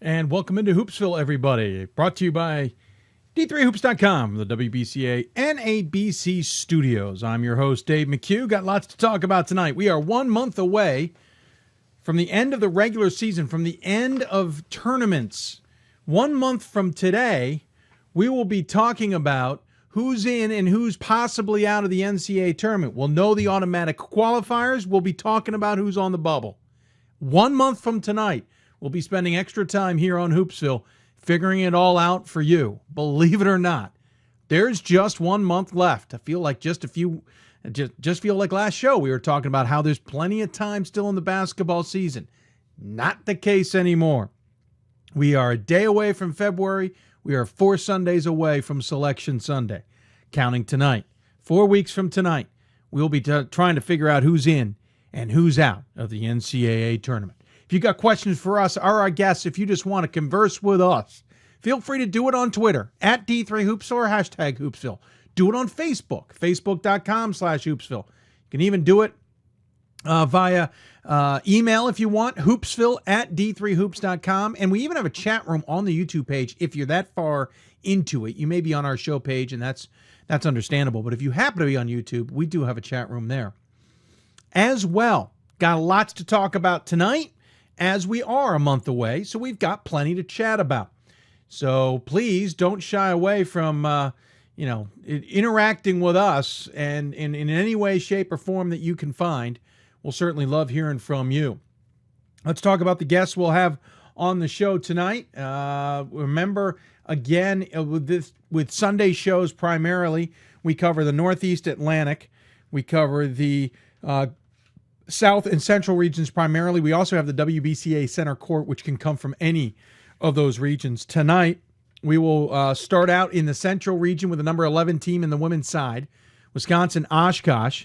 And welcome into Hoopsville, everybody. Brought to you by D3Hoops.com, the WBCA NABC studios. I'm your host, Dave McHugh. Got lots to talk about tonight. We are 1 month away from the end of the regular season, from the end of tournaments. 1 month from today, we will be talking about who's in and who's possibly out of the NCAA tournament. We'll know the automatic qualifiers. We'll be talking about who's on the bubble. 1 month from tonight, we'll be spending extra time here on Hoopsville figuring it all out for you. Believe it or not, there's just 1 month left. I feel like just feel like last show we were talking about how there's plenty of time still in the basketball season. Not the case anymore. We are a day away from February. We are 4 Sundays away from Selection Sunday. Counting tonight. 4 weeks from tonight, we'll be trying to figure out who's in and who's out of the NCAA tournament. If you got questions for us or our guests, if you just want to converse with us, feel free to do it on Twitter, at D3Hoopsville or hashtag Hoopsville. Do it on Facebook, facebook.com/Hoopsville. You can even do it via email if you want, hoopsville@d3hoops.com. And we even have a chat room on the YouTube page. If you're that far into it, you may be on our show page, and that's understandable. But if you happen to be on YouTube, we do have a chat room there. As well, got lots to talk about tonight, as we are a month away, so we've got plenty to chat about. So please don't shy away from interacting with us, and in any way, shape, or form that you can find. We'll certainly love hearing from you. Let's talk about the guests we'll have on the show tonight. Remember, again, with Sunday shows primarily, we cover the Northeast Atlantic. We cover the South and Central regions primarily. We also have the WBCA Center Court, which can come from any of those regions. Tonight, we will start out in the Central region with the number 11 team in the women's side, Wisconsin-Oshkosh.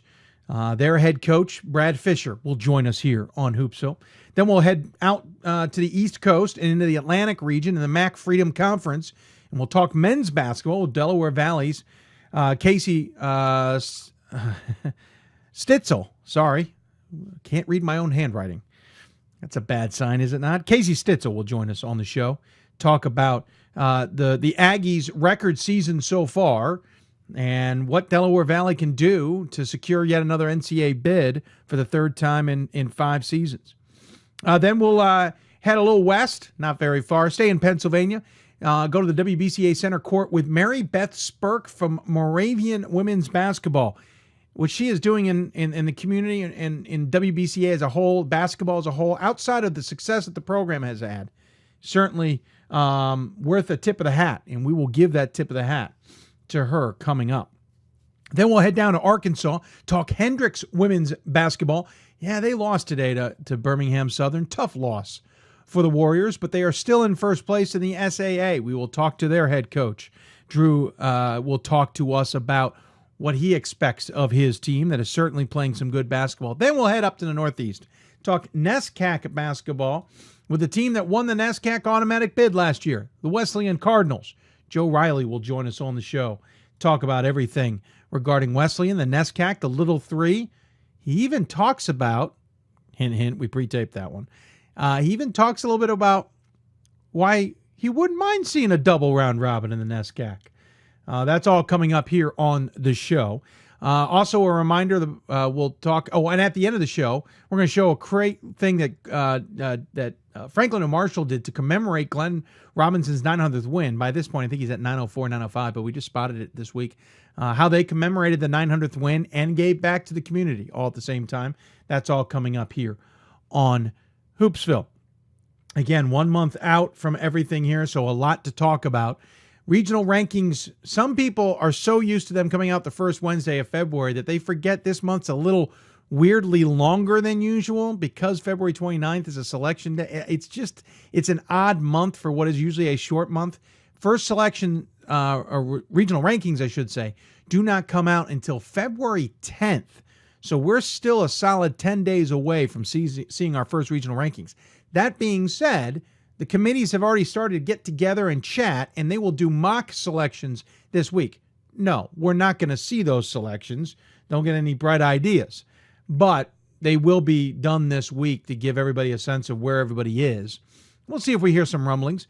Their head coach, Brad Fischer, will join us here on Hoopsville. Then we'll head out to the East Coast and into the Atlantic region in the MAC Freedom Conference, and we'll talk men's basketball with Delaware Valley's Casey Stitzel. Sorry. Can't read my own handwriting. That's a bad sign, is it not? Casey Stitzel will join us on the show, talk about the Aggies' record season so far and what Delaware Valley can do to secure yet another NCAA bid for the third time in 5 seasons. Then we'll head a little west, not very far, stay in Pennsylvania, go to the WBCA Center Court with Mary Beth Spirk from Moravian Women's Basketball. What she is doing in the community and in WBCA as a whole, basketball as a whole, outside of the success that the program has had, certainly worth a tip of the hat, and we will give that tip of the hat to her coming up. Then we'll head down to Arkansas, talk Hendrix women's basketball. Yeah, they lost today to Birmingham Southern. Tough loss for the Warriors, but they are still in first place in the SAA. We will talk to their head coach. Drew will talk to us about what he expects of his team that is certainly playing some good basketball. Then we'll head up to the Northeast, talk NESCAC basketball with the team that won the NESCAC automatic bid last year, the Wesleyan Cardinals. Joe Reilly will join us on the show, talk about everything regarding Wesleyan, the NESCAC, the Little Three. He even talks about, hint, hint, we pre-taped that one. He even talks a little bit about why he wouldn't mind seeing a double round robin in the NESCAC. That's all coming up here on the show. Also, a reminder that we'll talk. Oh, and at the end of the show, we're going to show a great thing that Franklin and Marshall did to commemorate Glenn Robinson's 900th win. By this point, I think he's at 904, 905, but we just spotted it this week. How they commemorated the 900th win and gave back to the community all at the same time. That's all coming up here on Hoopsville. Again, 1 month out from everything here, so a lot to talk about. Regional rankings, some people are so used to them coming out the first Wednesday of February that they forget this month's a little weirdly longer than usual because February 29th is a selection day. It's an odd month for what is usually a short month. First selection, or regional rankings, I should say, do not come out until February 10th. So we're still a solid 10 days away from seeing our first regional rankings. That being said, the committees have already started to get together and chat, and they will do mock selections this week. No, we're not going to see those selections. Don't get any bright ideas. But they will be done this week to give everybody a sense of where everybody is We'll see if we hear some rumblings.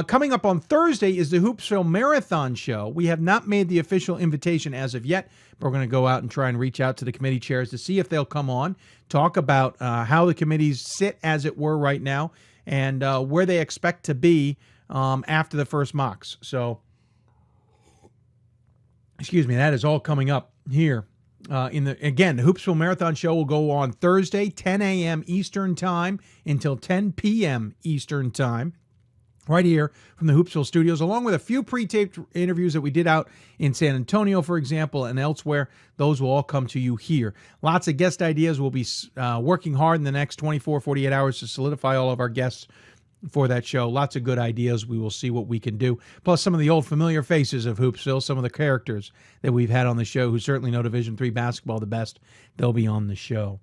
Coming up on Thursday is the Hoopsville Marathon Show. We have not made the official invitation as of yet, but we're going to go out and try and reach out to the committee chairs to see if they'll come on, talk about how the committees sit, as it were, right now, and where they expect to be after the first mocks. So, excuse me, that is all coming up here. The Hoopsville Marathon Show will go on Thursday, 10 a.m. Eastern Time until 10 p.m. Eastern Time, right here from the Hoopsville studios, along with a few pre-taped interviews that we did out in San Antonio, for example, and elsewhere. Those will all come to you here. Lots of guest ideas. We'll be working hard in the next 24, 48 hours to solidify all of our guests for that show. Lots of good ideas. We will see what we can do. Plus some of the old familiar faces of Hoopsville, some of the characters that we've had on the show who certainly know Division III basketball the best. They'll be on the show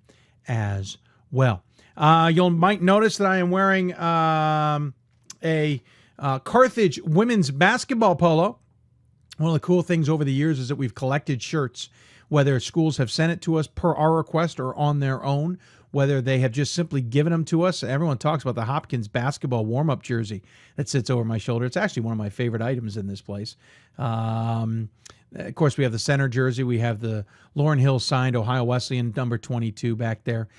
as well. You might notice that I am wearing a Carthage women's basketball polo. One of the cool things over the years is that we've collected shirts, whether schools have sent it to us per our request or on their own, whether they have just simply given them to us. Everyone talks about the Hopkins basketball warm-up jersey that sits over my shoulder. It's actually one of my favorite items in this place. Of course, we have the center jersey. We have the Lauryn Hill signed Ohio Wesleyan number 22 back there.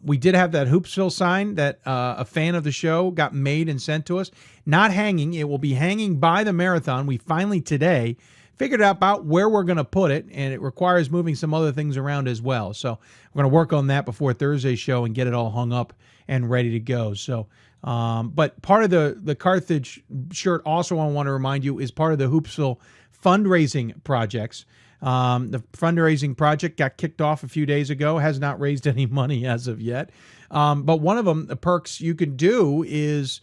We did have that Hoopsville sign that a fan of the show got made and sent to us. Not hanging. It will be hanging by the marathon. We finally today figured out about where we're going to put it, and it requires moving some other things around as well. So we're going to work on that before Thursday's show and get it all hung up and ready to go. So, but part of the Carthage shirt also, I want to remind you, is part of the Hoopsville fundraising projects. The fundraising project got kicked off a few days ago, has not raised any money as of yet. But one of them, the perks you can do is,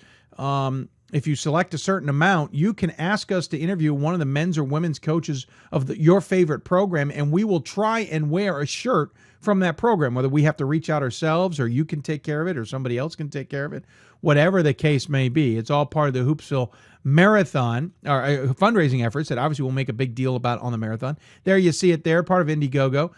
if you select a certain amount, you can ask us to interview one of the men's or women's coaches of your favorite program, and we will try and wear a shirt from that program, whether we have to reach out ourselves or you can take care of it or somebody else can take care of it, whatever the case may be. It's all part of the Hoopsville Marathon, or fundraising efforts that obviously we'll make a big deal about on the marathon. There you see it there, part of Indiegogo.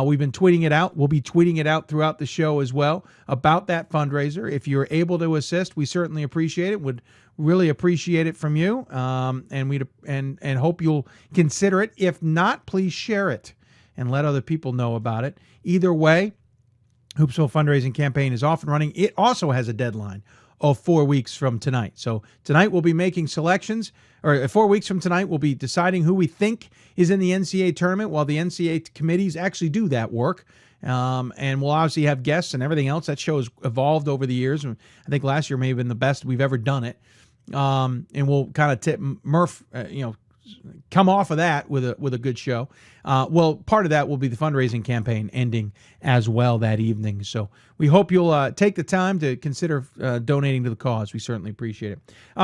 We've been tweeting it out. We'll be tweeting it out throughout the show as well about that fundraiser. If you're able to assist, we certainly appreciate it. Would really appreciate it from you, and hope you'll consider it. If not, please share it and let other people know about it. Either way, Hoopsville fundraising campaign is off and running. It also has a deadline of 4 weeks from tonight. So tonight we'll be making selections, or 4 weeks from tonight we'll be deciding who we think is in the NCAA tournament, while the NCAA committees actually do that work. And we'll obviously have guests and everything else. That show has evolved over the years. I think last year may have been the best we've ever done it. And we'll kind of tip Murph, come off of that with a good show. Well, part of that will be the fundraising campaign ending as well that evening. So we hope you'll take the time to consider donating to the cause. We certainly appreciate it.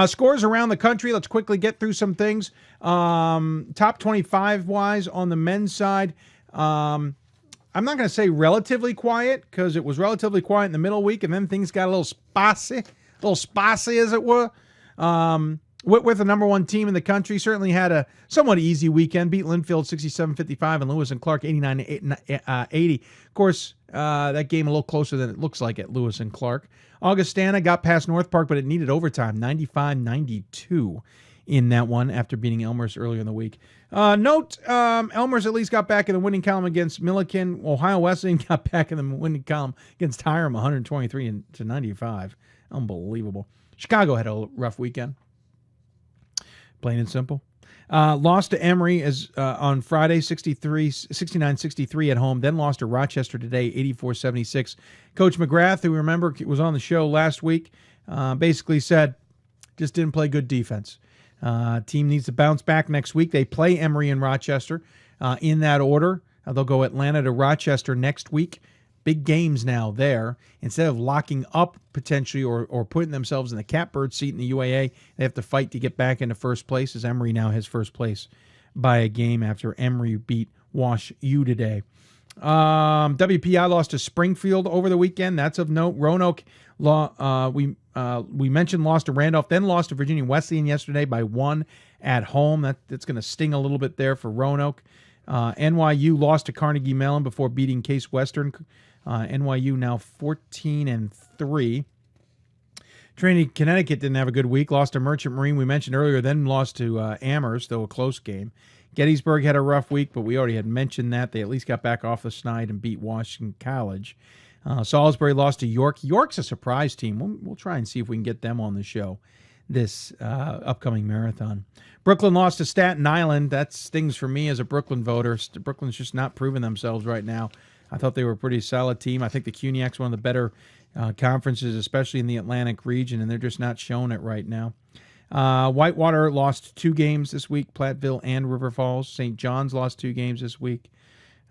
Scores around the country. Let's quickly get through some things. Top 25 wise on the men's side. I'm not going to say relatively quiet, because it was relatively quiet in the middle week, and then things got a little spicy as it were. Whitworth, the number one team in the country, certainly had a somewhat easy weekend. Beat Linfield 67-55 and Lewis and Clark 89-80. Of course, that game a little closer than it looks like at Lewis and Clark. Augustana got past North Park, but it needed overtime, 95-92 in that one after beating Elmhurst earlier in the week. Elmhurst at least got back in the winning column against Milliken. Ohio Wesleyan got back in the winning column against Hiram, 123-95. Unbelievable. Chicago had a rough weekend. Plain and simple. Lost to Emory on Friday, 69-63 at home. Then lost to Rochester today, 84-76. Coach McGrath, who remember was on the show last week, basically said just didn't play good defense. Team needs to bounce back next week. They play Emory and Rochester in that order. They'll go Atlanta to Rochester next week. Big games now there. Instead of locking up potentially or putting themselves in the catbird seat in the UAA, they have to fight to get back into first place, as Emory now has first place by a game after Emory beat Wash U today. WPI lost to Springfield over the weekend. That's of note. Roanoke, we mentioned, lost to Randolph, then lost to Virginia Wesleyan yesterday by 1 at home. That's going to sting a little bit there for Roanoke. NYU lost to Carnegie Mellon before beating Case Western. NYU now 14-3. Trinity, Connecticut didn't have a good week. Lost to Merchant Marine, we mentioned earlier, then lost to Amherst, though a close game. Gettysburg had a rough week, but we already had mentioned that. They at least got back off the schneid and beat Washington College. Salisbury lost to York. York's a surprise team. We'll try and see if we can get them on the show this upcoming marathon. Brooklyn lost to Staten Island. That stings for me as a Brooklyn voter. Brooklyn's just not proving themselves right now. I thought they were a pretty solid team. I think the CUNYAC's one of the better conferences, especially in the Atlantic region, and they're just not showing it right now. Whitewater lost 2 games this week, Platteville and River Falls. St. John's lost 2 games this week.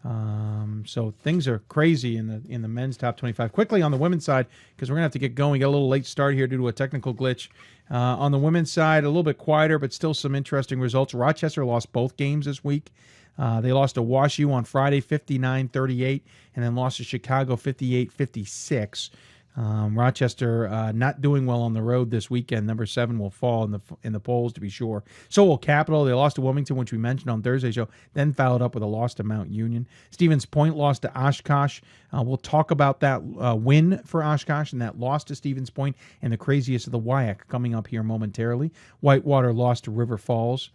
So things are crazy in the men's top 25. Quickly on the women's side, because we're going to have to get going. We got a little late start here due to a technical glitch. On the women's side, a little bit quieter, but still some interesting results. Rochester lost both games this week. They lost to WashU on Friday 59-38, and then lost to Chicago 58-56. Rochester not doing well on the road this weekend. Number 7 will fall in the polls, to be sure. So will Capital. They lost to Wilmington, which we mentioned on Thursday's show, then followed up with a loss to Mount Union. Stevens Point lost to Oshkosh. We'll talk about that win for Oshkosh and that loss to Stevens Point and the craziest of the WIAC coming up here momentarily. Whitewater lost to River Falls.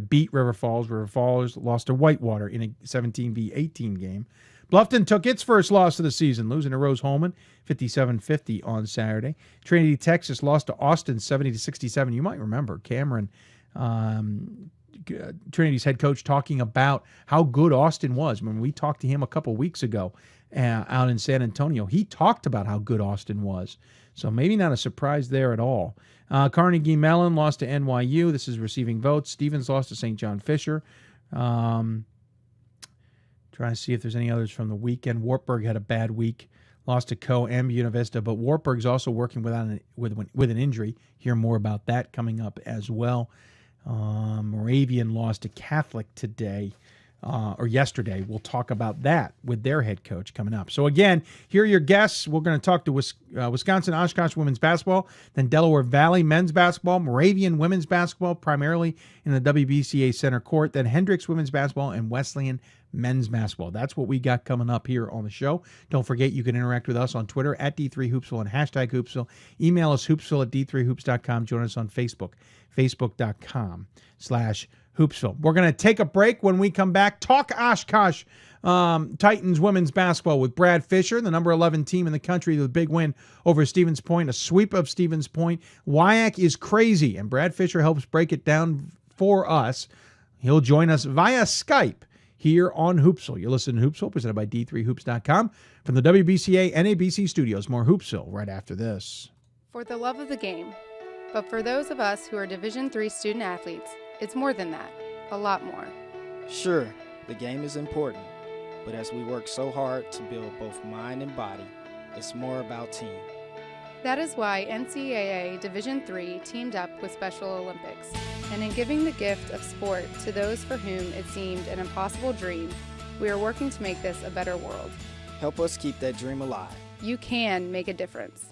Beat River Falls. River Falls lost to Whitewater in a 17-18 game. Bluffton took its first loss of the season, losing to Rose Holman 57-50 on Saturday. Trinity, Texas lost to Austin 70-67. You might remember Cameron, Trinity's head coach, talking about how good Austin was. When we talked to him a couple weeks ago out in San Antonio, he talked about how good Austin was. So maybe not a surprise there at all. Carnegie Mellon lost to NYU. This is receiving votes. Stevens lost to St. John Fisher. Trying to see if there's any others from the weekend. Wartburg had a bad week. Lost to Co and Buena Vista, but Wartburg's also working with an injury. Hear more about that coming up as well. Moravian lost to Catholic today. Or yesterday. We'll talk about that with their head coach coming up. So again, here are your guests. We're going to talk to Wisconsin Oshkosh women's basketball, then Delaware Valley men's basketball, Moravian women's basketball, primarily in the WBCA Center Court, then Hendrix women's basketball, and Wesleyan men's basketball. That's what we got coming up here on the show. Don't forget, you can interact with us on Twitter at D3Hoopsville and hashtag Hoopsville. Email us hoopsville@d3hoops.com. Join us on Facebook, facebook.com/Hoopsville. We're going to take a break. When we come back, talk Oshkosh Titans women's basketball with Brad Fischer, the number 11 team in the country, the big win over Stevens Point, a sweep of Stevens Point. WIAC is crazy, and Brad Fischer helps break it down for us. He'll join us via Skype here on Hoopsville. You're listening to Hoopsville, presented by D3Hoops.com from the WBCA NABC studios. More Hoopsville right after this. For the love of the game, but for those of us who are Division III student athletes, it's more than that, a lot more. Sure, the game is important, but as we work so hard to build both mind and body, it's more about team. That is why NCAA Division III teamed up with Special Olympics, and in giving the gift of sport to those for whom it seemed an impossible dream, we are working to make this a better world. Help us keep that dream alive. You can make a difference.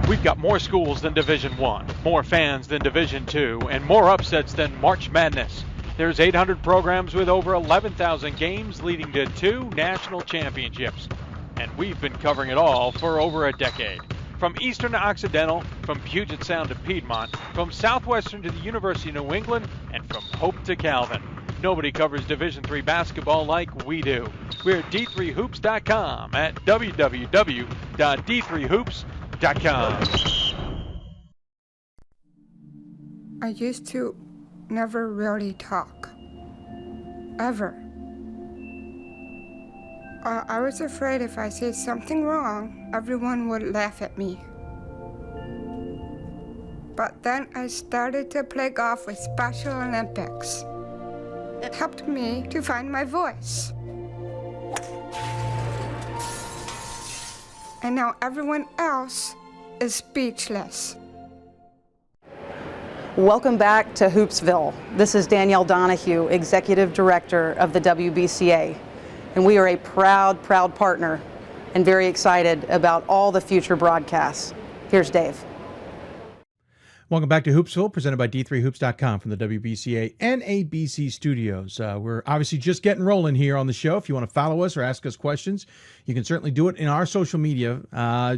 We've got more schools than Division I, more fans than Division II, and more upsets than March Madness. There's 800 programs with over 11,000 games leading to 2 national championships. And we've been covering it all for over a decade. From Eastern to Occidental, from Puget Sound to Piedmont, from Southwestern to the University of New England, and from Hope to Calvin. Nobody covers Division III basketball like we do. We're at D3Hoops.com at www.d3hoops.com. I used to never really talk. Ever. I was afraid if I said something wrong, everyone would laugh at me. But then I started to play golf with Special Olympics. It helped me to find my voice. And now everyone else is speechless. Welcome back to Hoopsville. This is Danielle Donahue, Executive Director of the WBCA. And we are a proud partner and very excited about all the future broadcasts. Here's Dave. Welcome back to Hoopsville, presented by D3Hoops.com from the WBCA and ABC studios. We're obviously just getting rolling here on the show. If you want to follow us or ask us questions, you can certainly do it in our social media.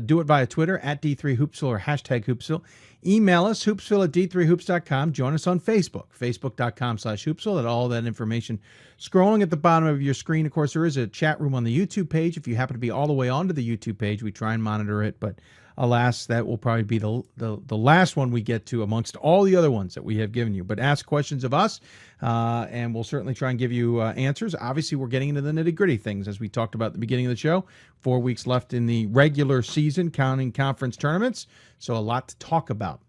Do it via Twitter at D3Hoopsville or hashtag Hoopsville. Email us, hoopsville at D3Hoops.com. Join us on Facebook, facebook.com/Hoopsville. All that information scrolling at the bottom of your screen. Of course, there is a chat room on the YouTube page. If you happen to be all the way onto the YouTube page, we try and monitor it, but alas, that will probably be the last one we get to amongst all the other ones that we have given you. But ask questions of us, and we'll certainly try and give you answers. Obviously, we're getting into the nitty-gritty things, as we talked about at the beginning of the show. 4 weeks left in the regular season, counting conference tournaments. So a lot to talk about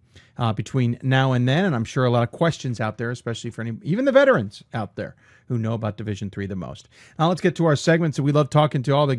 between now and then, and I'm sure a lot of questions out there, especially for even the veterans out there who know about Division III the most. Now let's get to our segments. We love talking to all the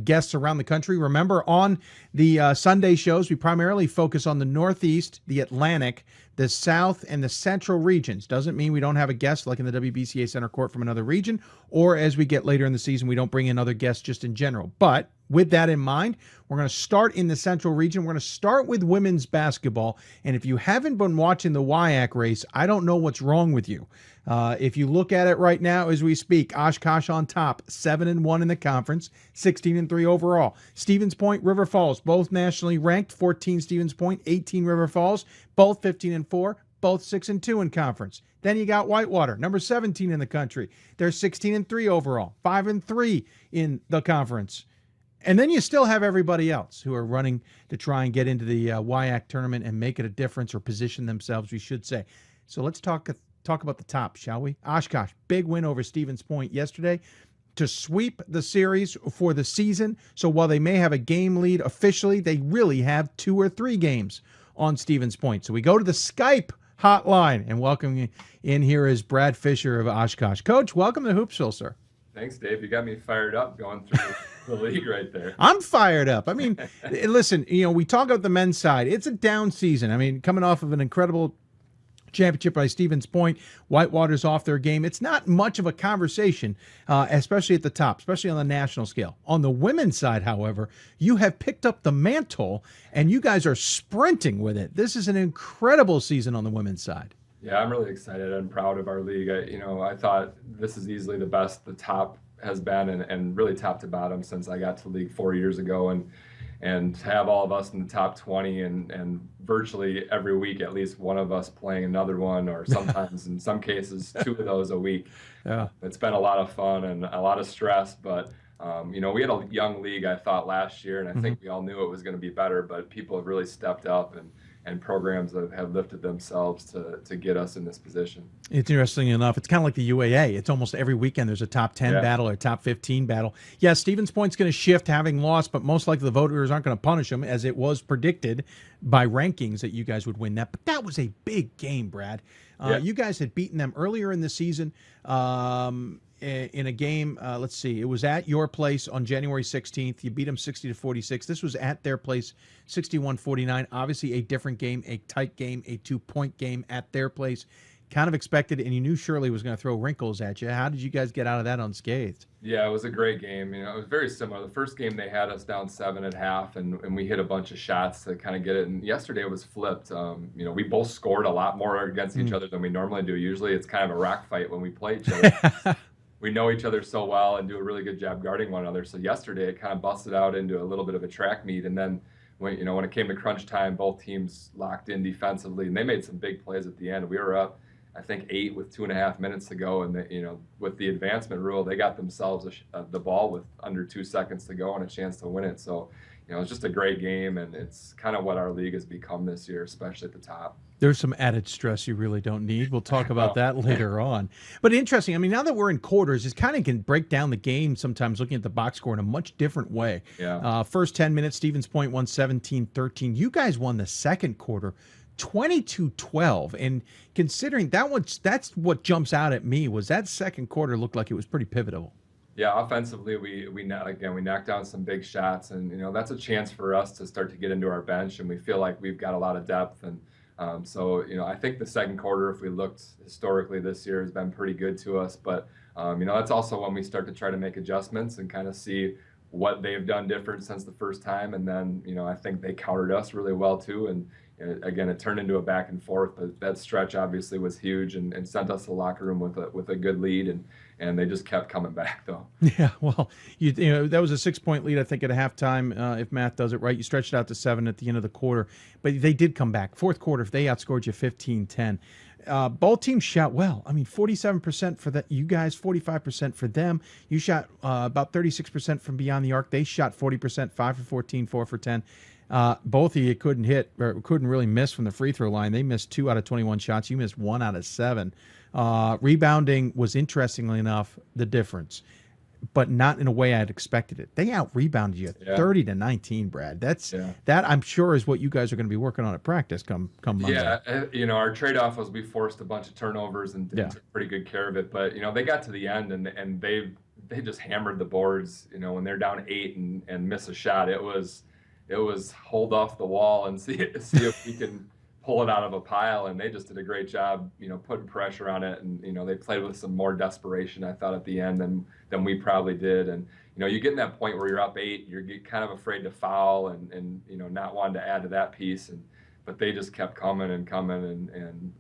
guests around the country. Remember, on the Sunday shows, we primarily focus on the Northeast, the Atlantic, the South, and the Central regions. Doesn't mean we don't have a guest like in the WBCA Center Court from another region, or as we get later in the season, we don't bring in other guests just in general. But with that in mind, we're going to start in the Central region. We're going to start with women's basketball. And if you haven't been watching the WIAC race, I don't know what's wrong with you. If you look at it right now as we speak, Oshkosh on top, 7-1 in the conference, 16-3 overall. Stevens Point, River Falls, both nationally ranked, 14 Stevens Point, 18 River Falls, both 15-4, both 6-2 in conference. Then you got Whitewater, number 17 in the country. They're 16-3 overall, 5-3 in the conference. And then you still have everybody else who are running to try and get into the WIAC tournament and make it a difference, or position themselves, we should say. So let's talk about the top, shall we? Oshkosh, big win over Stevens Point yesterday to sweep the series for the season. So while they may have a game lead officially, they really have 2 or 3 games on Stevens Point. So we go to the Skype hotline, and welcoming in here is Brad Fischer of Oshkosh. Coach, welcome to Hoopsville, sir. Thanks, Dave. You got me fired up going through the league right there. I'm fired up. I mean, listen, we talk about the men's side. It's a down season. I mean, coming off of an incredible championship by Stevens Point, Whitewater's off their game. It's not much of a conversation, especially at the top, especially on the national scale. On the women's side, however, you have picked up the mantle, and you guys are sprinting with it. This is an incredible season on the women's side. Yeah, I'm really excited and proud of our league. I thought this is easily the best the top has been, and really top to bottom since I got to league 4 years ago, and to have all of us in the top 20 and virtually every week at least one of us playing another one, or sometimes in some cases 2 of those a week. Yeah, it's been a lot of fun and a lot of stress, but we had a young league, I thought, last year, and I think we all knew it was going to be better, but people have really stepped up, and programs that have lifted themselves to get us in this position. It's interesting enough. It's kind of like the UAA. It's almost every weekend there's a top 10 battle or a top 15 battle. Yeah, Stevens Point's going to shift having lost, but most likely the voters aren't going to punish them, as it was predicted by rankings that you guys would win that. But that was a big game, Brad. You guys had beaten them earlier in the season in a game. Let's see. It was at your place on January 16th. You beat them 60-46. This was at their place, 61-49. Obviously a different game, a tight game, a 2-point game at their place. Kind of expected, and you knew Shirley was going to throw wrinkles at you. How did you guys get out of that unscathed? Yeah, it was a great game. It was very similar. The first game they had us down 7 at half, and we hit a bunch of shots to kind of get it. And yesterday it was flipped. We both scored a lot more against each other than we normally do. Usually it's kind of a rock fight when we play each other. We know each other so well and do a really good job guarding one another. So yesterday it kind of busted out into a little bit of a track meet, and then when it came to crunch time, both teams locked in defensively, and they made some big plays at the end. We were up, I think, 8 with 2.5 minutes to go, and with the advancement rule, they got themselves the ball with under 2 seconds to go and a chance to win it. So it was just a great game, and it's kind of what our league has become this year, especially at the top. There's some added stress you really don't need. We'll talk about that later on. But interesting, I mean, now that we're in quarters, it kind of can break down the game sometimes looking at the box score in a much different way. Yeah. First 10 minutes, Stevens Point won 17-13. You guys won the second quarter 22-12. And considering that's what jumps out at me, was that second quarter looked like it was pretty pivotal. Yeah, offensively, we knocked down some big shots, and that's a chance for us to start to get into our bench, and we feel like we've got a lot of depth. And so I think the second quarter, if we looked historically this year, has been pretty good to us. But that's also when we start to try to make adjustments and kind of see what they've done different since the first time. And then I think they countered us really well too. And again, it turned into a back and forth, but that stretch obviously was huge and sent us to the locker room with a good lead, and they just kept coming back though. Yeah, well, you know that was a 6-point lead, I think, at a halftime. If math does it right, you stretched it out to 7 at the end of the quarter, but they did come back. Fourth quarter, they outscored you 15-10. Both teams shot well. I mean, 47% for you guys, 45% for them. You shot about 36% from beyond the arc. They shot 40%, 5 for 14, 4 for 10. Both of you couldn't hit or couldn't really miss from the free throw line. They missed 2 out of 21 shots. You missed 1 out of 7. Rebounding was, interestingly enough, the difference, but not in a way I'd expected it. They out-rebounded you 30-19, Brad. That I'm sure is what you guys are going to be working on at practice come Monday. Yeah, our trade-off was we forced a bunch of turnovers and took pretty good care of it. But, they got to the end and they just hammered the boards, when they're down 8 and miss a shot. It was hold off the wall and see if we can pull it out of a pile, and they just did a great job, putting pressure on it, and they played with some more desperation, I thought, at the end than we probably did. And you get in that point where you're up 8, you're kind of afraid to foul and not wanting to add to that piece, but they just kept coming and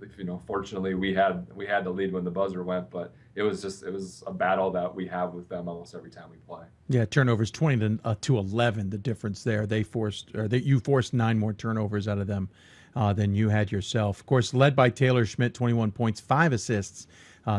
fortunately we had the lead when the buzzer went, but it was a battle that we have with them almost every time we play. Yeah, turnovers 20 to 11. The difference there, you forced 9 more turnovers out of them than you had yourself. Of course, led by Taylor Schmidt, 21 points, 5 assists,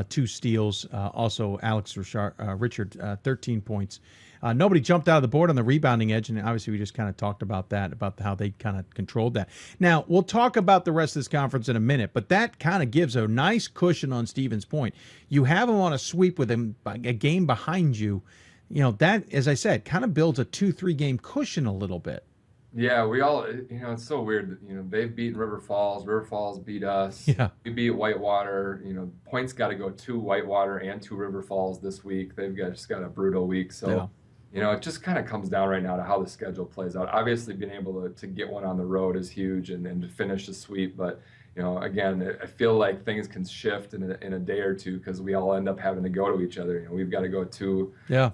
2 steals. Also, Alex Richard, 13 points. Nobody jumped out of the board on the rebounding edge, and obviously we just kind of talked about that, about how they kind of controlled that. Now, we'll talk about the rest of this conference in a minute, but that kind of gives a nice cushion on Stevens Point. You have them on a sweep with a game behind you. That, as I said, kind of builds a 2-3 game cushion a little bit. Yeah, we all, it's so weird. They've beaten River Falls. River Falls beat us. Yeah. We beat Whitewater. Point's got to go to Whitewater and to River Falls this week. They've just got a brutal week. So, it just kind of comes down right now to how the schedule plays out. Obviously, being able to get one on the road is huge and to finish the sweep. But, again, I feel like things can shift in a day or two because we all end up having to go to each other. We've got to go to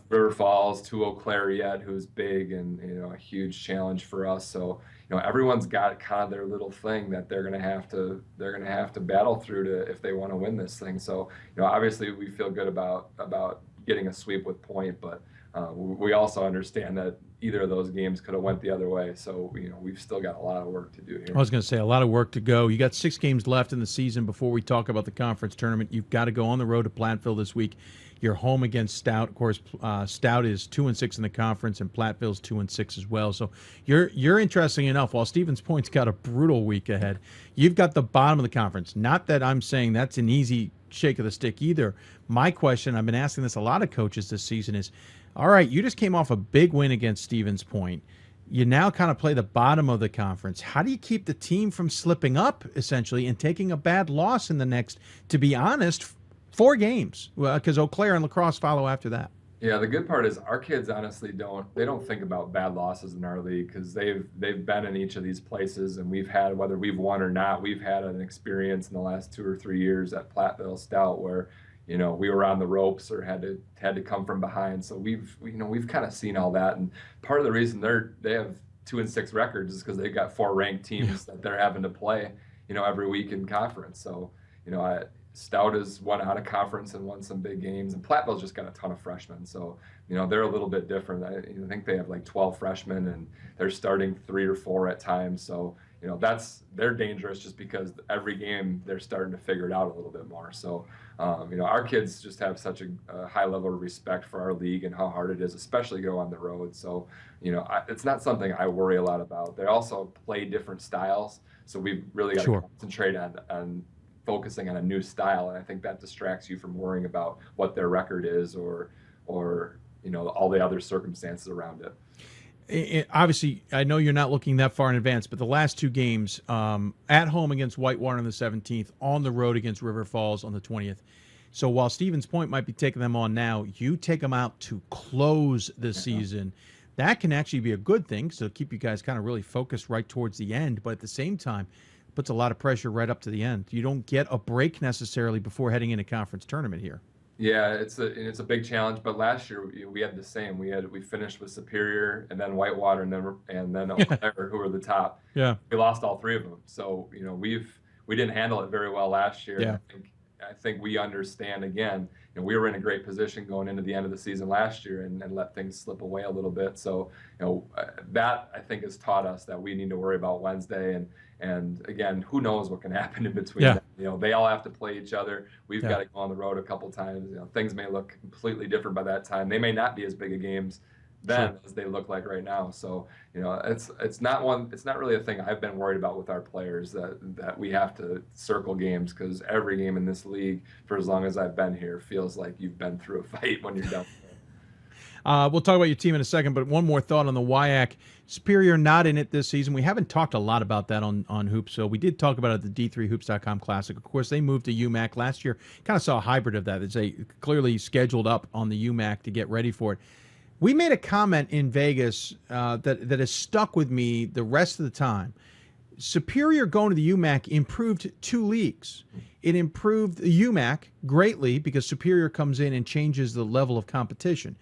River Falls, to Eau Claire yet, who's big and, a huge challenge for us. So, everyone's got kind of their little thing that they're going to have to battle through if they want to win this thing. So, obviously we feel good about getting a sweep with Point, but we also understand that either of those games could have went the other way. So, we've still got a lot of work to do here. I was going to say, a lot of work to go. You got 6 games left in the season before we talk about the conference tournament. You've got to go on the road to Platteville this week. You're home against Stout. Of course, Stout is 2-6 in the conference, and Platteville's 2-6 as well. So you're interesting enough. While Stevens Point's got a brutal week ahead, you've got the bottom of the conference. Not that I'm saying that's an easy shake of the stick either. My question, I've been asking this a lot of coaches this season, is, all right, you just came off a big win against Stevens Point. You now kind of play the bottom of the conference. How do you keep the team from slipping up, essentially, and taking a bad loss in the next, to be honest, 4 games? Because Eau Claire and La Crosse follow after that. Yeah, the good part is our kids honestly don't think about bad losses in our league because they've been in each of these places, and we've had, whether we've won or not, we've had an experience in the last 2 or 3 years at Platteville Stout where we were on the ropes or had to come from behind. So we've kind of seen all that, and part of the reason they have 2-6 records is because they've got 4 ranked teams that they're having to play every week in conference. So Stout has won out of conference and won some big games, and Platteville's just got a ton of freshmen. So, they're a little bit different. I think they have like 12 freshmen, and they're starting 3 or 4 at times. So, they're dangerous just because every game they're starting to figure it out a little bit more. So, our kids just have such a high level of respect for our league and how hard it is, especially go on the road. So, it's not something I worry a lot about. They also play different styles. So we've really got to concentrate on focusing on a new style, and I think that distracts you from worrying about what their record is or all the other circumstances around it. Obviously, I know you're not looking that far in advance, but the last 2 games, at home against Whitewater on the 17th, on the road against River Falls on the 20th. So while Stevens Point might be taking them on now, you take them out to close the season. That can actually be a good thing, so keep you guys kind of really focused right towards the end, but at the same time, puts a lot of pressure right up to the end. You don't get a break necessarily before heading into conference tournament here. Yeah, it's a big challenge. But last year we had the same. We finished with Superior and then Whitewater and then Eau Claire, who were the top. Yeah. We lost all three of them. So we didn't handle it very well last year. Yeah. I think we understand again. We were in a great position going into the end of the season last year and let things slip away a little bit. So that I think has taught us that we need to worry about Wednesday and again, who knows what can happen in between. Yeah. They all have to play each other. We've got to go on the road a couple times. Things may look completely different by that time. They may not be as big of games then as they look like right now. So it's not really a thing I've been worried about with our players that we have to circle games, because every game in this league for as long as I've been here feels like you've been through a fight when you're done. We'll talk about your team in a second, but one more thought on the WIAC. Superior not in it this season. We haven't talked a lot about that on Hoopsville. We did talk about it at the D3Hoops.com Classic. Of course, they moved to UMAC last year. Kind of saw a hybrid of that. It's clearly scheduled up on the UMAC to get ready for it. We made a comment in Vegas that has stuck with me the rest of the time. Superior going to the UMAC improved 2 leagues. It improved the UMAC greatly because Superior comes in and changes the level of competition.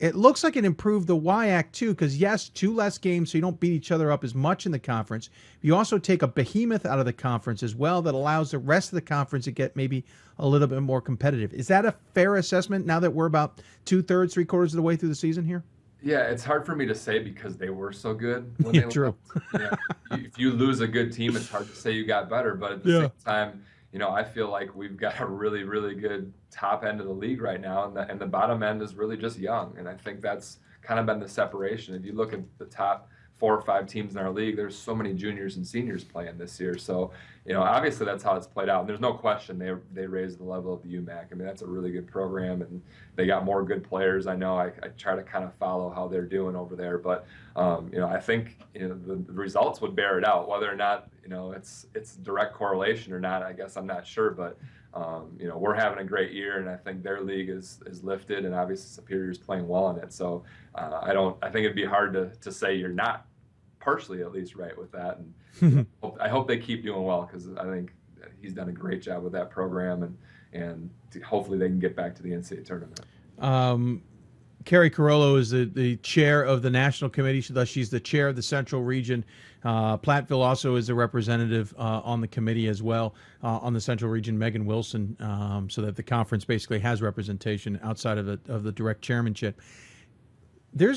It looks like it improved the WIAC too, because yes, 2 less games, so you don't beat each other up as much in the conference. You also take a behemoth out of the conference as well that allows the rest of the conference to get maybe a little bit more competitive. Is that a fair assessment now that we're about 2/3, 3/4 of the way through the season here? Yeah, it's hard for me to say because they were so good when they true. If you lose a good team, it's hard to say you got better. But at the same time, I feel like we've got a really, really good top end of the league right now, and the bottom end is really just young. And I think that's kind of been the separation. If you look at the top 4 or 5 teams in our league, there's so many juniors and seniors playing this year. So, obviously that's how it's played out. And there's no question they raised the level of the UMAC. I mean, that's a really good program, and they got more good players. I know I try to kind of follow how they're doing over there, but I think the results would bear it out. Whether or not it's direct correlation or not, I guess I'm not sure. But we're having a great year, and I think their league is lifted, and obviously Superior's playing well in it. So I think it'd be hard to say you're not partially at least right with that. And I hope they keep doing well, because I think he's done a great job with that program, and hopefully they can get back to the NCAA tournament. Carrie Carollo is the chair of the national committee. She's the chair of the Central Region. Platteville also is a representative on the committee as well on the Central Region. Megan Wilson, so that the conference basically has representation outside of the direct chairmanship. We're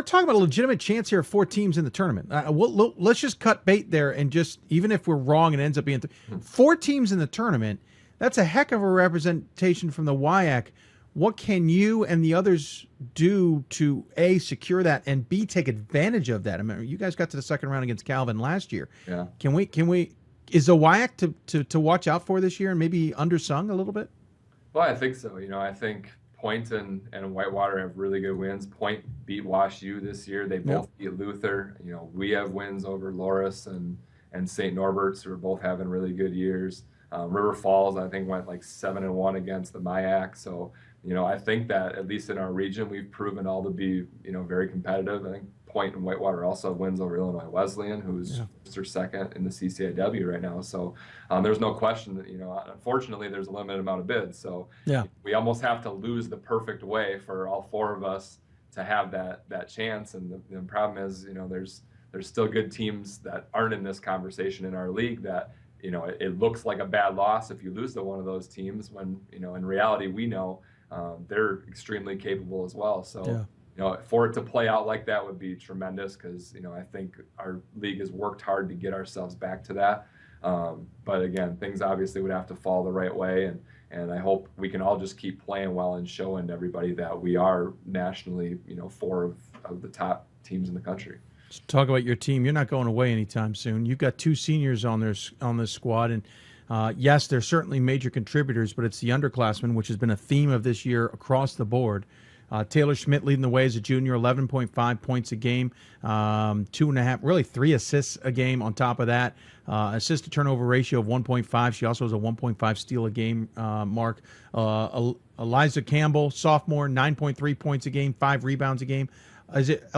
talking about a legitimate chance here of 4 teams in the tournament. Let's just cut bait there, and just, even if we're wrong and it ends up being 4 teams in the tournament, that's a heck of a representation from the WIAC. What can you and the others do to A, secure that, and B, take advantage of that? I mean, you guys got to the second round against Calvin last year. Yeah. Can we? Is the WIAC to watch out for this year and maybe undersung a little bit? Well, I think so. I think Point and Whitewater have really good wins. Point beat Wash U this year. They both beat Luther. We have wins over Loris and St. Norbert's, who are both having really good years. River Falls, I think, went like 7-1 against the MIAC. So, I think that at least in our region, we've proven all to be, very competitive. I think Point and Whitewater also have wins over Illinois Wesleyan, who's first or second in the CCIW right now. So there's no question that, unfortunately, there's a limited amount of bids. So we almost have to lose the perfect way for all 4 of us to have that chance. And the problem is, there's still good teams that aren't in this conversation in our league that, it looks like a bad loss if you lose to one of those teams, when, in reality, we know they're extremely capable as well. So, for it to play out like that would be tremendous, because, I think our league has worked hard to get ourselves back to that. But again, things obviously would have to fall the right way. And I hope we can all just keep playing well and showing everybody that we are nationally, 4 of the top teams in the country. Let's talk about your team. You're not going away anytime soon. You've got 2 seniors on this squad, and yes, they're certainly major contributors, but it's the underclassmen, which has been a theme of this year across the board. Taylor Schmidt leading the way as a junior, 11.5 points a game, 2.5, really 3 assists a game on top of that. Assist to turnover ratio of 1.5. She also has a 1.5 steal a game mark. Eliza Campbell, sophomore, 9.3 points a game, 5 rebounds a game. Is it?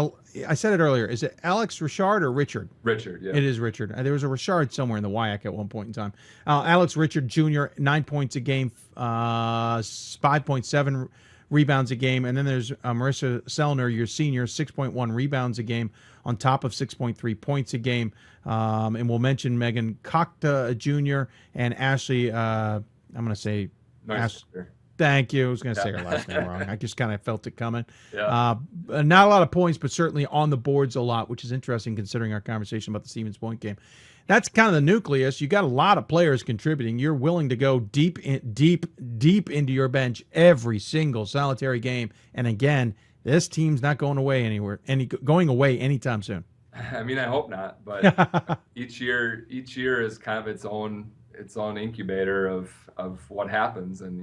I said it earlier. Is it Alex Richard or Richard? Richard, yeah. It is Richard. There was a Richard somewhere in the WIAC at one point in time. Alex Richard Jr., 9 points a game, 5.7 rebounds a game. And then there's Marissa Sellner, your senior, 6.1 rebounds a game on top of 6.3 points a game. And we'll mention Megan Cockta Jr. and Ashley, I'm going to say Nice. Thank you. I was going to say her last name wrong. I just kind of felt it coming. Yeah. Not a lot of points, but certainly on the boards a lot, which is interesting considering our conversation about the Stevens Point game. That's kind of the nucleus. You got a lot of players contributing. You're willing to go deep into your bench every single solitary game. And again, this team's not going away anytime soon. I mean, I hope not, but each year is kind of its own incubator of what happens. And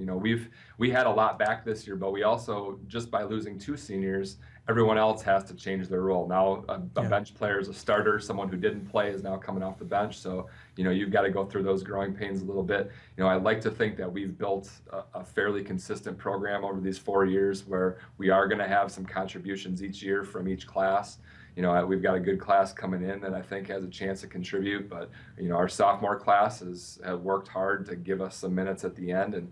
we had a lot back this year, but we also, just by losing 2 seniors, everyone else has to change their role. Now a bench player is a starter. Someone who didn't play is now coming off the bench. So you've got to go through those growing pains a little bit. I'd like to think that we've built a fairly consistent program over these 4 years where we are going to have some contributions each year from each class. We've got a good class coming in that I think has a chance to contribute, but our sophomore class have worked hard to give us some minutes at the end, and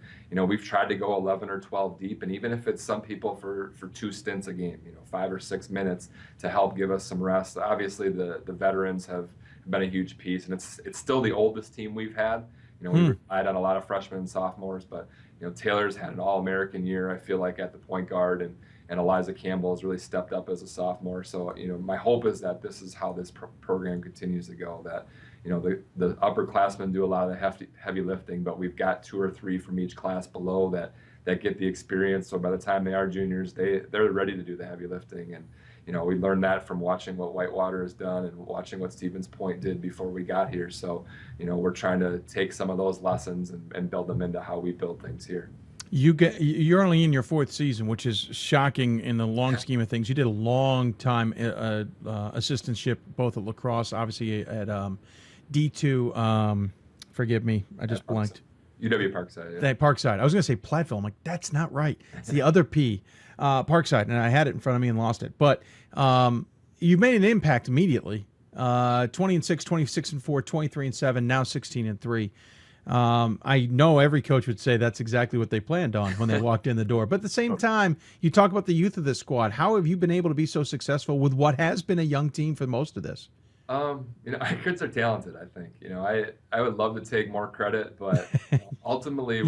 we've tried to go 11 or 12 deep, and even if it's some people for 2 stints a game, 5 or 6 minutes to help give us some rest. Obviously, the veterans have been a huge piece, and it's still the oldest team we've had. We relied on a lot of freshmen and sophomores, but Taylor's had an All-American year, I feel like, at the point guard, and Eliza Campbell has really stepped up as a sophomore. So, my hope is that this is how this program continues to go, that, the upperclassmen do a lot of the heavy lifting, but we've got 2 or 3 from each class below that get the experience. So by the time they are juniors, they're ready to do the heavy lifting. And, we learned that from watching what Whitewater has done and watching what Stevens Point did before we got here. So, we're trying to take some of those lessons and build them into how we build things here. You're only in your 4th season, which is shocking in the long scheme of things. You did a long time assistantship, both at lacrosse, obviously at D2. Forgive me, I just blanked. UW-Parkside. Yeah. Parkside. I was going to say Platteville. I'm like, that's not right. It's the other P. Parkside, and I had it in front of me and lost it. But you've made an impact immediately. 20-6, 26-4, 23-7, now 16-3. I know every coach would say that's exactly what they planned on when they walked in the door. But at the same time, you talk about the youth of this squad. How have you been able to be so successful with what has been a young team for most of this? Our kids are talented, I think. I would love to take more credit, but ultimately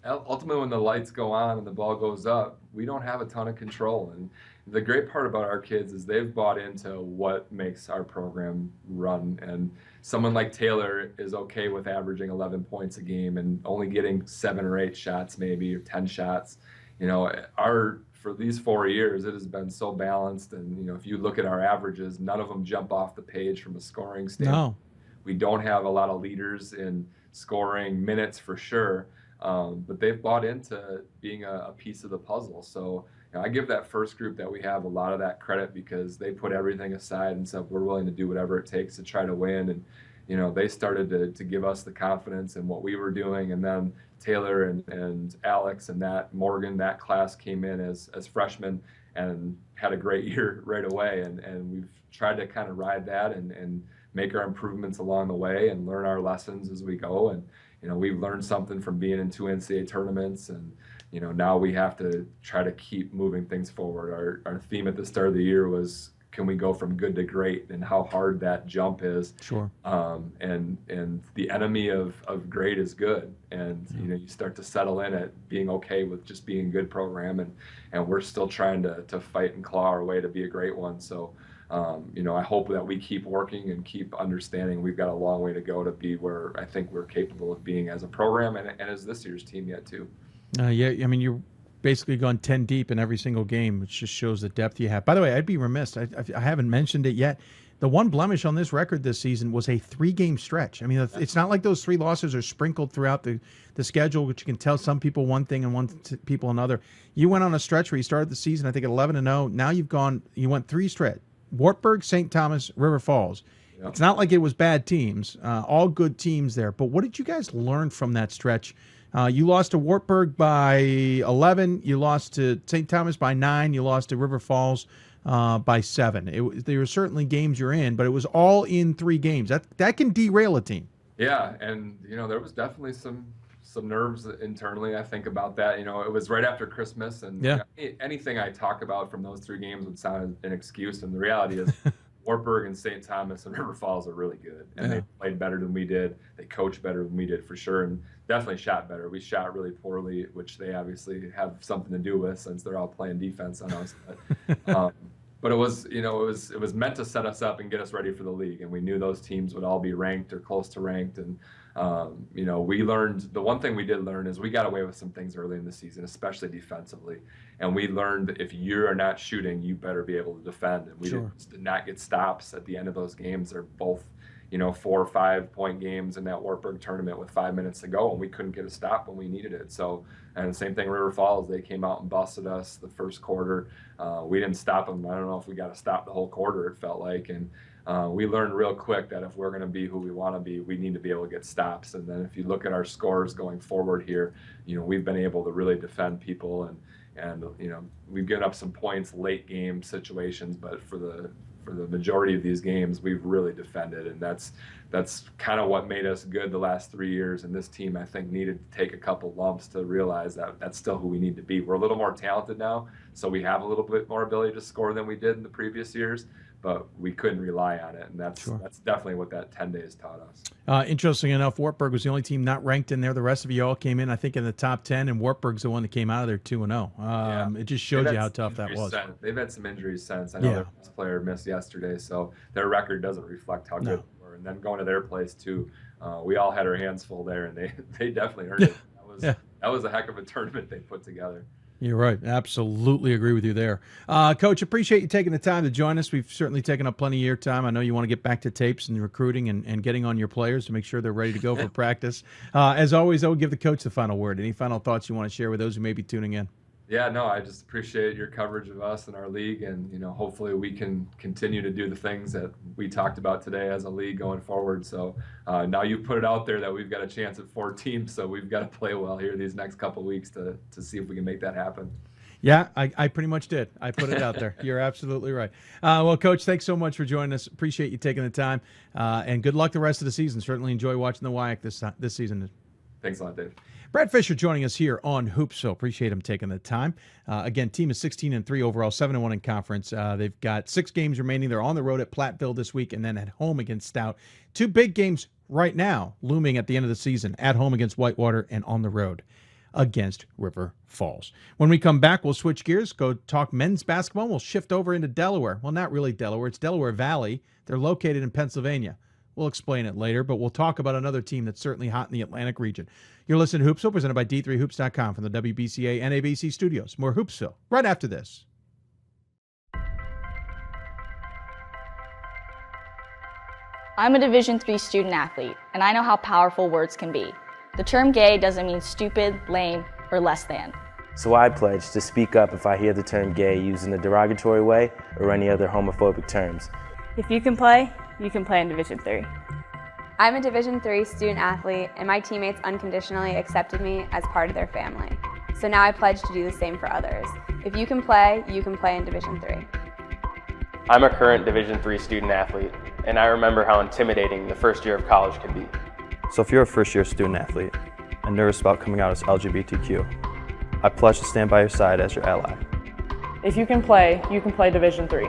ultimately when the lights go on and the ball goes up, we don't have a ton of control. And the great part about our kids is they've bought into what makes our program run. And someone like Taylor is okay with averaging 11 points a game and only getting 7 or 8 shots maybe, or 10 shots. For these 4 years, it has been so balanced. And, if you look at our averages, none of them jump off the page from a scoring standpoint. No. We don't have a lot of leaders in scoring minutes for sure, but they've bought into being a piece of the puzzle. So I give that first group that we have a lot of that credit because they put everything aside and said, we're willing to do whatever it takes to try to win. And, they started to give us the confidence in what we were doing. And then Taylor and Alex and that class came in as freshmen and had a great year right away. And we've tried to kind of ride that and make our improvements along the way and learn our lessons as we go. And, we've learned something from being in 2 NCAA tournaments. And, now we have to try to keep moving things forward. Our theme at the start of the year was, can we go from good to great, and how hard that jump is. Sure. And the enemy of great is good. And, you start to settle in at being okay with just being a good program. And we're still trying to fight and claw our way to be a great one. So, I hope that we keep working and keep understanding we've got a long way to go to be where I think we're capable of being as a program and as this year's team yet too. You're basically gone 10 deep in every single game, which just shows the depth you have. By the way, I'd be remiss. I haven't mentioned it yet. The one blemish on this record this season was a 3-game stretch. I mean, it's not like those 3 losses are sprinkled throughout the schedule, which you can tell some people one thing and people another. You went on a stretch where you started the season, I think, at 11-0. Now you went 3 stretch. Wartburg, St. Thomas, River Falls. Yep. It's not like it was bad teams, all good teams there. But what did you guys learn from that stretch? You lost to Wartburg by 11. You lost to St. Thomas by 9. You lost to River Falls by 7. There were certainly games you're in, but it was all in 3 games. That can derail a team. Yeah, and there was definitely some nerves internally. I think about that. It was right after Christmas, and anything I talk about from those 3 games would sound an excuse. And the reality is, Wartburg and St. Thomas and River Falls are really good, and they played better than we did. They coached better than we did for sure, and definitely shot better. We shot really poorly, which they obviously have something to do with since they're all playing defense on us. But it was, it was meant to set us up and get us ready for the league, and we knew those teams would all be ranked or close to ranked. And we learned, the one thing we did learn is we got away with some things early in the season, especially defensively. And we learned that if you are not shooting, you better be able to defend. And we did not get stops at the end of those games. They're both 4 or 5 point games in that Wartburg tournament with 5 minutes to go, and we couldn't get a stop when we needed it. So, and the same thing, River Falls, they came out and busted us the first quarter. We didn't stop them. I don't know if we got to stop the whole quarter, it felt like. And we learned real quick that if we're going to be who we want to be, we need to be able to get stops. And then if you look at our scores going forward here, we've been able to really defend people, and we've given up some points late game situations, but for the majority of these games, we've really defended, and that's kind of what made us good the last 3 years. And this team, I think, needed to take a couple lumps to realize that that's still who we need to be. We're a little more talented now, so we have a little bit more ability to score than we did in the previous years, but we couldn't rely on it, and that's definitely what that 10 days taught us. Interesting enough, Wartburg was the only team not ranked in there. The rest of you all came in, I think, in the top 10, and Wartburg's the one that came out of there 2-0. It just showed you how tough that was. They've had some injuries since. I know their best player missed yesterday, so their record doesn't reflect how good they were. And then going to their place, too, we all had our hands full there, and they definitely earned it. That was a heck of a tournament they put together. You're right. Absolutely agree with you there. Coach, appreciate you taking the time to join us. We've certainly taken up plenty of your time. I know you want to get back to tapes and recruiting and getting on your players to make sure they're ready to go for practice. As always, I will give the coach the final word. Any final thoughts you want to share with those who may be tuning in? Yeah, no, I just appreciate your coverage of us and our league, and hopefully we can continue to do the things that we talked about today as a league going forward. So now you put it out there that we've got a chance at 4 teams, so we've got to play well here these next couple of weeks to see if we can make that happen. Yeah, I pretty much did. I put it out there. You're absolutely right. Well, Coach, thanks so much for joining us. Appreciate you taking the time, and good luck the rest of the season. Certainly enjoy watching the WIAC this season. Thanks a lot, Dave. Brad Fischer joining us here on Hoopsville. Appreciate him taking the time. Again, team is 16-3 overall, 7-1 in conference. They've got 6 games remaining. They're on the road at Platteville this week and then at home against Stout. 2 big games right now looming at the end of the season, at home against Whitewater and on the road against River Falls. When we come back, we'll switch gears, go talk men's basketball. We'll shift over into Delaware. Well, not really Delaware. It's Delaware Valley. They're located in Pennsylvania. We'll explain it later, but we'll talk about another team that's certainly hot in the Atlantic region. You're listening to Hoopsville, presented by D3Hoops.com from the WBCA and ABC studios. More Hoopsville right after this. I'm a Division III student athlete, and I know how powerful words can be. The term gay doesn't mean stupid, lame, or less than. So I pledge to speak up if I hear the term gay used in a derogatory way or any other homophobic terms. If you can play in Division III. I'm a Division III student athlete, and my teammates unconditionally accepted me as part of their family. So now I pledge to do the same for others. If you can play in Division III. I'm a current Division III student athlete, and I remember how intimidating the first year of college can be. So if you're a first-year student athlete and nervous about coming out as LGBTQ, I pledge to stand by your side as your ally. If you can play Division III.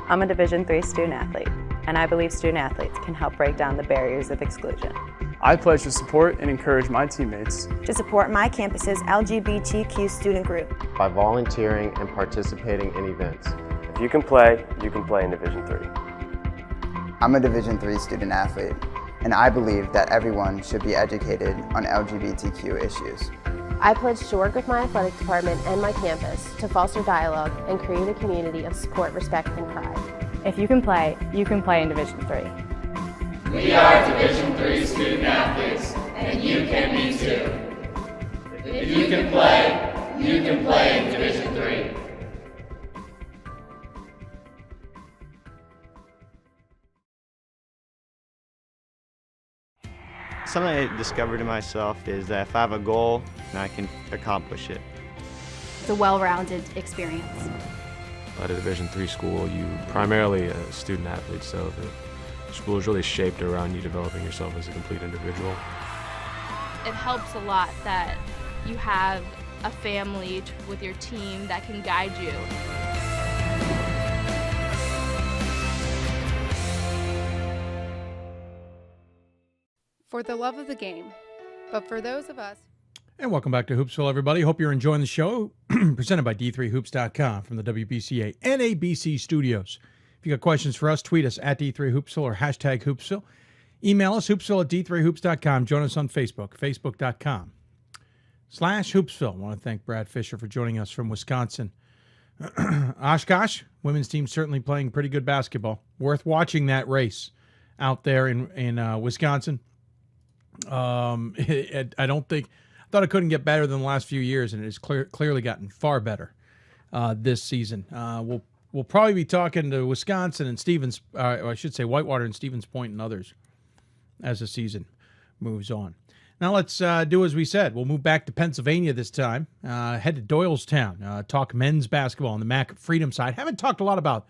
I'm a Division III student athlete, and I believe student athletes can help break down the barriers of exclusion. I pledge to support and encourage my teammates to support my campus's LGBTQ student group by volunteering and participating in events. If you can play in Division III. I'm a Division III student athlete, and I believe that everyone should be educated on LGBTQ issues. I pledge to work with my athletic department and my campus to foster dialogue and create a community of support, respect, and pride. If you can play in Division III. We are Division III student athletes, and you can be too. If you can play in Division III. Something I discovered in myself is that if I have a goal, then I can accomplish it. It's a well-rounded experience. at a Division III school, you primarily a student athlete, so the school is really shaped around you developing yourself as a complete individual. It helps a lot that you have a family with your team that can guide you. For the love of the game, but for those of us. And welcome back to Hoopsville, everybody. Hope you're enjoying the show. Presented by D3Hoops.com from the WBCA NABC studios. If you got questions for us, tweet us at D3Hoopsville or hashtag Hoopsville. Email us, hoopsville at D3Hoops.com. Join us on Facebook, Facebook.com/Hoopsville. I want to thank Brad Fischer for joining us from Wisconsin. Oshkosh, women's team certainly playing pretty good basketball. Worth watching that race out there in Wisconsin. I thought it couldn't get better than the last few years, and it has clearly gotten far better this season. We'll probably be talking to Wisconsin and Stevens, or I should say Whitewater and Stevens Point and others as the season moves on. Now let's do as we said. We'll move back to Pennsylvania this time. Head to Doylestown. Talk men's basketball on the MAC Freedom side. Haven't talked a lot about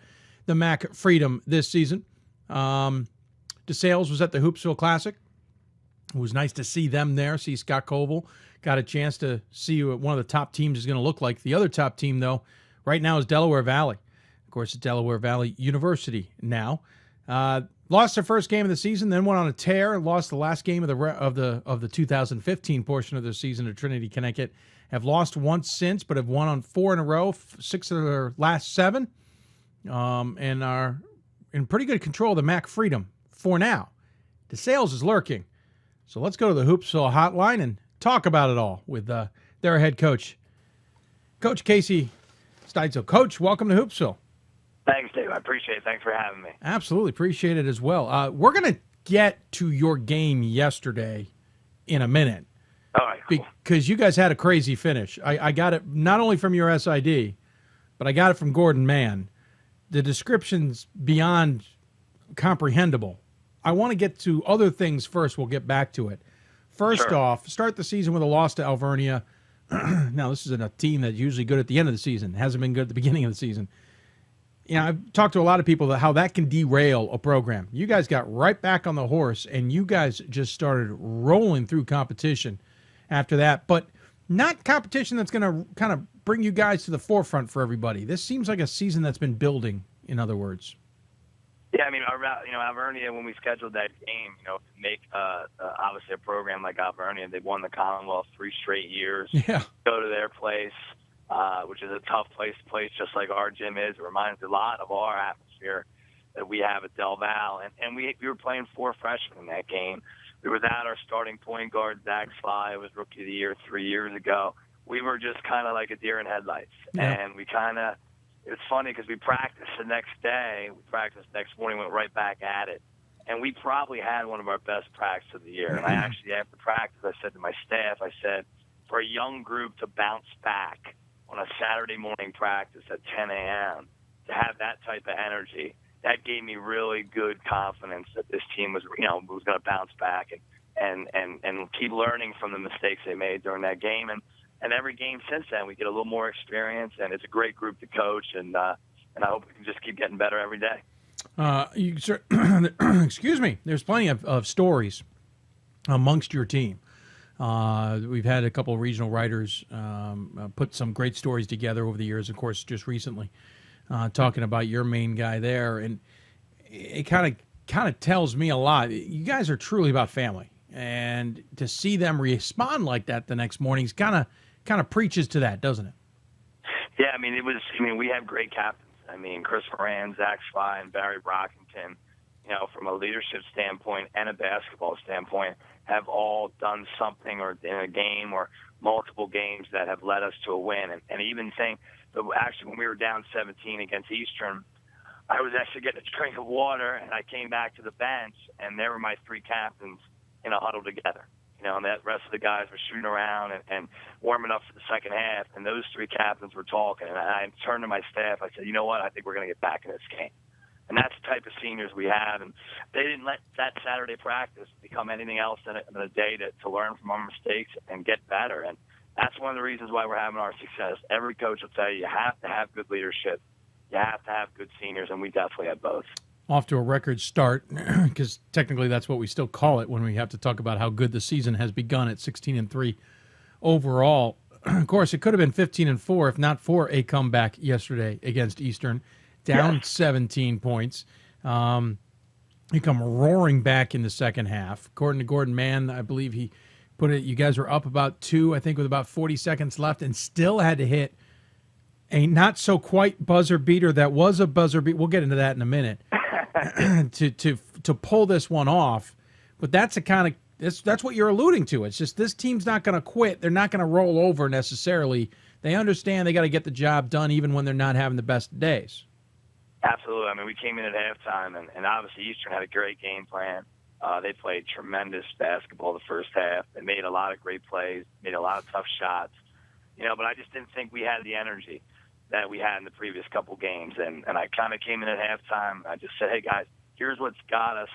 the MAC Freedom this season. DeSales was at the Hoopsville Classic. It was nice to see them there, see Scott Koval. Got a chance to see what one of the top teams is going to look like. The other top team, though, right now is Delaware Valley. Of course, it's Delaware Valley University now. Lost their first game of the season, then went on a tear. Lost the last game of the 2015 portion of their season to Trinity, Connecticut. Have lost once since, but have won on 4 in a row, 6 of their last 7, and are in pretty good control of the MAC Freedom for now. DeSales is lurking. So let's go to the Hoopsville hotline and talk about it all with their head coach, Coach Casey Stitzel. Coach, welcome to Hoopsville. Thanks, Dave. I appreciate it. Thanks for having me. Absolutely. Appreciate it as well. We're going to get to your game yesterday in a minute. All right, cool. Because you guys had a crazy finish. I got it not only from your SID, but I got it from Gordon Mann. The description's beyond comprehensible. I want to get to other things first. We'll get back to it. First off, start the season with a loss to Alvernia. Now, this is a team that's usually good at the end of the season. Hasn't been good at the beginning of the season. You know, I've talked to a lot of people about how that can derail a program. You guys got right back on the horse, and you guys just started rolling through competition after that. But not competition that's going to kind of bring you guys to the forefront for everybody. This seems like a season that's been building, in other words. Yeah, I mean, Alvernia, when we scheduled that game, to make obviously a program like Alvernia, they've won the Commonwealth 3 straight years. Yeah. Go to their place, which is a tough place to play, just like our gym is. It reminds me a lot of our atmosphere that we have at Del Val. And we were playing 4 freshmen in that game. We were without our starting point guard, Zach Sly, who was Rookie of the Year 3 years ago. We were just kind of like a deer in headlights. Yeah. And we kind of... It's funny because we practiced the next day. We practiced next morning, went right back at it. And we probably had one of our best practices of the year. And I actually, after practice, I said to my staff, I said, for a young group to bounce back on a Saturday morning practice at 10 a.m., to have that type of energy, that gave me really good confidence that this team was going to bounce back and keep learning from the mistakes they made during that game. And every game since then, we get a little more experience, and it's a great group to coach, and I hope we can just keep getting better every day. Excuse me. There's plenty of stories amongst your team. We've had a couple of regional writers put some great stories together over the years, of course, just recently, talking about your main guy there, and it kind of tells me a lot. You guys are truly about family, and to see them respond like that the next morning is kind of preaches to that, doesn't it? Yeah, we have great captains. Chris Moran, Zach Sly, and Barry Brockington, from a leadership standpoint and a basketball standpoint, have all done something or in a game or multiple games that have led us to a win. And even saying, actually, when we were down 17 against Eastern, I was actually getting a drink of water, and I came back to the bench, and there were my 3 captains in a huddle together. And that rest of the guys were shooting around and warming up for the second half, and those 3 captains were talking. And I turned to my staff. I said, you know what? I think we're going to get back in this game. And that's the type of seniors we have. And they didn't let that Saturday practice become anything else than a day to learn from our mistakes and get better. And that's one of the reasons why we're having our success. Every coach will tell you have to have good leadership. you have to have good seniors, and we definitely have both. Off to a record start, because technically that's what we still call it when we have to talk about how good the season has begun at 16-3 overall. Of course, it could have been 15-4 if not for a comeback yesterday against Eastern, down 17 points. You come roaring back in the second half. According to Gordon Mann, I believe he put it, you guys were up about 2, I think, with about 40 seconds left, and still had to hit a not-so-quite buzzer beater that was a buzzer beat. We'll get into that in a minute. to pull this one off. But that's the kind of that's what you're alluding to. It's just this team's not going to quit. They're not going to roll over necessarily. They understand they got to get the job done even when they're not having the best days. Absolutely. I mean, we came in at halftime, and obviously Eastern had a great game plan. They played tremendous basketball the first half. They made a lot of great plays, made a lot of tough shots. But I just didn't think we had the energy that we had in the previous couple games. And I kind of came in at halftime. I just said, hey, guys, here's what's got us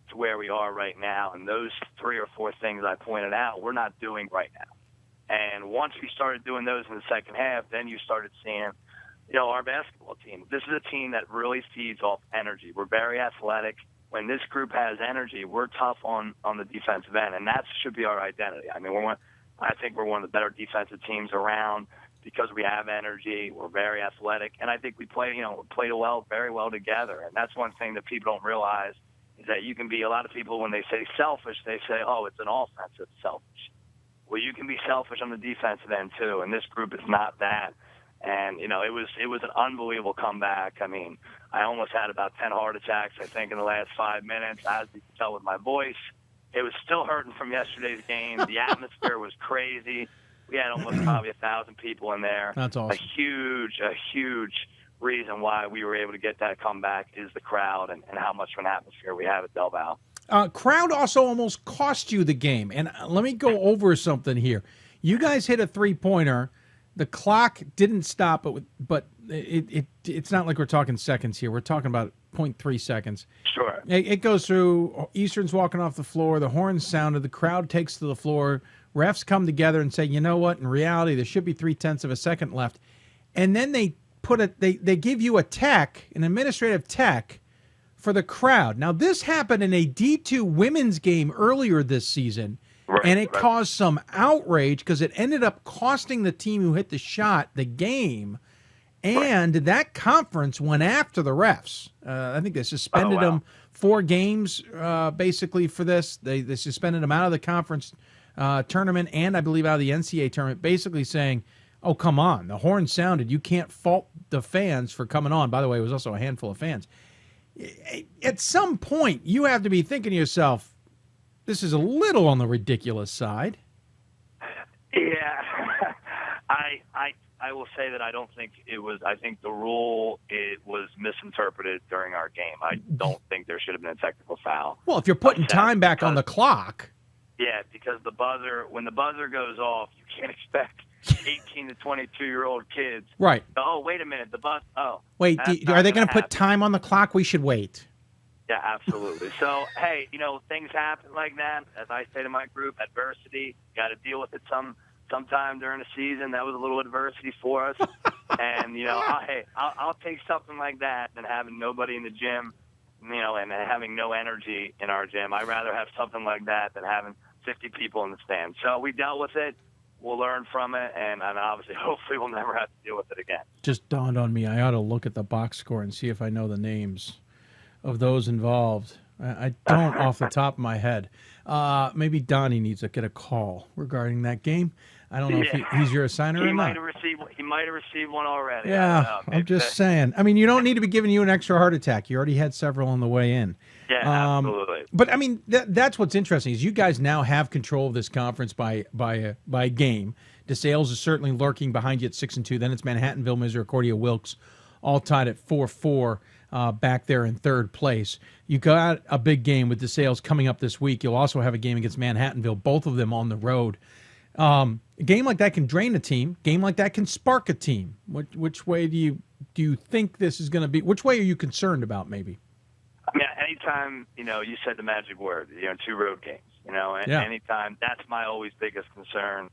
to where we are right now. And those 3 or 4 things I pointed out, we're not doing right now. And once we started doing those in the second half, then you started seeing, our basketball team. This is a team that really feeds off energy. We're very athletic. When this group has energy, we're tough on the defensive end, and that should be our identity. I mean, I think we're one of the better defensive teams around because we have energy. We're very athletic, and I think we played very well together. And that's one thing that people don't realize is that you can be, a lot of people, when they say selfish, they say, oh, it's an offensive selfish. Well, you can be selfish on the defensive end too, and this group is not that. And, it was an unbelievable comeback. I mean, I almost had about 10 heart attacks, I think, in the last 5 minutes. As you can tell with my voice, it was still hurting from yesterday's game. The atmosphere was crazy. We had almost probably 1,000 people in there. That's awesome. A huge reason why we were able to get that comeback is the crowd and how much of an atmosphere we have at Del Val. Crowd also almost cost you the game. And let me go over something here. You guys hit a three-pointer. The clock didn't stop, but it's not like we're talking seconds here. We're talking about 0.3 seconds. Sure. It goes through. Eastern's walking off the floor. The horns sounded. The crowd takes to the floor. Refs come together and say, you know what? In reality, there should be 0.3 of a second left. And then they they give you an administrative tech for the crowd. Now, this happened in a D2 women's game earlier this season. Right, and it caused some outrage because it ended up costing the team who hit the shot the game. And that conference went after the refs. I think they suspended them 4 games basically for this. They suspended them out of the conference tournament and I believe out of the NCAA tournament, basically saying, oh, come on. The horn sounded. You can't fault the fans for coming on. By the way, it was also a handful of fans. At some point, you have to be thinking to yourself, this is a little on the ridiculous side. Yeah, I will say that I don't think it was. I think the rule was misinterpreted during our game. I don't think there should have been a technical foul. Well, if you're putting time back on the clock. Yeah, because when the buzzer goes off, you can't expect 18 to 22-year-old kids. Right. Oh, wait a minute. Wait, are they going to put time on the clock? We should wait. Yeah, absolutely. So, hey, things happen like that. As I say to my group, adversity, got to deal with it sometime during the season. That was a little adversity for us. And, I'll take something like that than having nobody in the gym, and having no energy in our gym. I'd rather have something like that than having 50 people in the stand. So we dealt with it. We'll learn from it, and obviously, hopefully, we'll never have to deal with it again. Just dawned on me, I ought to look at the box score and see if I know the names of those involved. I don't off the top of my head. Maybe Donnie needs to get a call regarding that game. I don't know if he's your assigner or not. He might have received one already. Yeah, I'm just saying. I mean, you don't need to be giving you an extra heart attack. You already had several on the way in. Yeah, absolutely. But I mean, that's what's interesting is you guys now have control of this conference by game. DeSales is certainly lurking behind you at 6-2. Then it's Manhattanville, Misericordia, Wilkes, all tied at 4-4. Back there in third place. You got a big game with DeSales coming up this week. You'll also have a game against Manhattanville, both of them on the road. A game like that can drain a team. Game like that can spark a team. Which way do you think this is going to be? Which way are you concerned about, maybe? I mean, anytime, you said the magic word, 2 road games, and anytime, that's my always biggest concern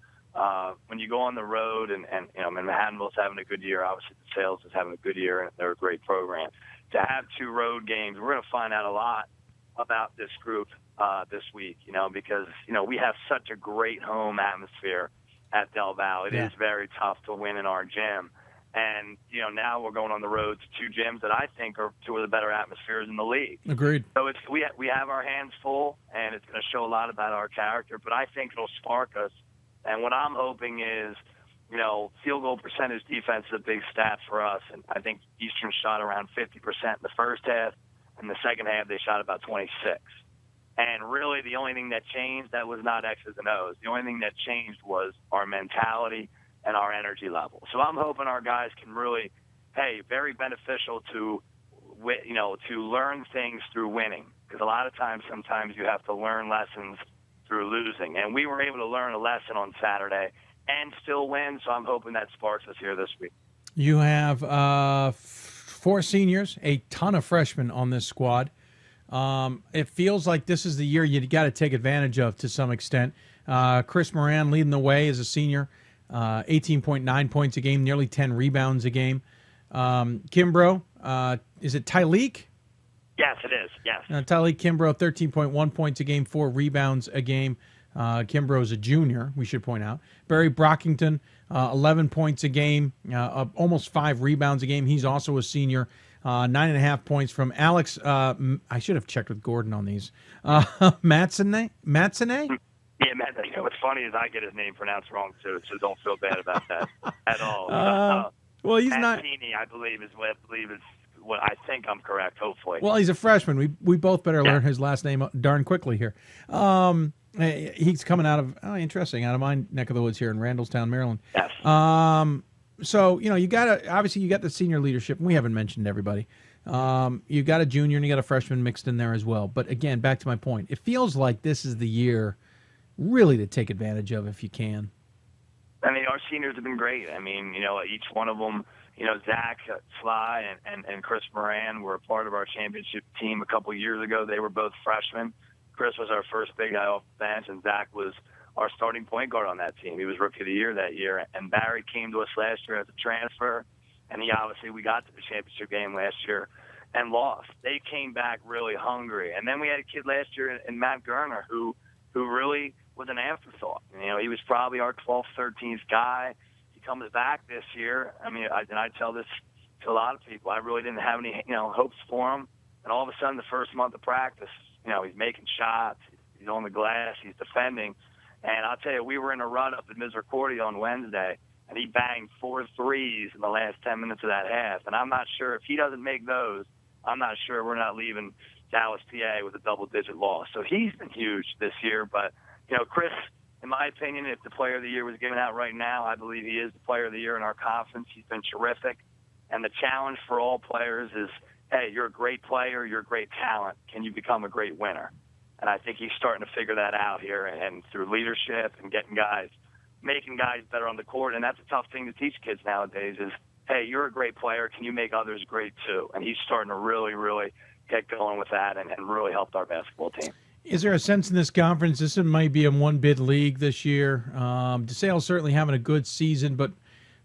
when you go on the road, and Manhattanville's having a good year. Obviously, the Sales is having a good year, and they're a great program. To have 2 road games, we're going to find out a lot about this group this week, because, we have such a great home atmosphere at Del Valle. It is very tough to win in our gym. And, now we're going on the road to 2 gyms that I think are 2 of the better atmospheres in the league. Agreed. So we have our hands full, and it's going to show a lot about our character, but I think it'll spark us. And what I'm hoping is, field goal percentage defense is a big stat for us. And I think Eastern shot around 50% in the first half. In the second half, they shot about 26. And really the only thing that changed, that was not X's and O's. The only thing that changed was our mentality and our energy level. So I'm hoping our guys can really, very beneficial to learn things through winning. Because a lot of times, sometimes you have to learn lessons through losing. And we were able to learn a lesson on Saturday and still win, so I'm hoping that sparks us here this week. You have 4 seniors, a ton of freshmen on this squad. It feels like this is the year you got to take advantage of to some extent. Chris Moran leading the way as a senior, 18.9 points a game, nearly 10 rebounds a game. Kimbrough, is it Tyleek? Yes, it is, yes. Tyleek Kimbrough, 13.1 points a game, 4 rebounds a game. Kimbrough is a junior, we should point out. Barry Brockington, 11 points a game, almost 5 rebounds a game. He's also a senior. 9.5 points from Alex. I should have checked with Gordon on these. Matsone? Yeah, Matt, what's funny is I get his name pronounced wrong, too, so don't feel bad about that at all. Well, he's not. Mancini, I believe is what I think I'm correct, hopefully. Well, he's a freshman. We both better learn his last name darn quickly here. He's coming out of, interesting, out of my neck of the woods here in Randallstown, Maryland. Yes. So, you got the senior leadership, and we haven't mentioned everybody. You got a junior and you got a freshman mixed in there as well. But again, back to my point, it feels like this is the year really to take advantage of if you can. I mean, our seniors have been great. I mean, each one of them, Zach Sly and Chris Moran were a part of our championship team a couple years ago. They were both freshmen. Chris was our first big guy off the bench, and Zach was our starting point guard on that team. He was Rookie of the Year that year. And Barry came to us last year as a transfer, and we got to the championship game last year and lost. They came back really hungry. And then we had a kid last year in Matt Gerner who really was an afterthought. He was probably our 12th, 13th guy. He comes back this year. I mean, I tell this to a lot of people. I really didn't have any, hopes for him. And all of a sudden, the first month of practice, he's making shots. He's on the glass. He's defending. And I'll tell you, we were in a run up at Misericordia on Wednesday, and he banged 4 threes in the last 10 minutes of that half. And I'm not sure if he doesn't make those, I'm not sure we're not leaving Dallas, PA with a double-digit loss. So he's been huge this year. But, Chris, in my opinion, if the Player of the Year was given out right now, I believe he is the Player of the Year in our conference. He's been terrific. And the challenge for all players is, hey, you're a great player, you're a great talent. Can you become a great winner? And I think he's starting to figure that out here, and through leadership and making guys better on the court. And that's a tough thing to teach kids nowadays is, hey, you're a great player. Can you make others great too? And he's starting to really, really get going with that and really helped our basketball team. Is there a sense in this conference, this might be a one-bid league this year? DeSale's certainly having a good season, but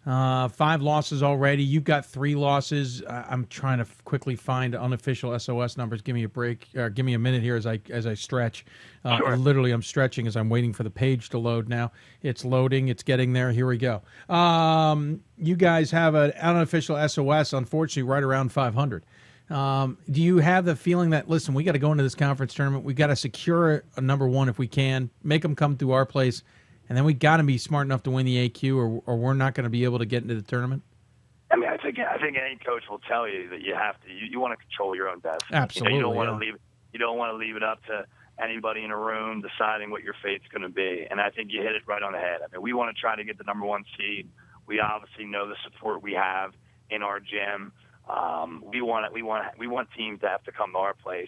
5 losses already. You've got 3 losses. I'm trying to quickly find unofficial SOS numbers. Give me a break. Give me a minute here as I stretch. Sure. Literally, I'm stretching as I'm waiting for the page to load now. It's loading. It's getting there. Here we go. You guys have an unofficial SOS, unfortunately, right around 500. Do you have the feeling that, listen, we got to go into this conference tournament. We got to secure a number 1 if we can, make them come through our place, and then we got to be smart enough to win the AQ, or we're not going to be able to get into the tournament? I mean, I think any coach will tell you that you have to. You want to control your own destiny. Absolutely. You don't want to leave it up to anybody in a room deciding what your fate's going to be. And I think you hit it right on the head. I mean, we want to try to get the number 1 seed. We obviously know the support we have in our gym. We want teams to have to come to our place,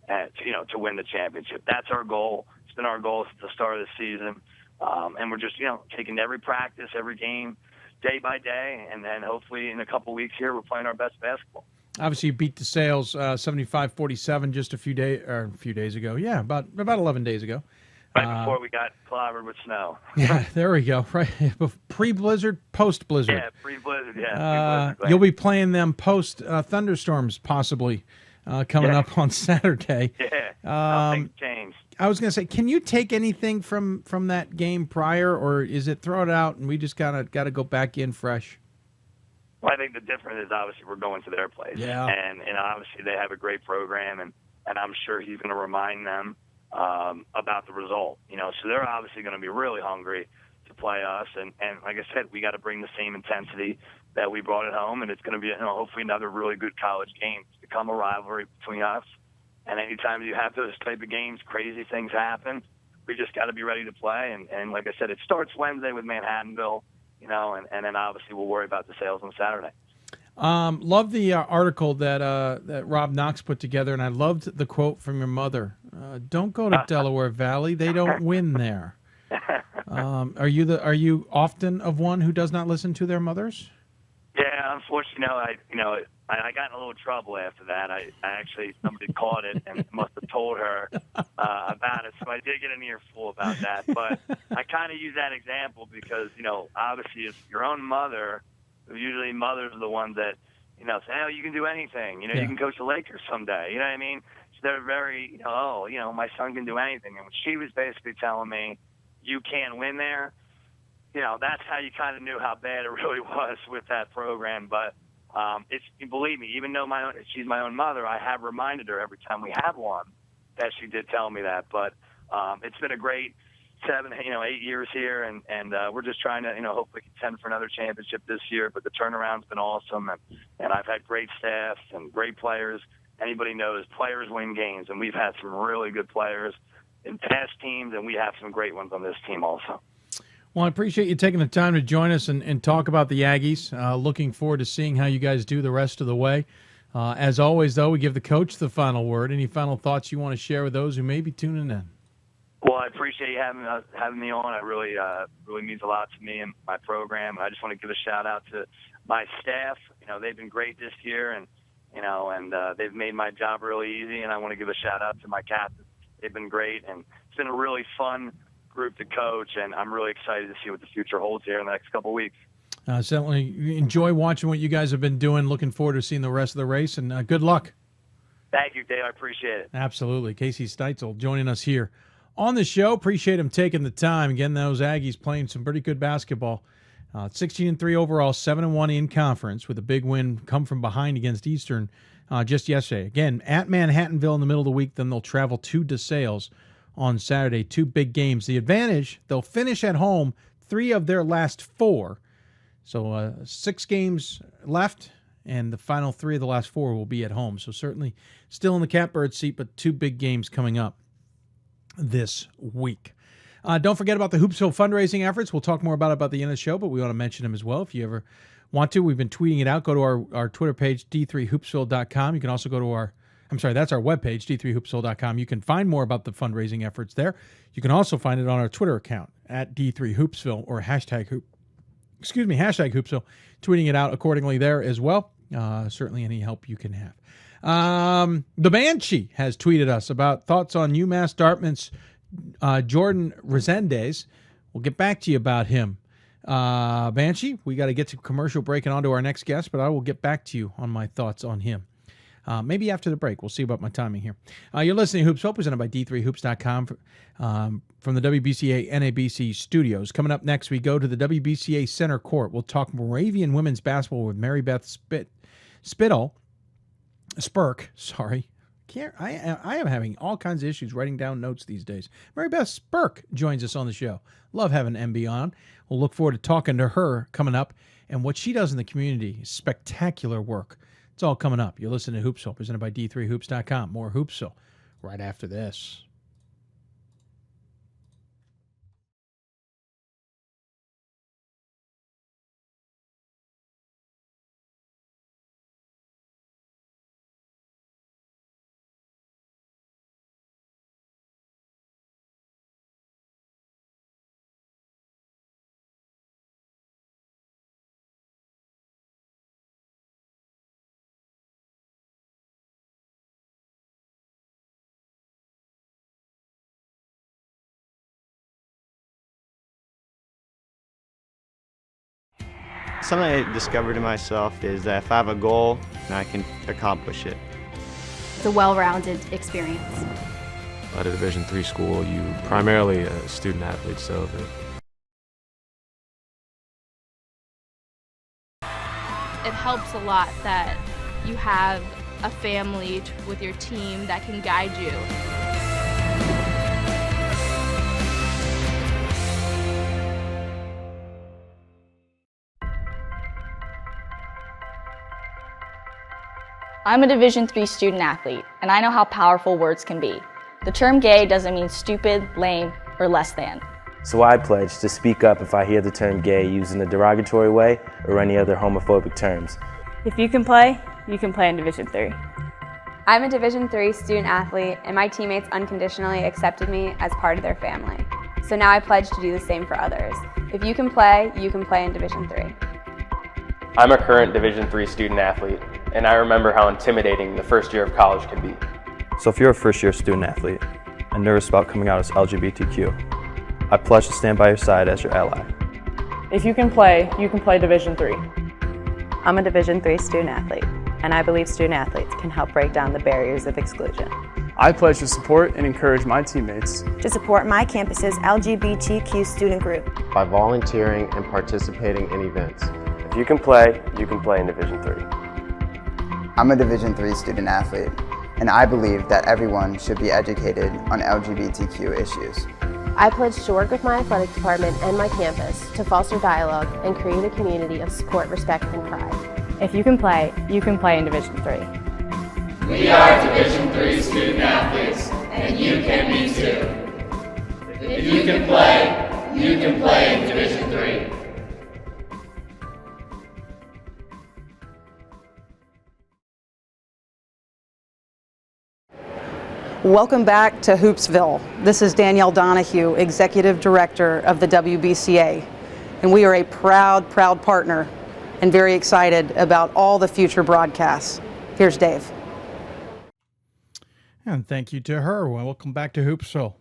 to win the championship. That's our goal. It's been our goal since the start of the season. And we're just, taking every practice, every game, day by day, and then hopefully in a couple weeks here, we're playing our best basketball. Obviously, you beat DeSales 75-47 just a few days ago. Yeah, about 11 days ago. Right before we got clobbered with snow. Yeah, there we go. Right, pre-blizzard, post-blizzard. Yeah, pre-blizzard. Yeah, pre-blizzard. You'll be playing them post thunderstorms possibly coming up on Saturday. Yeah, things changed. I was going to say, can you take anything from that game prior, or is it throw it out and we just got to go back in fresh? Well, I think the difference is obviously we're going to their place. Yeah. And obviously they have a great program, and I'm sure he's going to remind them about the result. So they're obviously going to be really hungry to play us. And like I said, we got to bring the same intensity that we brought at home, and it's going to be hopefully another really good college game. It's become a rivalry between us. And anytime you have those type of games, crazy things happen. We just got to be ready to play. And like I said, it starts Wednesday with Manhattanville, and then obviously we'll worry about the sales on Saturday. Love the article that Rob Knox put together, and I loved the quote from your mother. Don't go to Delaware Valley; they don't win there. Are you often of one who does not listen to their mothers? Yeah, unfortunately, I got in a little trouble after that. I actually, somebody caught it and must have told her about it, so I did get an earful about that. But I kind of use that example because, obviously it's your own mother. Usually mothers are the ones that, say, oh, you can do anything. You can coach the Lakers someday. You know what I mean? So they're very, my son can do anything. And when she was basically telling me, you can't win there, that's how you kind of knew how bad it really was with that program. But believe me, even though she's my own mother, I have reminded her every time we have one that she did tell me that. But it's been a great 8 years here, and we're just trying to, hopefully contend for another championship this year. But the turnaround's been awesome, and I've had great staff and great players. Anybody knows players win games, and we've had some really good players in past teams, and we have some great ones on this team also. Well, I appreciate you taking the time to join us and talk about the Aggies. Looking forward to seeing how you guys do the rest of the way. As always, though, we give the coach the final word. Any final thoughts you want to share with those who may be tuning in? Well, I appreciate you having me on. It really means a lot to me and my program. I just want to give a shout out to my staff. They've been great this year, and they've made my job really easy. And I want to give a shout out to my captains. They've been great, and it's been a really fun group to coach, and I'm really excited to see what the future holds here in the next couple of weeks. Certainly enjoy watching what you guys have been doing. Looking forward to seeing the rest of the race, and good luck. Thank you, Dave. I appreciate it. Absolutely. Casey Stitzel joining us here on the show. Appreciate him taking the time. Again, those Aggies playing some pretty good basketball. 16-3 overall, 7-1 in conference, with a big win come from behind against Eastern just yesterday. Again, at Manhattanville in the middle of the week, then they'll travel to DeSales on Saturday. 2 big games. The advantage, they'll finish at home 3 of their last 4. So 6 games left, and the final 3 of the last 4 will be at home. So certainly still in the catbird seat, but 2 big games coming up this week. Don't forget about the Hoopsville fundraising efforts. We'll talk more about it at the end of the show, but we want to mention them as well. If you ever want to, we've been tweeting it out. Go to our Twitter page, d3hoopsville.com. You can also go to that's our webpage, d3hoopsville.com. You can find more about the fundraising efforts there. You can also find it on our Twitter account at d3hoopsville or hashtag Hoopsville, tweeting it out accordingly there as well. Certainly any help you can have. The Banshee has tweeted us about thoughts on UMass Dartmouth's Jordan Resendes. We'll get back to you about him. Banshee, we got to get to commercial break and on to our next guest, but I will get back to you on my thoughts on him. Maybe after the break. We'll see about my timing here. You're listening to Hoopsville, presented by D3Hoops.com from the WBCA NABC studios. Coming up next, we go to the WBCA Center Court. We'll talk Moravian women's basketball with Beth Spirk. Sorry. I am having all kinds of issues writing down notes these days. Beth Spirk joins us on the show. Love having MB on. We'll look forward to talking to her coming up, and what she does in the community is spectacular work. It's all coming up. You're listening to Hoopsville, presented by D3Hoops.com. More Hoopsville right after this. Something I discovered in myself is that if I have a goal, then I can accomplish it. It's a well-rounded experience. At a Division III school, you primarily a student athlete, so it helps a lot that you have a family with your team that can guide you. I'm a Division III student athlete, and I know how powerful words can be. The term gay doesn't mean stupid, lame, or less than. So I pledge to speak up if I hear the term gay used in a derogatory way or any other homophobic terms. If you can play in Division III. I'm a Division III student athlete, and my teammates unconditionally accepted me as part of their family. So now I pledge to do the same for others. If you can play in Division III. I'm a current Division III student athlete, and I remember how intimidating the first year of college can be. So if you're a first-year student athlete and nervous about coming out as LGBTQ, I pledge to stand by your side as your ally. If you can play Division III. I'm a Division III student athlete, and I believe student athletes can help break down the barriers of exclusion. I pledge to support and encourage my teammates to support my campus's LGBTQ student group by volunteering and participating in events. If you can play in Division III. I'm a Division III student athlete, and I believe that everyone should be educated on LGBTQ issues. I pledge to work with my athletic department and my campus to foster dialogue and create a community of support, respect, and pride. If you can play in Division III. We are Division III student athletes, and you can be too. If you can play in Division III. Welcome back to Hoopsville. This is Danielle Donahue, Executive Director of the WBCA, and we are a proud partner and very excited about all the future broadcasts. Here's Dave. And thank you to her. Welcome back to Hoopsville.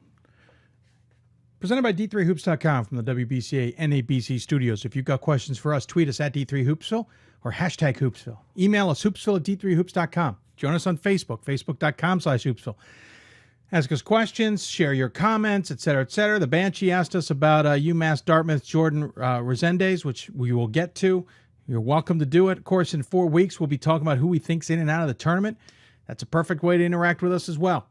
Presented by D3Hoops.com from the WBCA NABC studios. If you've got questions for us, tweet us at D3Hoopsville or hashtag Hoopsville. Email us hoopsville at D3Hoops.com. Join us on Facebook, facebook.com/Hoopsville. Ask us questions, share your comments, etc., etc. The Banshee asked us about UMass Dartmouth Jordan Resendez, which we will get to. You're welcome to do it. Of course, in 4 weeks, we'll be talking about who we think's in and out of the tournament. That's a perfect way to interact with us as well.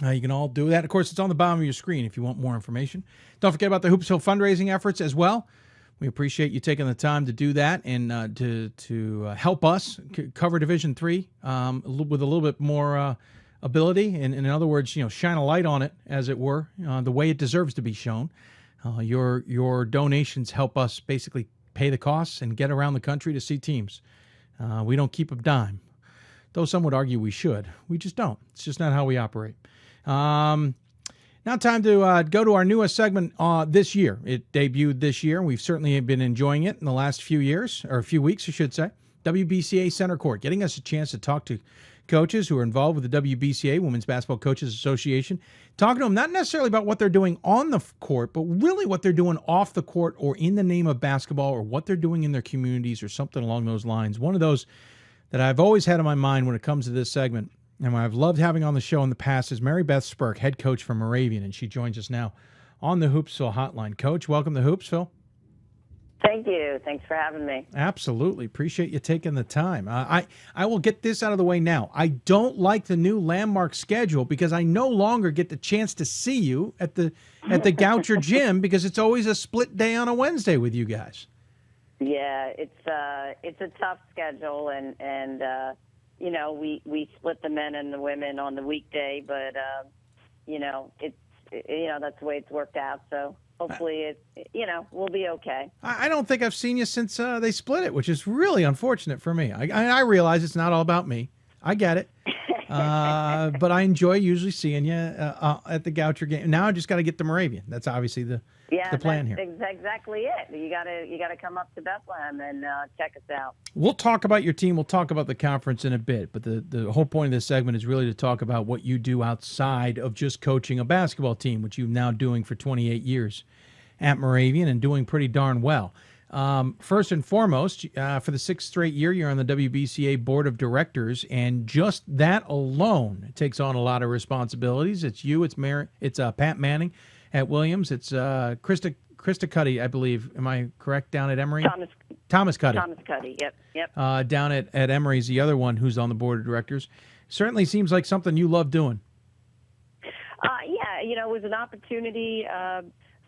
You can all do that. Of course, it's on the bottom of your screen if you want more information. Don't forget about the Hoopsville fundraising efforts as well. We appreciate you taking the time to do that and to help us cover Division III with a little bit more ability, and in other words, shine a light on it, as it were, the way it deserves to be shown. Your donations help us basically pay the costs and get around the country to see teams. We don't keep a dime, though some would argue we should. We just don't. It's just not how we operate. Now time to go to our newest segment this year. It debuted this year, and we've certainly been enjoying it in the last few years, or a few weeks, I should say. WBCA Center Court, getting us a chance to talk to coaches who are involved with the WBCA, Women's Basketball Coaches Association, talking to them not necessarily about what they're doing on the court, but really what they're doing off the court or in the name of basketball, or what they're doing in their communities or something along those lines. One of those that I've always had in my mind when it comes to this segment, and I've loved having on the show in the past, is Mary Beth Spirk, head coach for Moravian, and she joins us now on the Hoopsville hotline. Coach, welcome to Hoopsville. Thank you. Thanks for having me. Absolutely. Appreciate you taking the time. I will get this out of the way now. I don't like the new landmark schedule because I no longer get the chance to see you at the Goucher Gym because it's always a split day on a Wednesday with you guys. Yeah, it's a tough schedule, and we split the men and the women on the weekday, but that's the way it's worked out. So hopefully we'll be okay. I don't think I've seen you since they split it, which is really unfortunate for me. I realize it's not all about me. I get it. But I enjoy usually seeing you at the Goucher game. Now I just got to get to Moravian. That's obviously the plan here. That's exactly it. You gotta come up to Bethlehem and check us out. We'll talk about your team. We'll talk about the conference in a bit. But the whole point of this segment is really to talk about what you do outside of just coaching a basketball team, which you're now doing for 28 years at Moravian and doing pretty darn well. First and foremost, for the 6th straight year, you're on the WBCA Board of Directors, and just that alone takes on a lot of responsibilities. It's you, it's Pat Manning at Williams, it's Krista Cuddy, I believe. Am I correct, down at Emory? Thomas Cuddy. Thomas Cuddy, yep. Down at Emory is the other one who's on the Board of Directors. Certainly seems like something you love doing. Yeah, it was an opportunity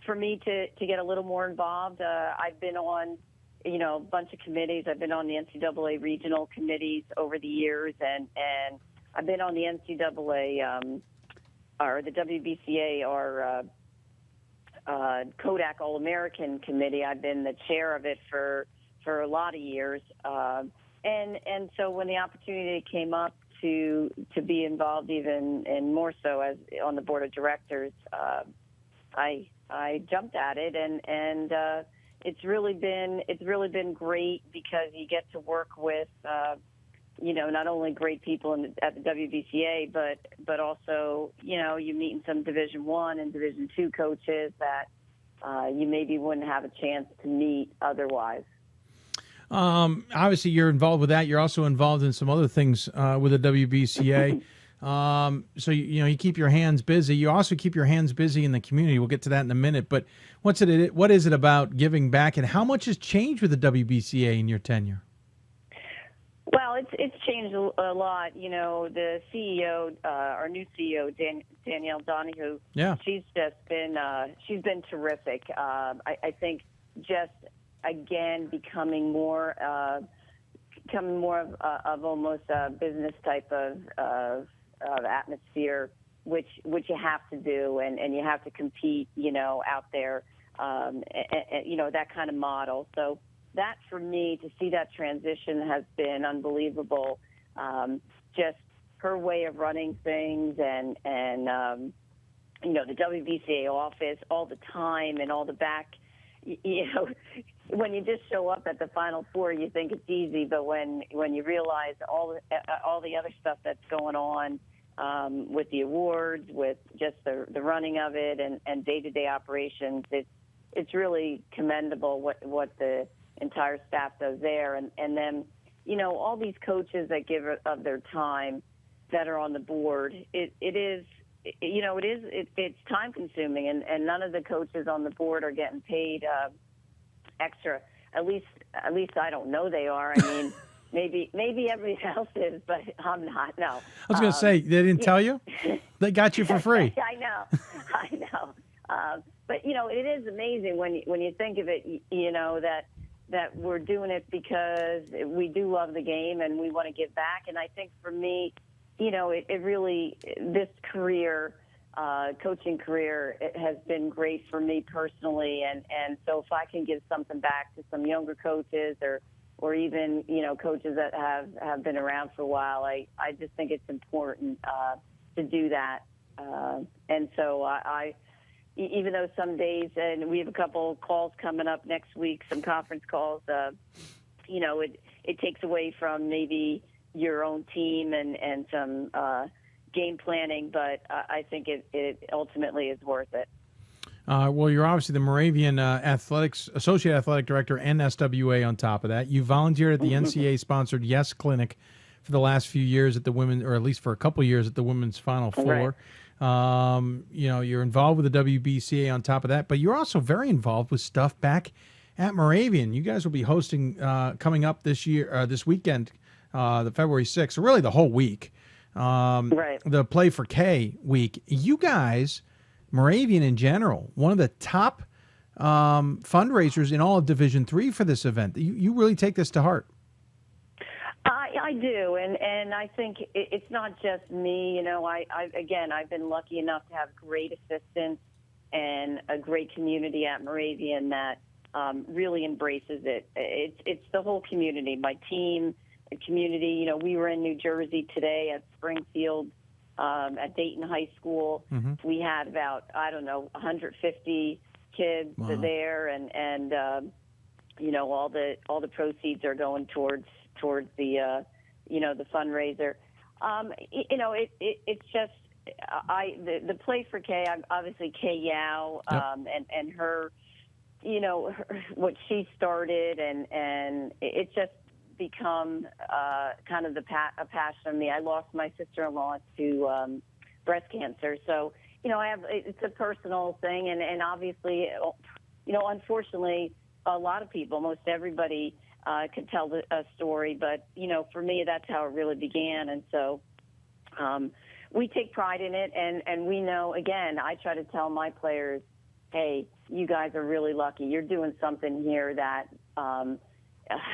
for me to get a little more involved. I've been on, a bunch of committees. I've been on the NCAA regional committees over the years, and I've been on the NCAA or the WBCA or Kodak All-American Committee. I've been the chair of it for a lot of years, and so when the opportunity came up to be involved even and more so as on the board of directors, I jumped at it, and it's really been great because you get to work with not only great people at the WBCA, but also you meet some Division I and Division II coaches that you maybe wouldn't have a chance to meet otherwise. Obviously, you're involved with that. You're also involved in some other things with the WBCA. So you keep your hands busy. You also keep your hands busy in the community. We'll get to that in a minute. But what is it about giving back, and how much has changed with the WBCA in your tenure? Well, it's changed a lot. The CEO, our new CEO, Danielle Donahue. Yeah, she's been terrific. I think just again becoming more of almost a business type of atmosphere, which you have to do, and you have to compete, out there, and that kind of model. So that, for me, to see that transition has been unbelievable. Just her way of running things, and the WBCA office all the time, and all the back. When you just show up at the Final Four, you think it's easy, but when you realize all the other stuff that's going on with the awards, with just the running of it, and day-to-day operations, it's really commendable what the entire staff does there, and then all these coaches that give of their time that are on the board. It's time consuming, and none of the coaches on the board are getting paid extra. At least I don't know they are. I mean, maybe everybody else is, but I'm not. No. I was going to say, they didn't tell you? They got you for free. I know. But it is amazing when you think of it. That we're doing it because we do love the game and we want to give back. And I think for me, it really, this career, coaching career, it has been great for me personally. And so if I can give something back to some younger coaches or even, coaches that have been around for a while, I just think it's important to do that. And so I even though some days, and we have a couple calls coming up next week, some conference calls, it takes away from maybe your own team and some game planning, but I think it ultimately is worth it. Well, you're obviously the Moravian Associate Athletic Director and SWA on top of that. You volunteered at the NCAA-sponsored Yes Clinic for the last few years at the women, or at least for a couple years at the Women's Final Four. Right. You're involved with the WBCA on top of that, but you're also very involved with stuff back at Moravian. You guys will be hosting coming up this weekend, the February 6th, or really the whole week, right. The Play for K week. You guys, Moravian in general, one of the top fundraisers in all of Division III for this event. You really take this to heart. I do, and I think it's not just me. I've been lucky enough to have great assistants and a great community at Moravian that really embraces it. It's the whole community, my team, the community. We were in New Jersey today at Springfield, at Dayton High School. Mm-hmm. We had about 150 kids there, and all the proceeds are going towards the the fundraiser. It's just the Play for Kay. I'm obviously Kay Yao, and her what she started, and it's just become kind of a passion of me. I lost my sister-in-law to breast cancer, so it's a personal thing, and obviously, unfortunately, a lot of people, most everybody, could tell a story, but for me, that's how it really began, and so we take pride in it, and we know. Again, I try to tell my players, hey, you guys are really lucky. You're doing something here that,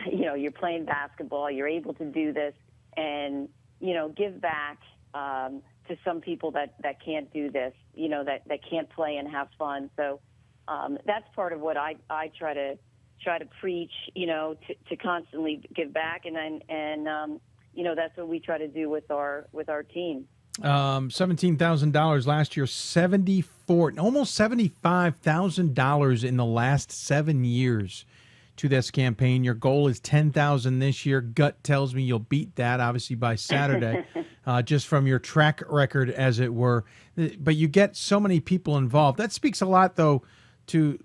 you're playing basketball. You're able to do this and, give back to some people that can't do this, that can't play and have fun. So that's part of what I try to preach, to constantly give back. And that's what we try to do with our team. $17,000 last year, almost $75,000 in the last 7 years to this campaign. Your goal is $10,000 this year. Gut tells me you'll beat that, obviously, by Saturday, just from your track record, as it were. But you get so many people involved. That speaks a lot, though, to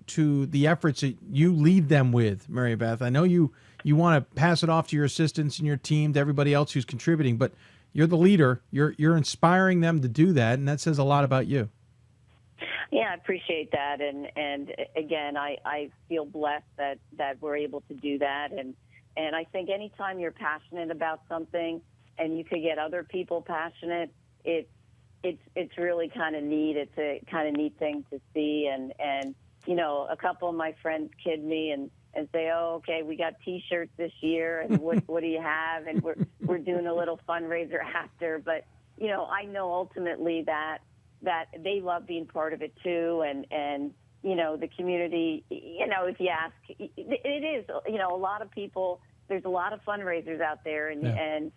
the efforts that you lead them with, Mary Beth. I know you want to pass it off to your assistants and your team, to everybody else who's contributing, but you're the leader. You're inspiring them to do that, and that says a lot about you. Yeah, I appreciate that, and again, I feel blessed that we're able to do that, and I think anytime you're passionate about something, and you could get other people passionate, it's really kind of neat. It's a kind of neat thing to see, and a couple of my friends kid me and say, oh, okay, we got T-shirts this year, and what do you have? And we're doing a little fundraiser after. But, I know ultimately that they love being part of it too. And the community, if you ask, it is, a lot of people, there's a lot of fundraisers out there. And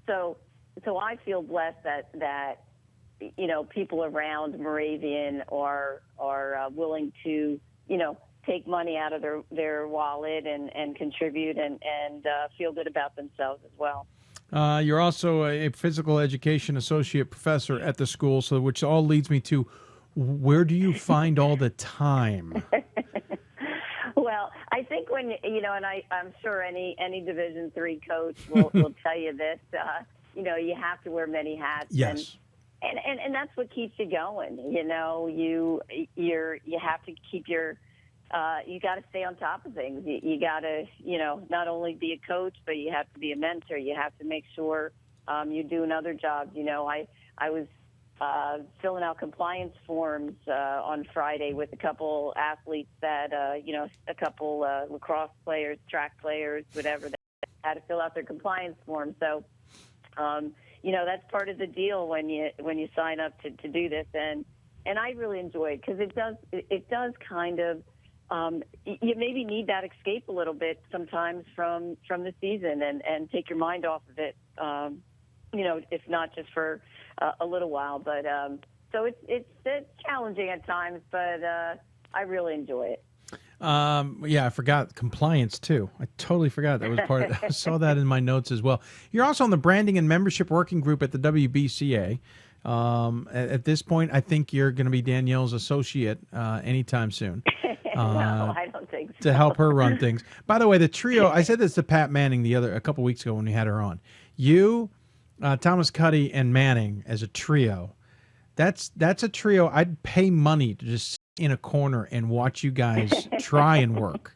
so I feel blessed that people around Moravian are willing to, take money out of their wallet and contribute and feel good about themselves as well. You're also a physical education associate professor at the school, so which all leads me to, where do you find all the time? Well, I think when, and I'm sure any Division III coach will tell you this, you have to wear many hats. Yes. And that's what keeps you going. You have to keep your, you got to stay on top of things. You got to, not only be a coach, but you have to be a mentor. You have to make sure you're doing other jobs. I was filling out compliance forms on Friday with a couple athletes that, a couple lacrosse players, track players, whatever, that had to fill out their compliance forms. So, that's part of the deal when you sign up to do this, and I really enjoy it because it does kind of you maybe need that escape a little bit sometimes from the season and take your mind off of it, if not just for a little while. But so it's challenging at times, but I really enjoy it. I forgot compliance too. I totally forgot that was part of it. I saw that in my notes as well. You're also on the branding and membership working group at the WBCA. At this point, I think you're going to be Danielle's associate anytime soon. No, I don't think so. To help her run things. By the way, the trio, I said this to Pat Manning a couple weeks ago when we had her on. You, Thomas Cuddy, and Manning as a trio. That's a trio I'd pay money to just sit in a corner and watch you guys try and work.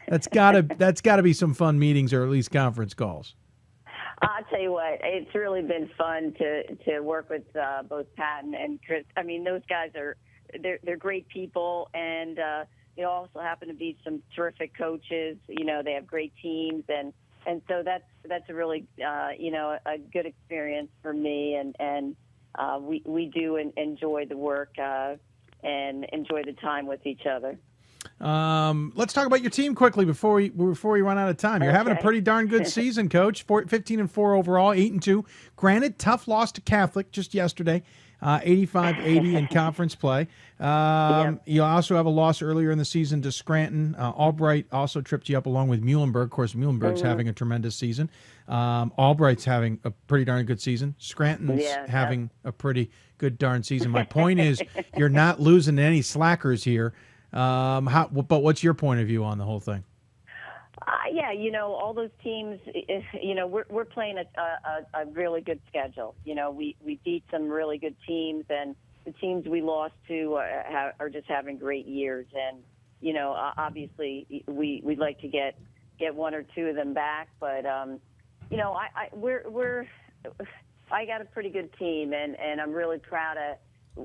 That's gotta be some fun meetings, or at least conference calls. I'll tell you what, it's really been fun to work with both Pat and Chris. I mean, those guys they're great people, and also happen to be some terrific coaches. They have great teams, and so that's a really a good experience for me, and we do enjoy the work and enjoy the time with each other. Let's talk about your team quickly before we run out of time. You're having a pretty darn good season, Coach. 15-4 overall, 8-2. Granted, tough loss to Catholic just yesterday. 85-80 in conference play. You also have a loss earlier in the season to Scranton. Albright also tripped you up along with Muhlenberg. Of course, Muhlenberg's having a tremendous season. Albright's having a pretty darn good season. Scranton's having a pretty good darn season. My point is, you're not losing any slackers here. But what's your point of view on the whole thing? Yeah, all those teams, we're playing a really good schedule. We beat some really good teams, and the teams we lost to are just having great years. And, obviously we'd like to get one or two of them back, but, I got a pretty good team, and I'm really proud of.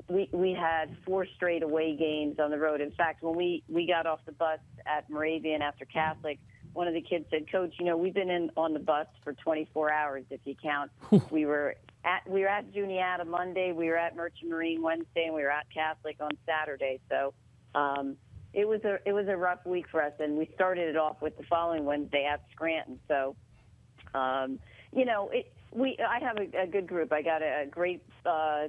We had 4 straight away games on the road. In fact, when we got off the bus at Moravian after Catholic, one of the kids said, "Coach, we've been on the bus for 24 hours if you count." We were at Juniata Monday, we were at Merchant Marine Wednesday, and we were at Catholic on Saturday. So it was a rough week for us, and we started it off with the following Wednesday at Scranton. So I have a good group. I got a great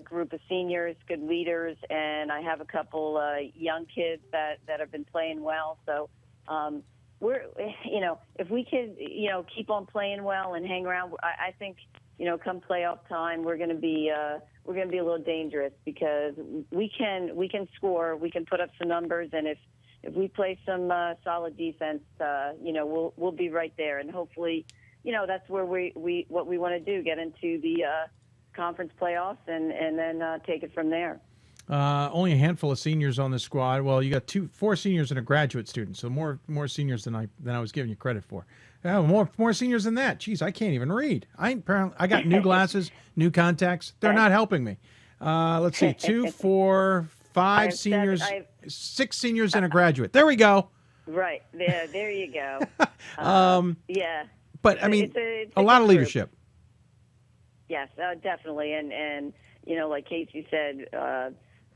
group of seniors, good leaders, and I have a couple young kids that have been playing well. So we're, if we could, keep on playing well and hang around, I think, come playoff time, we're going to be a little dangerous, because we can score, we can put up some numbers, and if we play some solid defense, we'll be right there, and hopefully, that's where what we want to do, get into the conference playoffs and then take it from there. Only a handful of seniors on the squad. Well, you got 4 seniors and a graduate student, so more seniors than I was giving you credit for. More seniors than that. Jeez, I can't even read. I got new glasses, new contacts. They're not helping me. Let's see, 2, 4, 5 seniors, 6 seniors and a graduate. There we go. Right there you go. Yeah. But I mean, it's a lot of group. leadership. Yes, definitely, and like Casey said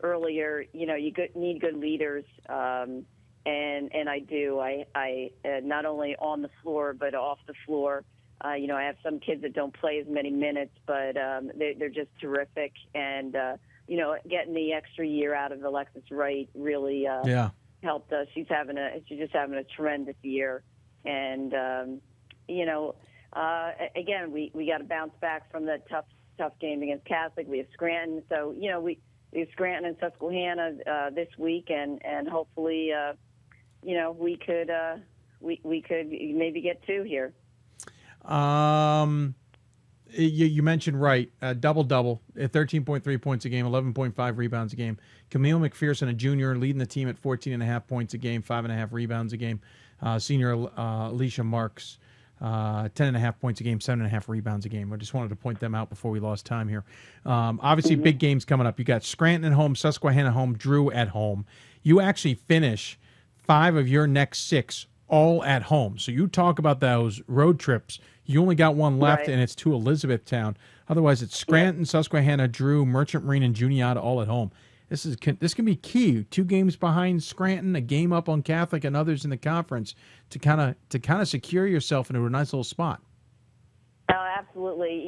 earlier, you need good leaders, and I do. I not only on the floor but off the floor. I have some kids that don't play as many minutes, but they're just terrific, and getting the extra year out of Alexis Wright really helped us. She's just having a tremendous year, and again, we got to bounce back from the tough game against Catholic. We have Scranton, so we have Scranton and Susquehanna this week, and hopefully, we could maybe get 2 here. You mentioned Wright, double-double, 13.3 points a game, 11.5 rebounds a game. Camille McPherson, a junior, leading the team at 14.5 points a game, 5.5 rebounds a game. Senior Alicia Marks, 10.5 points a game, 7.5 rebounds a game. I just wanted to point them out before we lost time here. Obviously, big games coming up. You got Scranton at home, Susquehanna at home, Drew at home. You actually finish 5 of your next 6 all at home. So you talk about those road trips. You only got one left, and it's to Elizabethtown. Otherwise, it's Scranton, Susquehanna, Drew, Merchant Marine, and Juniata all at home. This can be key. 2 games behind Scranton, a game up on Catholic, and others in the conference to kind of secure yourself into a nice little spot. Oh, absolutely.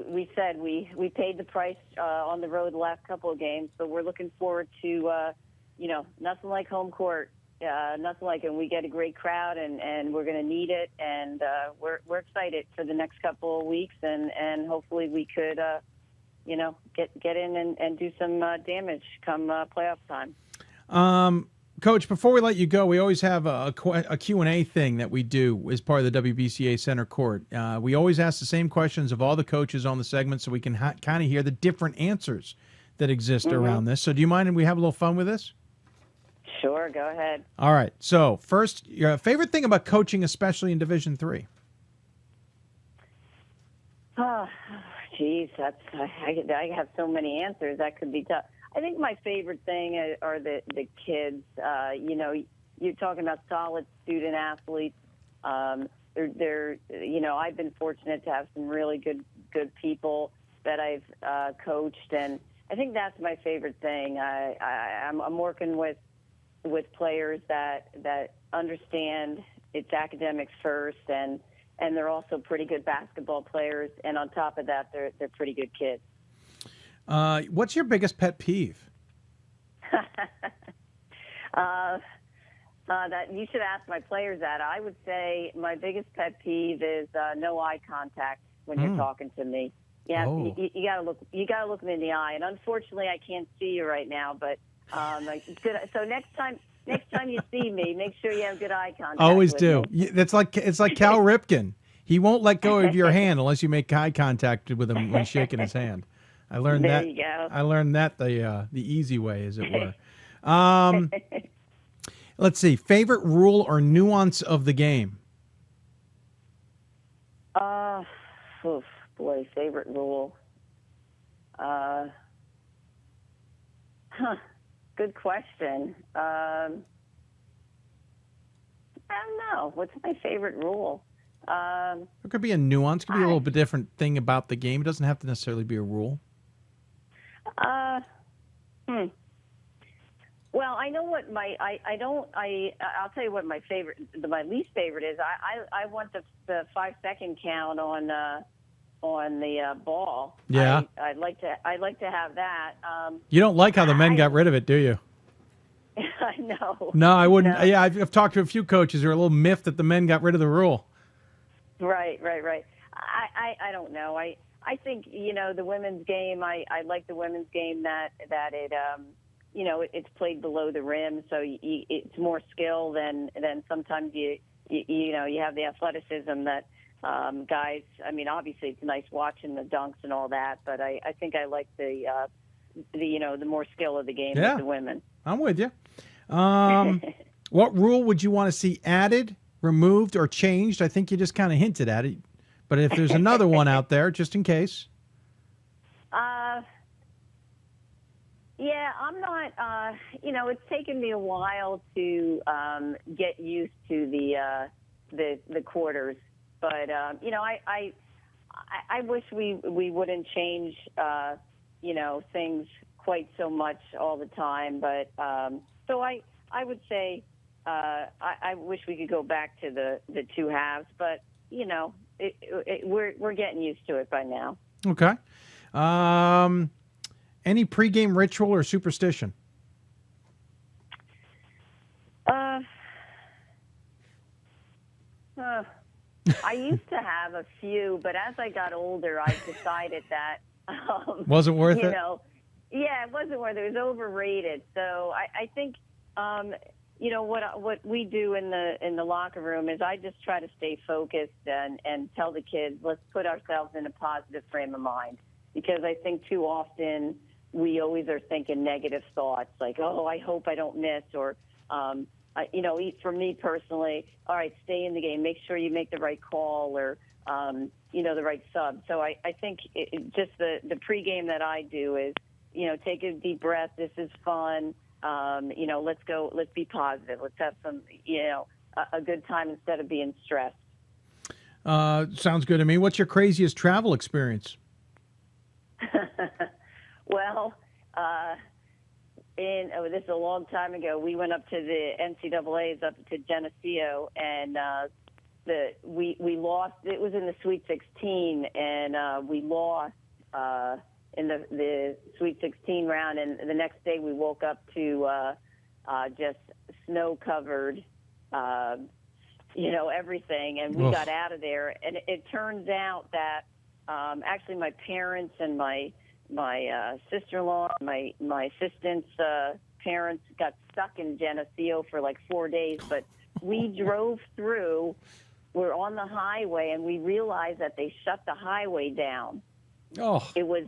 We said we paid the price on the road the last couple of games, but we're looking forward to nothing like home court. Nothing like it. And we get a great crowd, and we're going to need it, and we're excited for the next couple of weeks, and hopefully we could get in and do some damage come playoff time. Coach, before we let you go, we always have a Q&A thing that we do as part of the WBCA Center Court. We always ask the same questions of all the coaches on the segment so we can kind of hear the different answers that exist around this. So do you mind if we have a little fun with this? Sure, go ahead. All right. So first, your favorite thing about coaching, especially in Division III? Oh, geez, I have so many answers. That could be tough. I think my favorite thing are the kids. You're talking about solid student athletes. They're I've been fortunate to have some really good people that I've coached, and I think that's my favorite thing. I'm working with players that understand it's academics first, and they're also pretty good basketball players, and on top of that, they're pretty good kids. What's your biggest pet peeve? That you should ask my players that. I would say my biggest pet peeve is no eye contact when you're talking to me. Yeah, you gotta look. You gotta look me in the eye. And unfortunately, I can't see you right now. But good. So next time you see me, make sure you have good eye contact. Always with do. me. It's like Cal Ripken. He won't let go of your hand unless you make eye contact with him when shaking his hand. I learned There that. you go. I learned that the easy way, as it were. Let's see. Favorite rule or nuance of the game? Boy, favorite rule. Good question. I don't know. What's my favorite rule? It could be a nuance. It could be a little bit different thing about the game. It doesn't have to necessarily be a rule. Well, I know what I'll tell you what my least favorite is. I want the 5-second count on the ball. Yeah. I'd like to have that. You don't like how the men got rid of it, do you? I know. No, I wouldn't. No. Yeah, I've talked to a few coaches who are a little miffed that the men got rid of the rule. Right. I don't know. I think, the women's game, I like the women's game that it, it's played below the rim, so it's more skill than sometimes you have the athleticism that guys. I mean, obviously it's nice watching the dunks and all that, but I think I like the more skill of the game with the women. I'm with you. What rule would you want to see added, removed, or changed? I think you just kind of hinted at it, but if there's another one out there, just in case. Yeah, I'm not. It's taken me a while to get used to the quarters, but I wish we wouldn't change things quite so much all the time. But so I would say I wish we could go back to the two halves, but we're getting used to it by now. Okay. Any pregame ritual or superstition? I used to have a few, but as I got older, I decided that wasn't worth it. Yeah, it wasn't worth it. It was overrated. So I think what we do in the locker room is I just try to stay focused and tell the kids, let's put ourselves in a positive frame of mind, because I think too often we always are thinking negative thoughts like, oh, I hope I don't miss, or, for me personally, all right, stay in the game, make sure you make the right call, or, the right sub. So I think just the pregame that I do is, take a deep breath. This is fun. Let's go. Let's be positive. Let's have some, a good time instead of being stressed. Sounds good to me. What's your craziest travel experience? Well, this is a long time ago. We went up to the NCAA's up to Geneseo, and we lost. It was in the Sweet 16, and we lost in the Sweet 16 round. And the next day, we woke up to just snow-covered, everything, and we got out of there. And it turns out that actually my parents and my sister-in-law, my assistant's parents got stuck in Geneseo for like 4 days, but we drove through. We're on the highway, and we realized that they shut the highway down. Oh, it was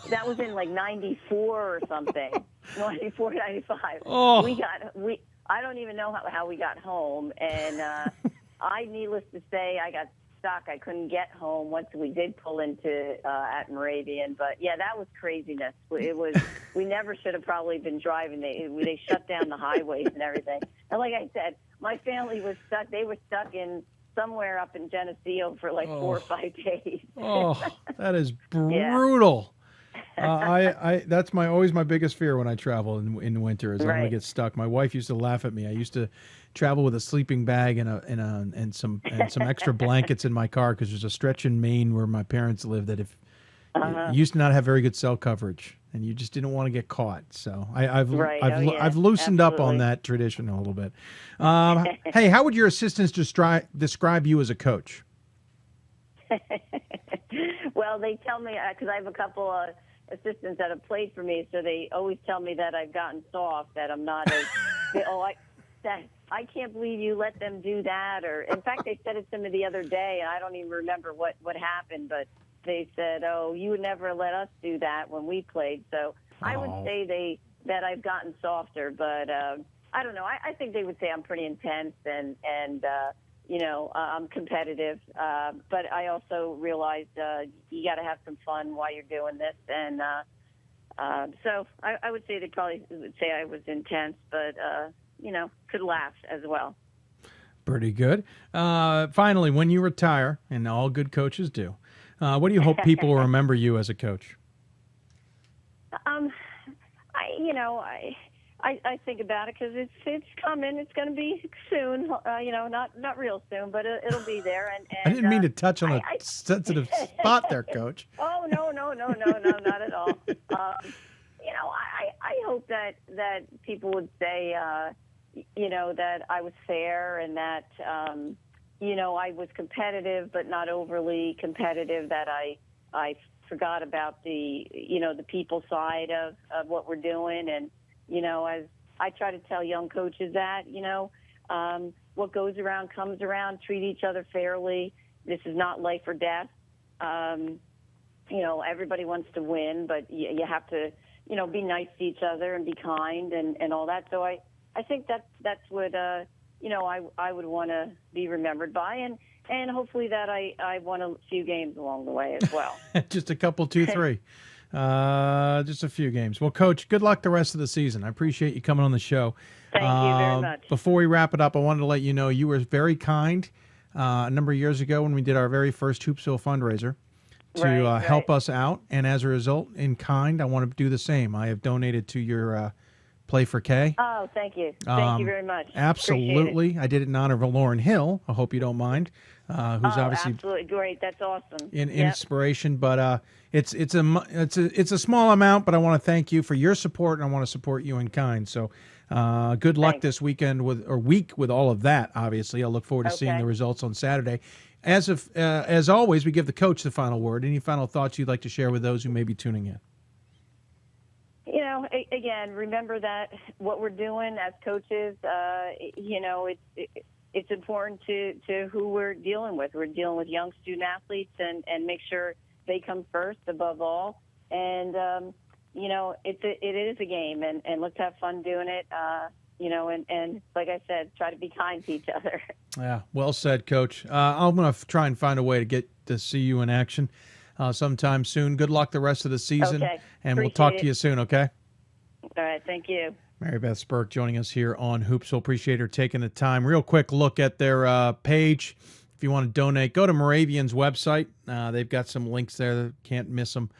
that was in like 94 or something, 94, 95. Oh, I don't even know how we got home, and needless to say, I got stuck. I couldn't get home once we did pull into at Moravian, but yeah, that was craziness. It was we never should have probably been driving. They shut down the highways and everything. And like I said, my family was stuck. They were stuck in somewhere up in Geneseo for like 4 or 5 days. Oh, that is brutal. That's always my biggest fear when I travel in winter is I'm gonna get stuck. My wife used to laugh at me. I used to travel with a sleeping bag and some extra blankets in my car because there's a stretch in Maine where my parents live that if You used to not have very good cell coverage, and you just didn't want to get caught. So I've loosened up on that tradition a little bit. Hey, how would your assistants describe you as a coach? Well, they tell me, because I have a couple of assistants that have played for me, so they always tell me that I've gotten soft, that I'm not as, I can't believe you let them do that. Or in fact, they said it to me the other day, and I don't even remember what happened, but they said, "Oh, you would never let us do that when we played." So I would say that I've gotten softer, but I don't know. I think they would say I'm pretty intense and I'm competitive. But I also realized you got to have some fun while you're doing this, and so I would say they probably would say I was intense, but could laugh as well. Pretty good. Finally, when you retire, and all good coaches do, what do you hope people will remember you as a coach? I think about it because it's coming. It's going to be soon. Not real soon, but it'll be there. And I didn't mean to touch on a sensitive spot there, Coach. Oh no, not at all. I hope that people would say, that I was fair and that I was competitive, but not overly competitive. That I forgot about the people side of what we're doing, and as I try to tell young coaches that what goes around comes around. Treat each other fairly. This is not life or death. Everybody wants to win, but you have to be nice to each other and be kind and all that. So I think that's what I would want to be remembered by, and hopefully that I won a few games along the way as well. Just a couple, 2, 3. Just a few games. Well, Coach, good luck the rest of the season. I appreciate you coming on the show. Thank you very much. Before we wrap it up, I wanted to let you know you were very kind a number of years ago when we did our very first Hoopsville fundraiser to help us out. And as a result, in kind, I want to do the same. I have donated to your Play for K. Oh, thank you. Thank you very much. Absolutely. I did it in honor of Lauren Hill. I hope you don't mind. Who's obviously absolutely great. That's awesome. Inspiration, but it's a small amount. But I want to thank you for your support, and I want to support you in kind. So, good luck this weekend week with all of that. Obviously, I look forward to seeing the results on Saturday. As always, we give the coach the final word. Any final thoughts you'd like to share with those who may be tuning in? Again, remember that what we're doing as coaches, it's important to who we're dealing with. We're dealing with young student athletes and make sure they come first above all. And, it is a game, and let's have fun doing it, and like I said, try to be kind to each other. Yeah, well said, Coach. I'm going to try and find a way to get to see you in action sometime soon. Good luck the rest of the season, and we'll talk to you soon, okay? All right, thank you. Mary Beth Spirk joining us here on Hoopsville. Appreciate her taking the time. Real quick look at their page. If you want to donate, go to Moravian's website. They've got some links there. Can't miss them.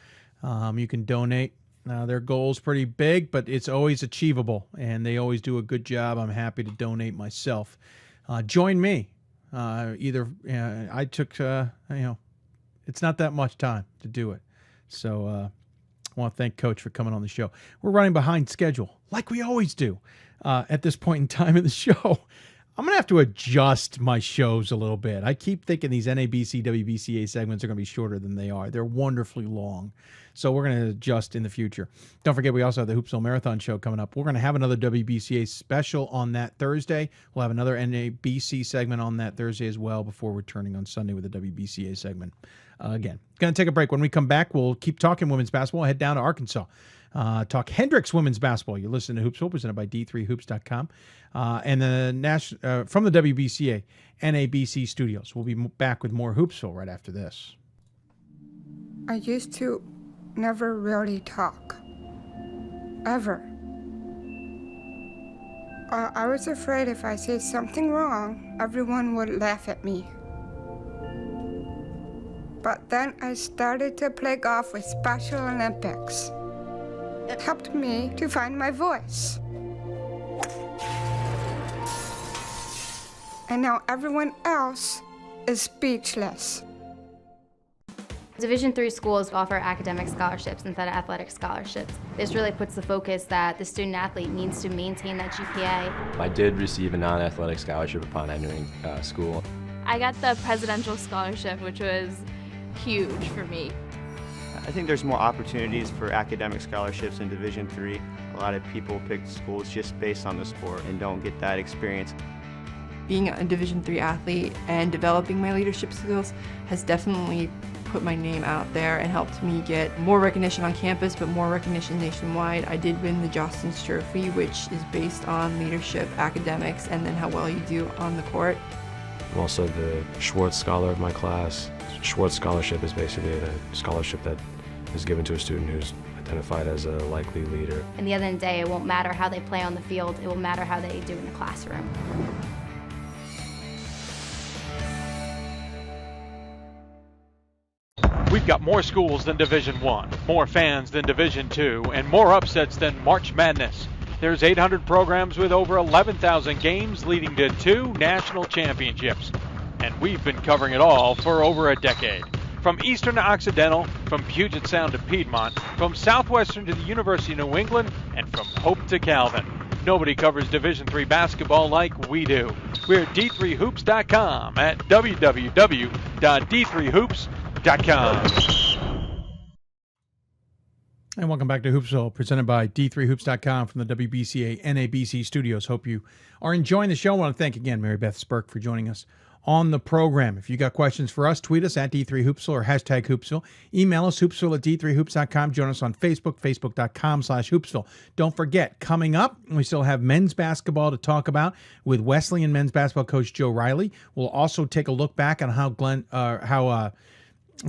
You can donate. Their goal's pretty big, but it's always achievable, and they always do a good job. I'm happy to donate myself. Join me. I took, it's not that much time to do it. So I want to thank Coach for coming on the show. We're running behind schedule, like we always do at this point in time in the show. I'm going to have to adjust my shows a little bit. I keep thinking these NABC, WBCA segments are going to be shorter than they are. They're wonderfully long. So we're going to adjust in the future. Don't forget, we also have the Hoopsville Marathon show coming up. We're going to have another WBCA special on that Thursday. We'll have another NABC segment on that Thursday as well before returning on Sunday with the WBCA segment. Again, going to take a break. When we come back, we'll keep talking women's basketball. Head down to Arkansas. Talk Hendrix women's basketball. You're listening to Hoopsville, presented by D3Hoops.com. And the from the WBCA NABC studios. We'll be back with more Hoopsville right after this. I used to never really talk. Ever. I was afraid if I said something wrong, everyone would laugh at me. But then I started to play golf with Special Olympics. It helped me to find my voice. And now everyone else is speechless. Division III schools offer academic scholarships instead of athletic scholarships. This really puts the focus that the student athlete needs to maintain that GPA. I did receive a non-athletic scholarship upon entering school. I got the presidential scholarship, which was huge for me. I think there's more opportunities for academic scholarships in Division III. A lot of people pick schools just based on the sport and don't get that experience. Being a Division III athlete and developing my leadership skills has definitely put my name out there and helped me get more recognition on campus, but more recognition nationwide. I did win the Jostens Trophy, which is based on leadership, academics, and then how well you do on the court. I'm also the Schwartz Scholar of my class. Schwartz Scholarship is basically a scholarship that is given to a student who's identified as a likely leader. And the end of the day, it won't matter how they play on the field, it will matter how they do in the classroom. We've got more schools than Division I, more fans than Division II, and more upsets than March Madness. There's 800 programs with over 11,000 games leading to 2 national championships. And we've been covering it all for over a decade. From Eastern to Occidental, from Puget Sound to Piedmont, from Southwestern to the University of New England, and from Hope to Calvin. Nobody covers Division III basketball like we do. We're at d3hoops.com at www.d3hoops.com. And welcome back to Hoopsville, presented by D3Hoops.com from the WBCA NABC studios. Hope you are enjoying the show. I want to thank again Mary Beth Spirk for joining us on the program. If you got questions for us, tweet us at D3Hoopsville or hashtag Hoopsville. Email us, hoopsville at D3Hoops.com. Join us on Facebook, Facebook.com/Hoopsville. Don't forget, coming up, we still have men's basketball to talk about with Wesleyan men's basketball coach Joe Reilly. We'll also take a look back on how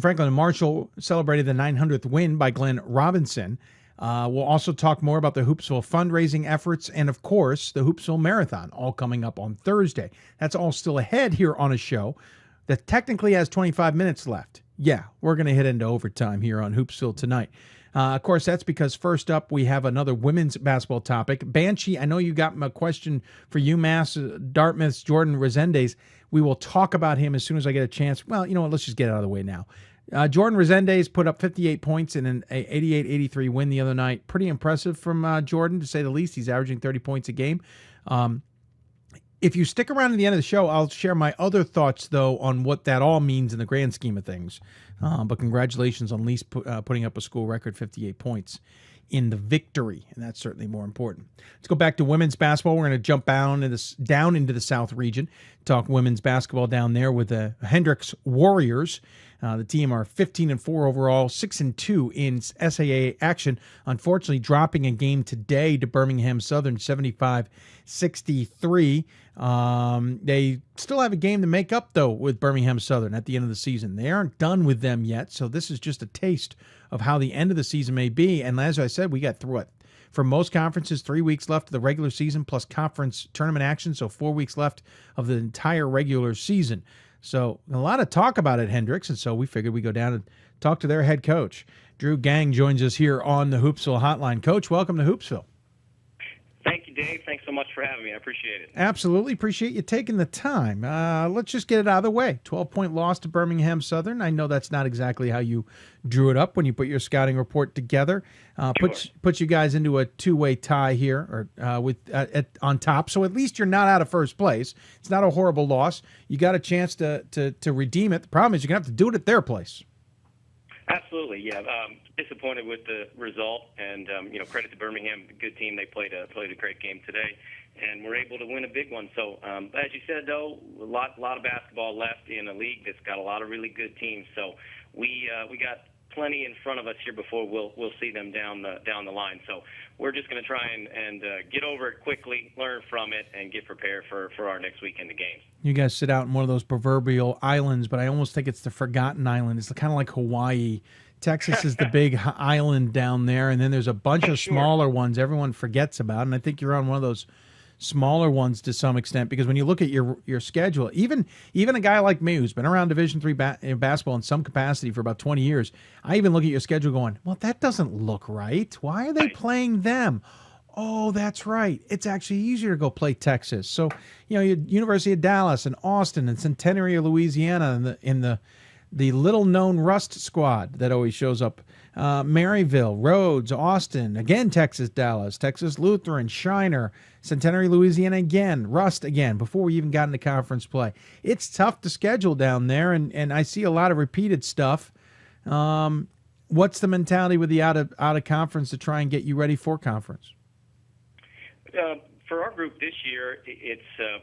Franklin and Marshall celebrated the 900th win by Glenn Robinson. We'll also talk more about the Hoopsville fundraising efforts and, of course, the Hoopsville Marathon, all coming up on Thursday. That's all still ahead here on a show that technically has 25 minutes left. Yeah, we're going to hit into overtime here on Hoopsville tonight. Of course, that's because first up, we have another women's basketball topic. Banshee, I know you got a question for UMass Dartmouth's Jordan Resendes. We will talk about him as soon as I get a chance. Well, you know what? Let's just get it out of the way now. Jordan Resendes put up 58 points in an 88-83 win the other night. Pretty impressive from Jordan, to say the least. He's averaging 30 points a game. If you stick around to the end of the show, I'll share my other thoughts, though, on what that all means in the grand scheme of things. But congratulations on at least putting up a school record 58 points in the victory, and that's certainly more important. Let's go back to women's basketball. We're going to jump down into the South region, talk women's basketball down there with the Hendrix Warriors. The team are 15-4 overall, 6-2 in SAA action. Unfortunately, dropping a game today to Birmingham Southern, 75-63. They still have a game to make up, though, with Birmingham Southern at the end of the season. They aren't done with them yet, so this is just a taste of how the end of the season may be. And as I said, we got through it. For most conferences, 3 weeks left of the regular season plus conference tournament action, so 4 weeks left of the entire regular season. So a lot of talk about it, Hendrix, and so we figured we'd go down and talk to their head coach. Drew Gaeng joins us here on the Hoopsville Hotline. Coach, welcome to Hoopsville. Thank you, Dave. Thanks so much for having me. I appreciate it. Absolutely. Appreciate you taking the time. Let's just get it out of the way. 12-point loss to Birmingham Southern. I know that's not exactly how you drew it up when you put your scouting report together. Sure. Put you guys into a two-way tie here, or on top. So at least you're not out of first place. It's not a horrible loss. You got a chance to redeem it. The problem is you're going to have to do it at their place. Absolutely, yeah. Disappointed with the result, and credit to Birmingham, good team. They played a great game today, and were able to win a big one. So, as you said, though, a lot of basketball left in a league that's got a lot of really good teams. So we got plenty in front of us here before we'll see them down the line. So we're just going to try and get over it quickly, learn from it, and get prepared for our next weekend of games. You guys sit out in one of those proverbial islands, but I almost think it's the forgotten island. It's kind of like Hawaii. Texas is the big island down there, and then there's a bunch of smaller ones everyone forgets about, and I think you're on one of those smaller ones to some extent, because when you look at your schedule, even a guy like me who's been around Division III basketball in some capacity for about 20 years, I even look at your schedule going, well, that doesn't look right. Why are they playing them? Oh, that's right. It's actually easier to go play Texas. So, University of Dallas and Austin and Centenary of Louisiana in the the little-known Rust squad that always shows up. Maryville, Rhodes, Austin, again Texas Dallas, Texas Lutheran, Shiner, Centenary, Louisiana again, Rust again, before we even got into conference play. It's tough to schedule down there, and I see a lot of repeated stuff. What's the mentality with the out of conference to try and get you ready for conference? For our group this year, it's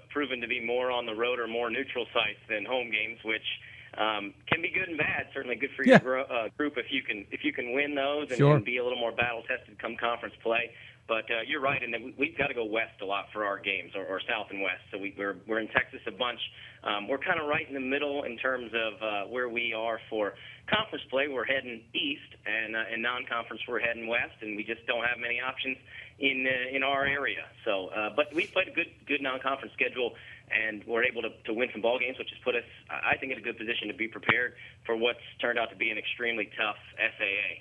proven to be more on the road or more neutral sites than home games, which can be good and bad. Certainly good for your group if you can win those and be a little more battle tested come conference play. But you're right, and then we've got to go west a lot for our games, or south and west. So we're in Texas a bunch. We're kind of right in the middle in terms of where we are for conference play. We're heading east, and in non-conference we're heading west, and we just don't have many options in our area. So, but we played a good non-conference schedule, and we're able to win some ball games, which has put us, I think, in a good position to be prepared for what's turned out to be an extremely tough SAA.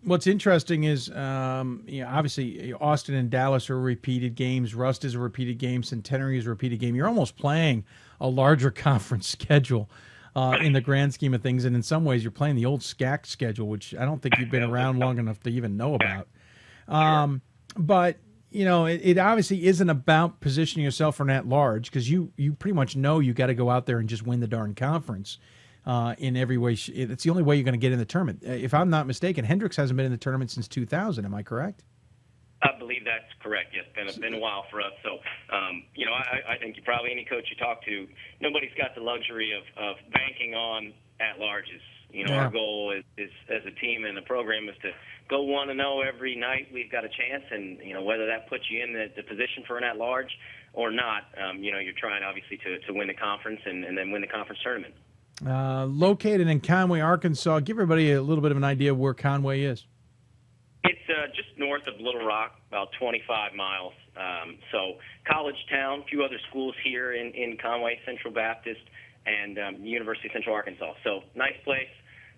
What's interesting is, obviously Austin and Dallas are repeated games. Rust is a repeated game. Centenary is a repeated game. You're almost playing a larger conference schedule in the grand scheme of things. And in some ways, you're playing the old SCAC schedule, which I don't think you've been around long enough to even know about. But, it obviously isn't about positioning yourself for an at-large, because you pretty much know you got to go out there and just win the darn conference. In every way. It's the only way you're going to get in the tournament. If I'm not mistaken, Hendrix hasn't been in the tournament since 2000. Am I correct? I believe that's correct. Yes, it's been a while for us. So, I think probably any coach you talk to, nobody's got the luxury of banking on at-larges. Our goal is as a team and a program is to go 1-0 every night. We've got a chance, and whether that puts you in the position for an at-large or not, you're trying obviously to win the conference and then win the conference tournament. Located in Conway, Arkansas. Give everybody a little bit of an idea of where Conway is. It's just north of Little Rock, about 25 miles. So college town, a few other schools here in Conway, Central Baptist, and University of Central Arkansas. So nice place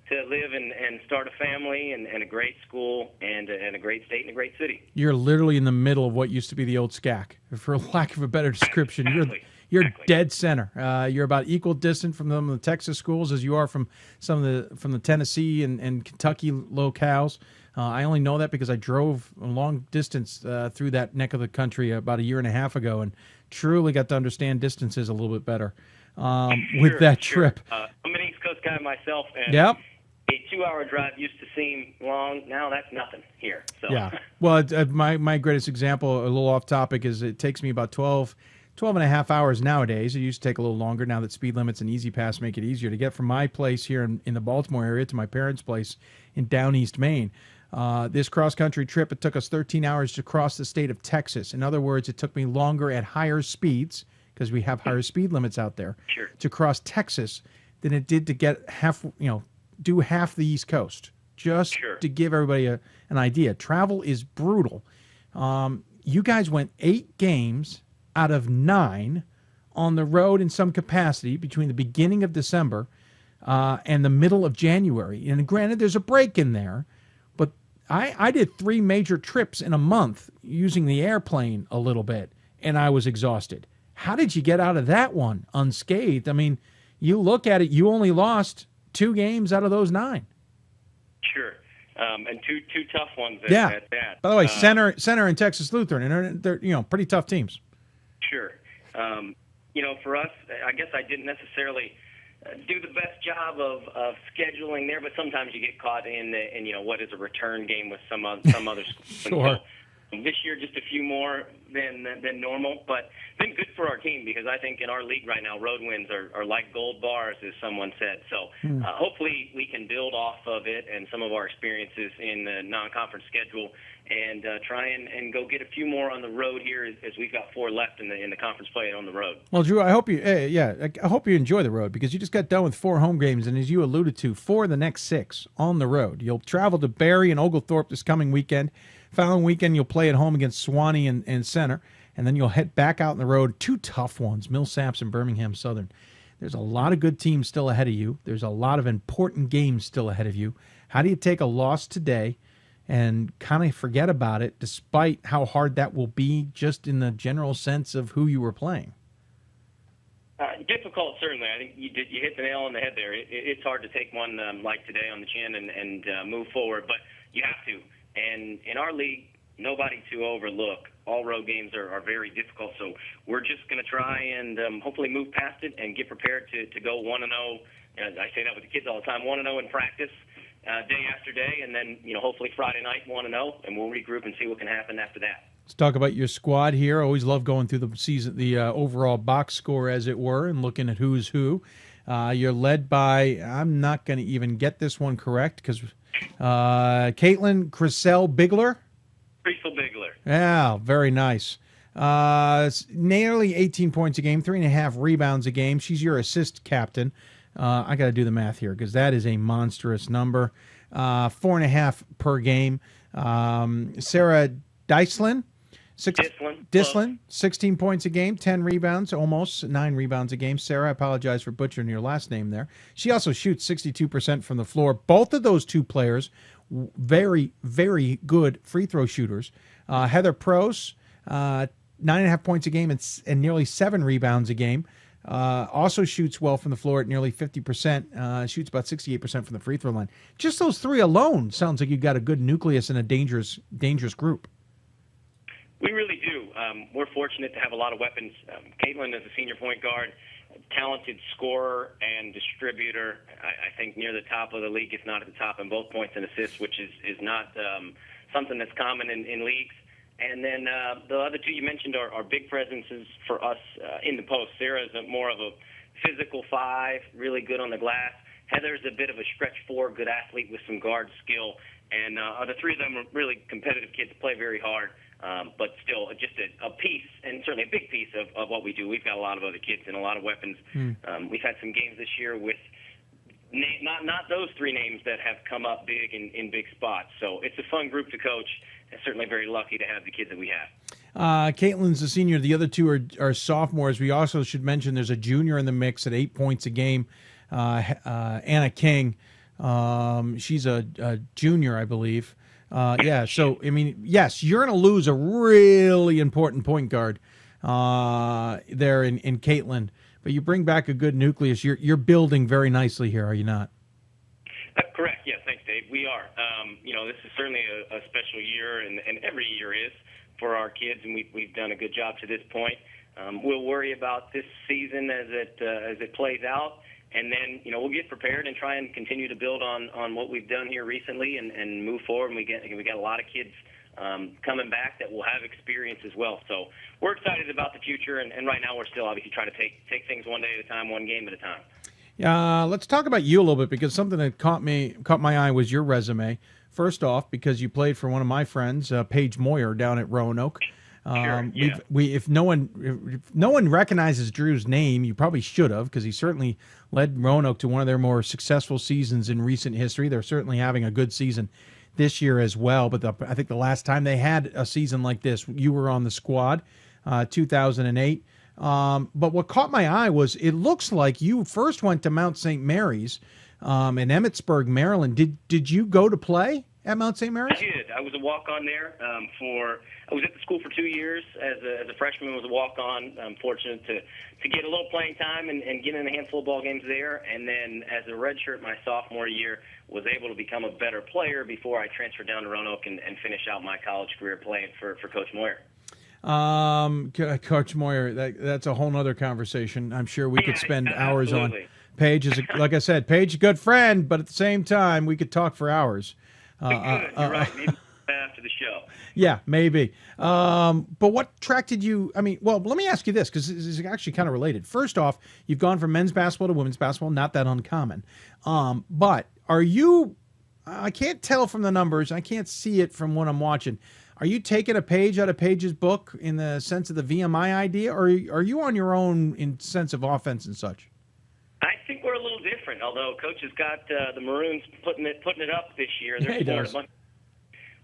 to live and start a family, and a great school, and a great state and a great city. You're literally in the middle of what used to be the old SCAC. For lack of a better description, You're dead center. You're about equal distant from the Texas schools as you are from some of the Tennessee and Kentucky locales. I only know that because I drove a long distance through that neck of the country about a year and a half ago, and truly got to understand distances a little bit better with that trip. I'm an East Coast guy myself, and yep. A 2-hour drive used to seem long. Now that's nothing here. So. Yeah. Well, my greatest example, a little off topic, is it takes me about 12 and a half hours nowadays. It used to take a little longer now that speed limits and Easy Pass make it easier to get from my place here in the Baltimore area to my parents' place in Down East Maine. This cross-country trip, it took us 13 hours to cross the state of Texas. In other words, it took me longer at higher speeds, because we have higher speed limits out there, to cross Texas than it did to get do half the East Coast. Just to give everybody an idea. Travel is brutal. You guys went 8 games out of 9 on the road in some capacity between the beginning of December and the middle of January. And granted, there's a break in there, but I did 3 major trips in a month using the airplane a little bit, and I was exhausted. How did you get out of that one unscathed? I mean, you look at it, you only lost 2 games out of those 9. Sure. And two tough ones at that. By the way, Center and Texas Lutheran, and they're pretty tough teams. Sure. For us, I guess I didn't necessarily do the best job of scheduling there, but sometimes you get caught in what is a return game with some other schools. Sure. So this year, just a few more than normal, but been good for our team, because I think in our league right now, road wins are like gold bars, as someone said. So hopefully we can build off of it and some of our experiences in the non-conference schedule, and try and go get a few more on the road here, as we've got 4 left in the conference play on the road. Well, Drew, I hope you enjoy the road, because you just got done with 4 home games, and as you alluded to, 4 of the next 6 on the road. You'll travel to Barry and Oglethorpe this coming weekend. Following weekend, you'll play at home against Suwannee and Center, and then you'll head back out on the road. 2 tough ones, Millsaps and Birmingham Southern. There's a lot of good teams still ahead of you. There's a lot of important games still ahead of you. How do you take a loss today and kind of forget about it, despite how hard that will be, just in the general sense of who you were playing? Difficult, certainly. I think you hit the nail on the head there. It's hard to take one like today on the chin and move forward, but you have to. And in our league, nobody to overlook. All road games are very difficult, so we're just going to try and hopefully move past it and get prepared to go 1-0. I say that with the kids all the time, 1-0 in practice day after day, and then hopefully Friday night 1-0, and we'll regroup and see what can happen after that. Let's talk about your squad here. Always love going through the season, the overall box score, as it were, and looking at who's who. You're led by, I'm not going to even get this one correct, because Caitlin Crisell-Bigler. Bigler. Yeah, very nice. Nearly 18 points a game, 3.5 rebounds a game. She's your assist captain. I got to do the math here because that is a monstrous number. 4.5 per game. Sarah Dyslin. Dyslin, 16 points a game, 10 rebounds, almost 9 rebounds a game. Sarah, I apologize for butchering your last name there. She also shoots 62% from the floor. Both of those two players, very, very good free throw shooters. Heather Prose, 9.5 points a game and nearly 7 rebounds a game. Also shoots well from the floor at nearly 50%. Shoots about 68% from the free throw line. Just those three alone sounds like you've got a good nucleus and a dangerous group. We really do. We're fortunate to have a lot of weapons. Caitlin is a senior point guard, talented scorer and distributor. I think near the top of the league, if not at the top in both points and assists, which is not something that's common in leagues. And then the other two you mentioned are big presences for us in the post. Sarah's more of a physical 5, really good on the glass. Heather's a bit of a stretch 4, good athlete with some guard skill. And the three of them are really competitive kids, play very hard. But still, just a piece, and certainly a big piece of what we do. We've got a lot of other kids and a lot of weapons. We've had some games this year with not those three names that have come up big in big spots. So it's a fun group to coach, and certainly very lucky to have the kids that we have. Caitlin's a senior. The other two are sophomores. We also should mention there's a junior in the mix at 8 points a game, Anna King. She's a junior, I believe. So, I mean, yes, you're going to lose a really important point guard there in Caitlin, but you bring back a good nucleus. You're building very nicely here, are you not? Correct. Yeah, thanks, Dave. We are. This is certainly a special year, and every year is for our kids, and we've done a good job to this point. We'll worry about this season as it plays out. And then, we'll get prepared and try and continue to build on what we've done here recently and move forward. And we got a lot of kids coming back that will have experience as well. So we're excited about the future. And right now we're still obviously trying to take things one day at a time, one game at a time. Let's talk about you a little bit, because something that caught my eye was your resume. First off, because you played for one of my friends, Paige Moyer, down at Roanoke. Sure, yeah. If no one recognizes Drew's name, you probably should have, because he certainly led Roanoke to one of their more successful seasons in recent history. They're certainly having a good season this year as well. But I think the last time they had a season like this, you were on the squad, 2008. But what caught my eye was it looks like you first went to Mount St. Mary's in Emmitsburg, Maryland. Did you go to play at Mount St. Mary's? I did. I was a walk-on there I was at the school for 2 years as a freshman. I was a walk-on. I'm fortunate to get a little playing time and get in a handful of ball games there. And then as a redshirt my sophomore year, was able to become a better player before I transferred down to Roanoke and finish out my college career playing for Coach Moyer. Coach Moyer, that's a whole nother conversation. I'm sure we could spend hours Absolutely. on. Paige is, like I said, Paige is a good friend, but at the same time, we could talk for hours. Good. You're right. Maybe after the show. Yeah, maybe. But what attracted you? I mean, well, let me ask you this, because this is actually kind of related. First off, you've gone from men's basketball to women's basketball, not that uncommon. But are you, I can't tell from the numbers, I can't see it from what I'm watching. Are you taking a page out of Paige's book in the sense of the VMI idea, or are you on your own in sense of offense and such? I think we're a little different, although Coach has got the Maroons putting it up this year. Yeah, he does.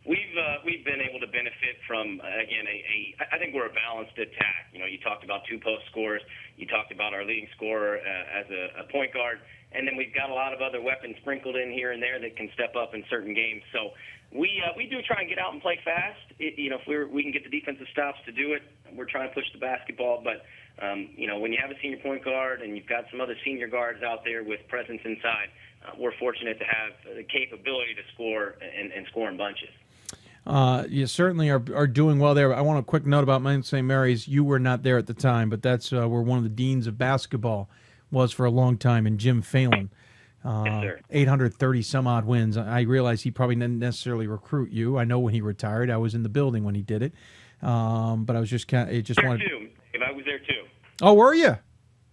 We've been able to benefit from, again, I think we're a balanced attack. You talked about 2 post scorers. You talked about our leading scorer as a point guard. And then we've got a lot of other weapons sprinkled in here and there that can step up in certain games. So we do try and get out and play fast. If we can get the defensive stops to do it, we're trying to push the basketball. But When you have a senior point guard and you've got some other senior guards out there with presence inside, we're fortunate to have the capability to score and score in bunches. You certainly are doing well there. I want a quick note about Mount St. Mary's. You were not there at the time, but that's where one of the deans of basketball was for a long time, and Jim Phelan. Yes, sir. 830 some odd wins. I realize he probably didn't necessarily recruit you. I know when he retired, I was in the building when he did it. But I was just kind of wanted. Too. If I was there too. Oh, were you?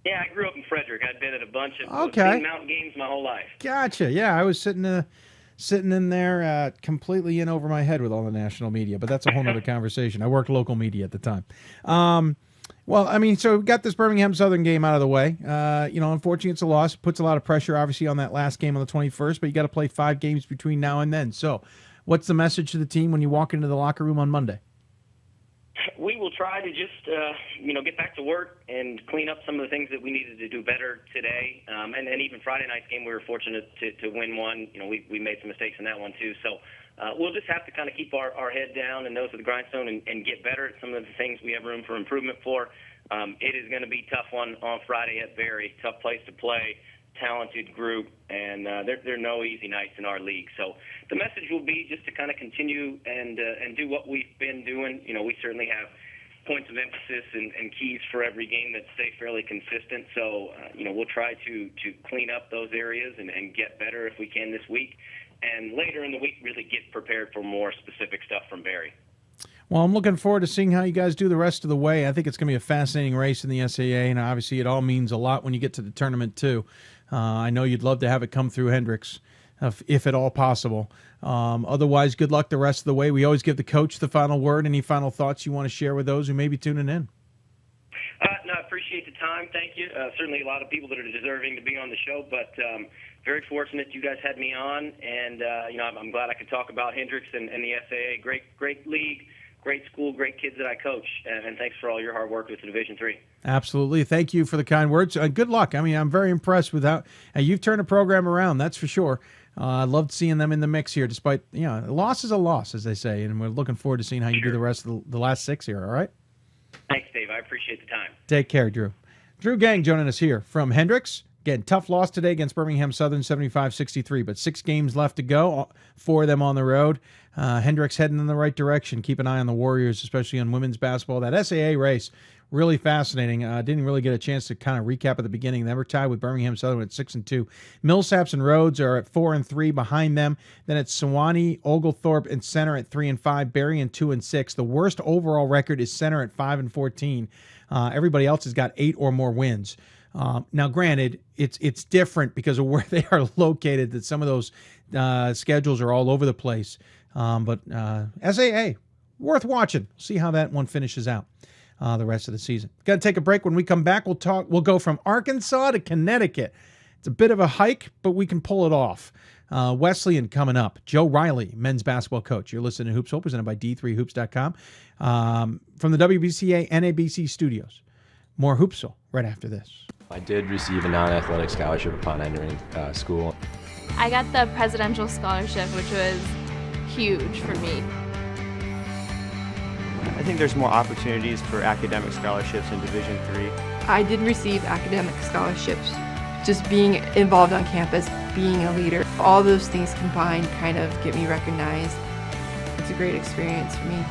Yeah, I grew up in Frederick. I'd been at a bunch of Okay. mountain games my whole life. Gotcha. Yeah, I was sitting in there completely in over my head with all the national media, but that's a whole other conversation. I worked local media at the time. So we got this Birmingham Southern game out of the way. Unfortunately, it's a loss. Puts a lot of pressure, obviously, on that last game on the 21st, but you got to play 5 games between now and then. So what's the message to the team when you walk into the locker room on Monday? We will try to just, get back to work and clean up some of the things that we needed to do better today. And even Friday night's game, we were fortunate to win one. We made some mistakes in that one too. So we'll just have to kind of keep our head down and nose to the grindstone and get better at some of the things we have room for improvement for. It is going to be a tough one on Friday at Berry. Tough place to play. Talented group, and there are no easy nights in our league. So the message will be just to kind of continue and do what we've been doing. We certainly have points of emphasis and keys for every game that stay fairly consistent. So, we'll try to clean up those areas and get better if we can this week. And later in the week, really get prepared for more specific stuff from Berry. Well, I'm looking forward to seeing how you guys do the rest of the way. I think it's going to be a fascinating race in the SAA, and obviously it all means a lot when you get to the tournament, too. I know you'd love to have it come through Hendrix, if at all possible. Otherwise, good luck the rest of the way. We always give the coach the final word. Any final thoughts you want to share with those who may be tuning in? No, I appreciate the time. Thank you. Certainly a lot of people that are deserving to be on the show, but very fortunate you guys had me on, and I'm glad I could talk about Hendrix and the SAA. Great league. Great school, great kids that I coach, and thanks for all your hard work with Division III. Absolutely. Thank you for the kind words. Good luck. I'm very impressed with how you've turned the program around, that's for sure. I loved seeing them in the mix here, despite, a loss is a loss, as they say, and we're looking forward to seeing how you do the rest of the last 6 here, all right? Thanks, Dave. I appreciate the time. Take care, Drew. Drew Gaeng joining us here from Hendrix. Again, tough loss today against Birmingham Southern, 75-63, but 6 games left to go, 4 of them on the road. Hendrix heading in the right direction. Keep an eye on the Warriors, especially on women's basketball. That SAA race, really fascinating. Didn't really get a chance to kind of recap at the beginning. They were tied with Birmingham Southern at 6-2. Millsaps and Rhodes are at 4-3 behind them. Then it's Sewanee, Oglethorpe, and Center at 3-5. Berry at 2-6. The worst overall record is Center at 5-14. Everybody else has got 8 or more wins. Now, granted, it's different because of where they are located, that some of those schedules are all over the place. But SAA, worth watching. See how that one finishes out the rest of the season. Got to take a break. When we come back, we'll go from Arkansas to Connecticut. It's a bit of a hike, but we can pull it off. Wesleyan coming up. Joe Reilly, men's basketball coach. You're listening to Hoopsville, presented by D3Hoops.com. From the WBCA NABC studios. More Hoopsville right after this. I did receive a non-athletic scholarship upon entering school. I got the presidential scholarship, which was huge for me. I think there's more opportunities for academic scholarships in Division III. I did receive academic scholarships. Just being involved on campus, being a leader, all those things combined kind of get me recognized. It's a great experience for me.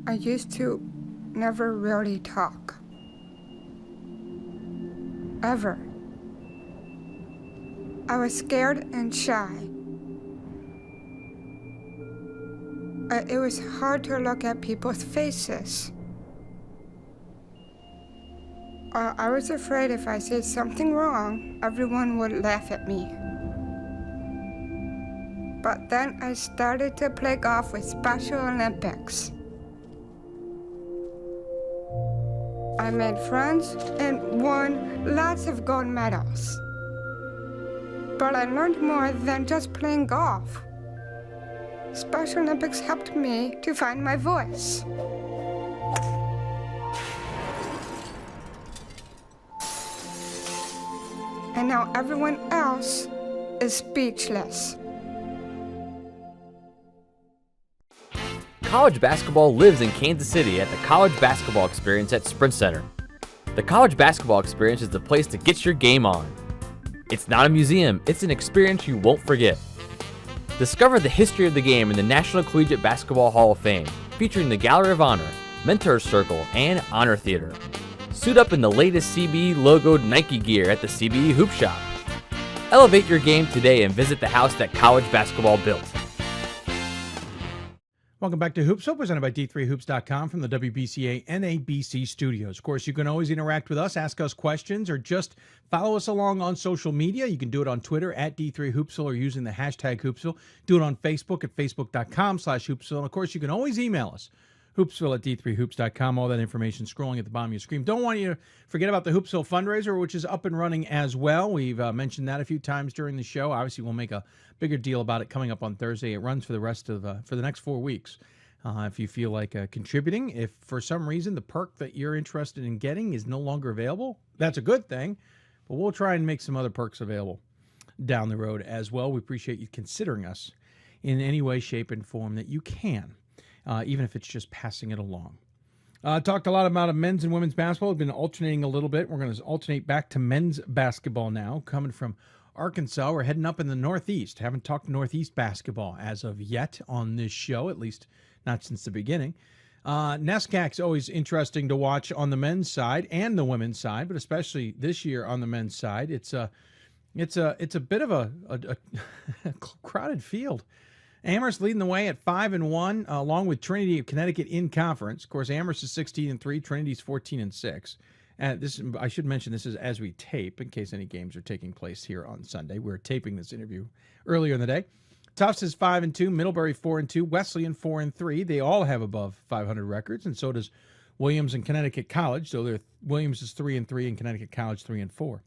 I used to never really talk. Ever. I was scared and shy. It was hard to look at people's faces. I was afraid if I said something wrong, everyone would laugh at me. But then I started to play golf with Special Olympics. I made friends and won lots of gold medals. But I learned more than just playing golf. Special Olympics helped me to find my voice. And now everyone else is speechless. College basketball lives in Kansas City at the College Basketball Experience at Sprint Center. The College Basketball Experience is the place to get your game on. It's not a museum, it's an experience you won't forget. Discover the history of the game in the National Collegiate Basketball Hall of Fame, featuring the Gallery of Honor, Mentor Circle, and Honor Theater. Suit up in the latest CBE logoed Nike gear at the CBE Hoop Shop. Elevate your game today and visit the house that college basketball built. Welcome back to Hoopsville, presented by D3Hoops.com from the WBCA NABC studios. Of course, you can always interact with us, ask us questions, or just follow us along on social media. You can do it on Twitter at D3Hoopsville or using the hashtag Hoopsville. Do it on Facebook at Facebook.com/Hoopsville. And, of course, you can always email us, Hoopsville at D3Hoops.com. All that information scrolling at the bottom of your screen. Don't want you to forget about the Hoopsville fundraiser, which is up and running as well. We've mentioned that a few times during the show. Obviously, we'll make a bigger deal about it coming up on Thursday. It runs for the rest of for the next 4 weeks. If you feel like contributing, if for some reason the perk that you're interested in getting is no longer available, that's a good thing. But we'll try and make some other perks available down the road as well. We appreciate you considering us in any way, shape, and form that you can, even if it's just passing it along. Talked a lot about men's and women's basketball. We've been alternating a little bit. We're going to alternate back to men's basketball now, coming from Arkansas. We're heading up in the Northeast. Haven't talked Northeast basketball as of yet on this show, at least not since the beginning. NESCAC's always interesting to watch on the men's side and the women's side, but especially this year on the men's side. It's a bit of a crowded field. Amherst leading the way at 5-1, along with Trinity of Connecticut in conference. Of course, Amherst is 16-3, Trinity's 14-6. This, I should mention, this is as we tape, in case any games are taking place here on Sunday. We're taping this interview earlier in the day. Tufts is 5-2, Middlebury 4-2, Wesleyan 4-3. They all have above 500 records, and so does Williams and Connecticut College. So Williams is 3-3, and Connecticut College 3-4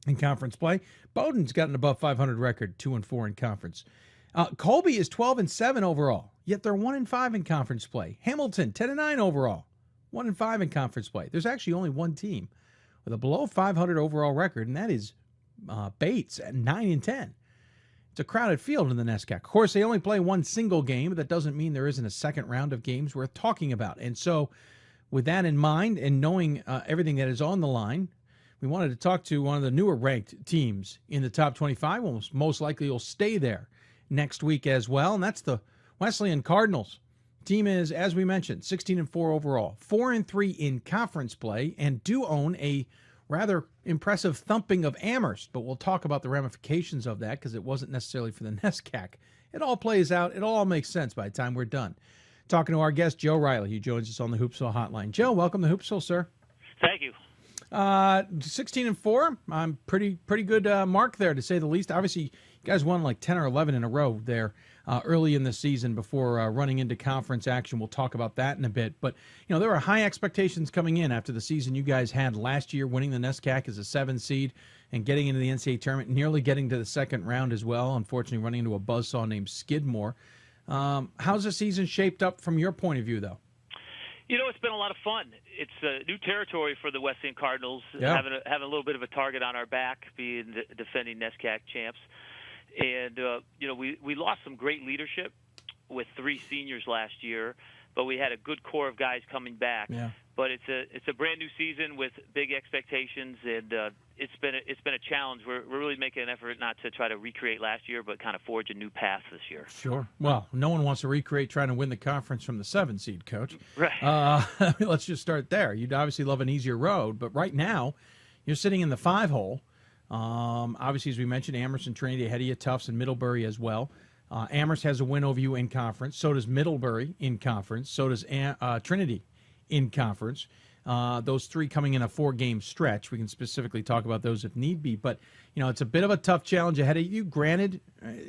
in conference play. Bowdoin's got an above 500 record, 2-4 in conference. Colby is 12-7 overall, yet they're 1-5 in conference play. Hamilton 10-9 overall, 1-5 in conference play. There's actually only one team with a below 500 overall record, and that is Bates at 9-10. It's a crowded field in the NESCAC. Of course, they only play one single game, but that doesn't mean there isn't a second round of games worth talking about. And so, with that in mind and knowing everything that is on the line, we wanted to talk to one of the newer ranked teams in the top 25. Most likely will stay there next week as well, and that's the Wesleyan Cardinals. Team is, as we mentioned, 16-4 overall, 4-3 in conference play, and do own a rather impressive thumping of Amherst, but we'll talk about the ramifications of that because it wasn't necessarily for the NESCAC. It all plays out. It all makes sense by the time we're done. Talking to our guest, Joe Reilly, who joins us on the Hoopsville hotline. Joe, welcome to Hoopsville, sir. Thank you. 16-4. I'm pretty good mark there, to say the least. Obviously, you guys won like 10 or 11 in a row there early in the season before running into conference action. We'll talk about that in a bit. But, there were high expectations coming in after the season you guys had last year, winning the NESCAC as a 7 seed and getting into the NCAA tournament, nearly getting to the second round as well. Unfortunately, running into a buzzsaw named Skidmore. How's the season shaped up from your point of view, though? It's been a lot of fun. It's new territory for the Wesleyan Cardinals, yeah. having a little bit of a target on our back, being the defending NESCAC champs. And, we lost some great leadership with 3 seniors last year, but we had a good core of guys coming back. Yeah. But it's a brand new season with big expectations, and it's been a challenge. We're really making an effort not to try to recreate last year, but kind of forge a new path this year. Sure. Well, no one wants to recreate trying to win the conference from the 7 seed, Coach. Right. Let's just start there. You'd obviously love an easier road, but right now you're sitting in the 5 hole. Obviously, as we mentioned, Amherst and Trinity ahead of you, Tufts and Middlebury as well. Amherst has a win over you in conference. So does Middlebury in conference. So does Trinity in conference. Those 3 coming in a 4-game stretch. We can specifically talk about those if need be. But, it's a bit of a tough challenge ahead of you. Granted,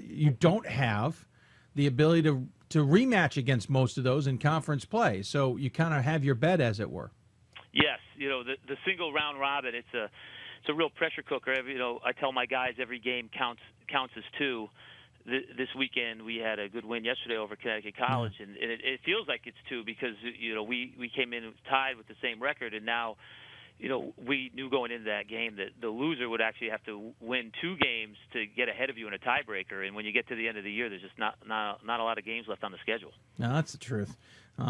you don't have the ability to rematch against most of those in conference play. So you kind of have your bet, as it were. Yes. The single round robin, it's a real pressure cooker. I tell my guys every game counts as 2. This weekend we had a good win yesterday over Connecticut College, and it feels like it's 2 because we came in tied with the same record, and now we knew going into that game that the loser would actually have to win 2 games to get ahead of you in a tiebreaker. And when you get to the end of the year, there's just not a lot of games left on the schedule. No, that's the truth.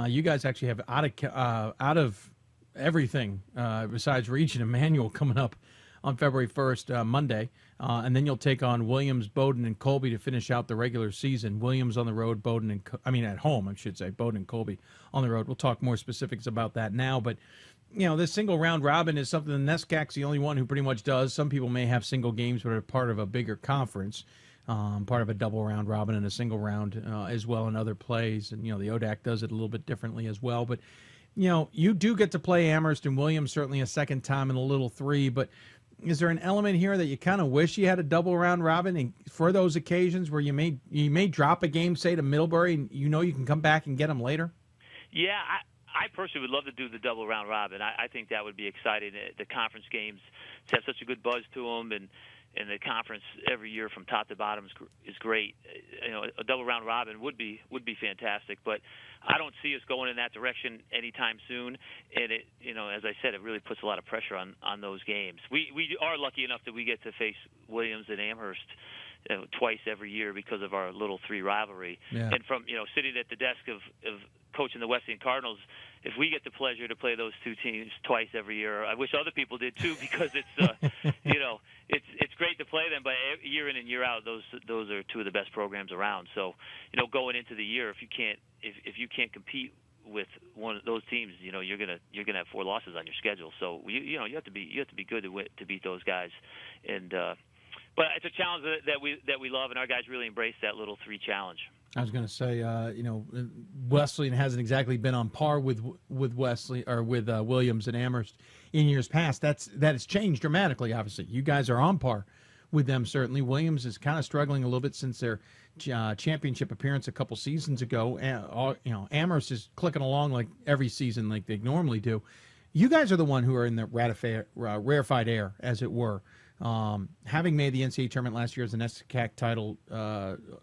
You guys actually have out of everything besides Region Emmanuel coming up on February 1st, Monday. And then you'll take on Williams, Bowdoin, and Colby to finish out the regular season. Williams on the road, Bowdoin and at home, I should say, Bowdoin and Colby on the road. We'll talk more specifics about that now. But, this single round robin is something the NESCAC's the only one who pretty much does. Some people may have single games but are part of a bigger conference, part of a double round robin and a single round as well in other plays. And, the ODAC does it a little bit differently as well. But, you do get to play Amherst and Williams certainly a second time in the Little 3, but is there an element here that you kind of wish you had a double round robin and for those occasions where you may drop a game, say, to Middlebury, and you can come back and get them later? Yeah, I personally would love to do the double round robin. I think that would be exciting. The conference games have such a good buzz to them, and the conference every year from top to bottom is great. A double round robin would be fantastic, but I don't see us going in that direction anytime soon. And it, as I said, it really puts a lot of pressure on those games. We are lucky enough that we get to face Williams and Amherst twice every year because of our Little 3 rivalry. Yeah. And from sitting at the desk of coaching the Wesleyan Cardinals, if we get the pleasure to play those 2 teams twice every year, I wish other people did too, because it's it's great to play them, but year in and year out, those are 2 of the best programs around. So going into the year, if you can't compete with one of those teams, you're gonna have 4 losses on your schedule. So you have to be good to beat those guys, and but it's a challenge that we love, and our guys really embrace that Little 3 challenge. I was going to say, Wesleyan hasn't exactly been on par with Wesley or with Williams and Amherst in years past. That has changed dramatically. Obviously, you guys are on par with them. Certainly, Williams is kind of struggling a little bit since their championship appearance a couple seasons ago. Amherst is clicking along like every season, like they normally do. You guys are the one who are in the rarefied air, as it were. Having made the NCAA tournament last year as the NESCAC title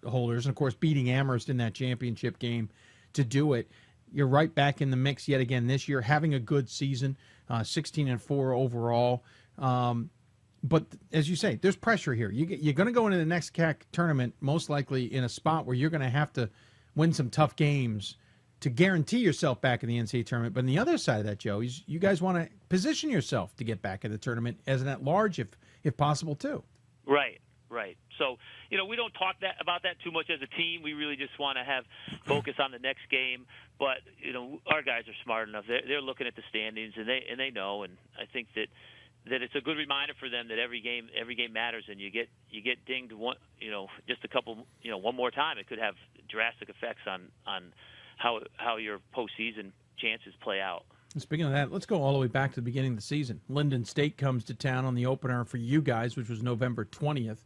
holders, and of course beating Amherst in that championship game to do it, you're right back in the mix yet again this year, having a good season, 16-4 overall. But as you say, there's pressure here. You're going to go into the NESCAC tournament most likely in a spot where you're going to have to win some tough games to guarantee yourself back in the NCAA tournament. But on the other side of that, Joe, is you guys want to position yourself to get back in the tournament as an at-large if possible too. Right. So, we don't talk about that too much as a team. We really just want to have focus on the next game. But, our guys are smart enough. They're looking at the standings, and they know. And I think that it's a good reminder for them that every game matters, and you get dinged one more time. It could have drastic effects on how your postseason chances play out. Speaking of that, let's go all the way back to the beginning of the season. Linden State comes to town on the opener for you guys, which was November 20th,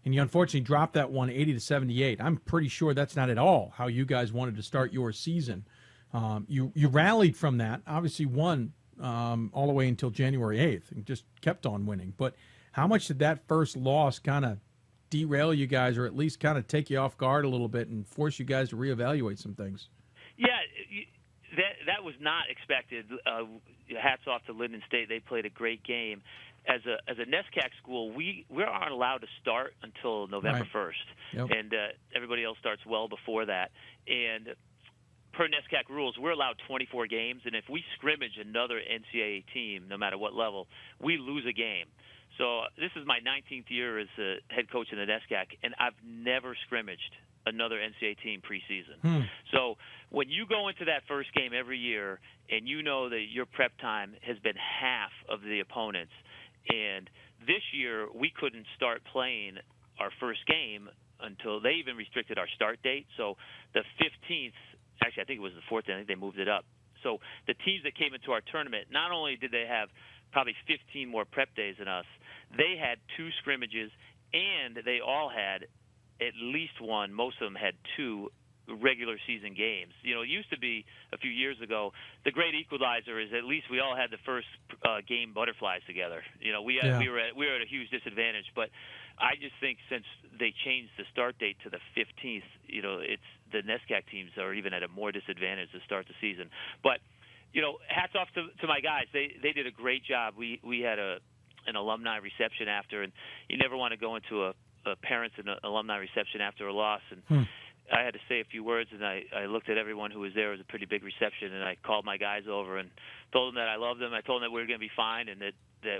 and you unfortunately dropped that one 80-78. I'm pretty sure that's not at all how you guys wanted to start your season. You rallied from that, obviously won all the way until January 8th and just kept on winning. But how much did that first loss kind of derail you guys, or at least kind of take you off guard a little bit and force you guys to reevaluate some things? Yeah, that was not expected. Hats off to Linden State. They played a great game. As a NESCAC school, we aren't allowed to start until November 1st, Yep. And everybody else starts well before that. And per NESCAC rules, we're allowed 24 games, and if we scrimmage another NCAA team, no matter what level, we lose a game. So this is my 19th year as a head coach in the NESCAC, and I've never scrimmaged another NCAA team preseason. So when you go into that first game every year and you know that your prep time has been half of the opponent's, and this year we couldn't start playing our first game until they even restricted our start date. So the 15th, actually I think it was the 4th, I think they moved it up. So the teams that came into our tournament, not only did they have probably 15 more prep days than us, they had 2 scrimmages, and they all had at least one, most of them had 2 regular season games. It used to be a few years ago, the great equalizer is at least we all had the first game butterflies together. We were at a huge disadvantage, but I just think since they changed the start date to the 15th, it's the NESCAC teams are even at a more disadvantage to start the season. But hats off to my guys. They did a great job. We had an alumni reception after, and you never want to go into a parents and alumni reception after a loss. And I had to say a few words, and I looked at everyone who was there. It was a pretty big reception, and I called my guys over and told them that I loved them. I told them that we were going to be fine and that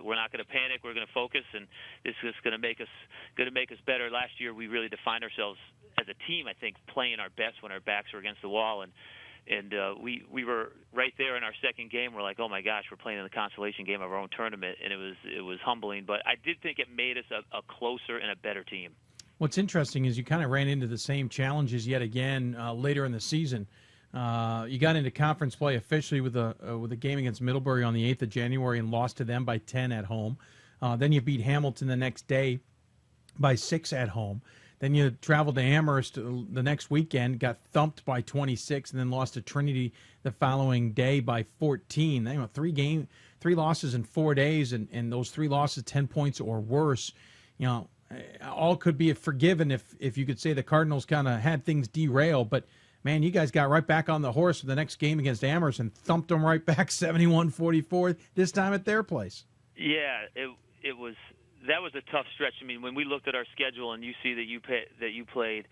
we're not going to panic. We're going to focus, and this is going to make us better. Last year, we really defined ourselves as a team, I think, playing our best when our backs were against the wall. And we were right there in our second game. We're like, oh my gosh, we're playing in the consolation game of our own tournament, and it was humbling. But I did think it made us a closer and a better team. What's interesting is you kind of ran into the same challenges yet again later in the season. You got into conference play officially with a game against Middlebury on the 8th of January and lost to them by 10 at home. Then you beat Hamilton the next day by 6 at home. Then you traveled to Amherst the next weekend, got thumped by 26, and then lost to Trinity the following day by 14. Three losses in 4 days, and those 3 losses 10 points or worse. All could be forgiven if you could say the Cardinals kind of had things derail, but man, you guys got right back on the horse for the next game against Amherst and thumped them right back 71-44, this time at their place. Yeah, that was a tough stretch. I mean, when we looked at our schedule and you see that you played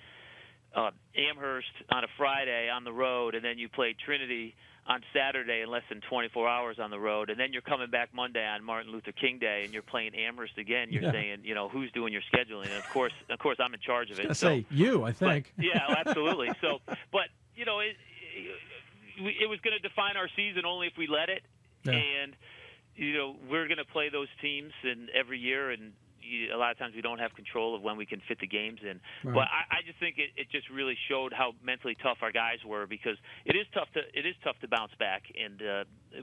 Amherst on a Friday on the road, and then you played Trinity on Saturday in less than 24 hours on the road, and then you're coming back Monday on Martin Luther King Day, and you're playing Amherst again. You're saying, who's doing your scheduling? And of course, I'm in charge of it. I say you, I think. But, yeah, absolutely. So, but it was going to define our season only if we let it, and we're going to play those teams every year, and a lot of times we don't have control of when we can fit the games in. Right. But I just think it just really showed how mentally tough our guys were, because it is tough to bounce back, and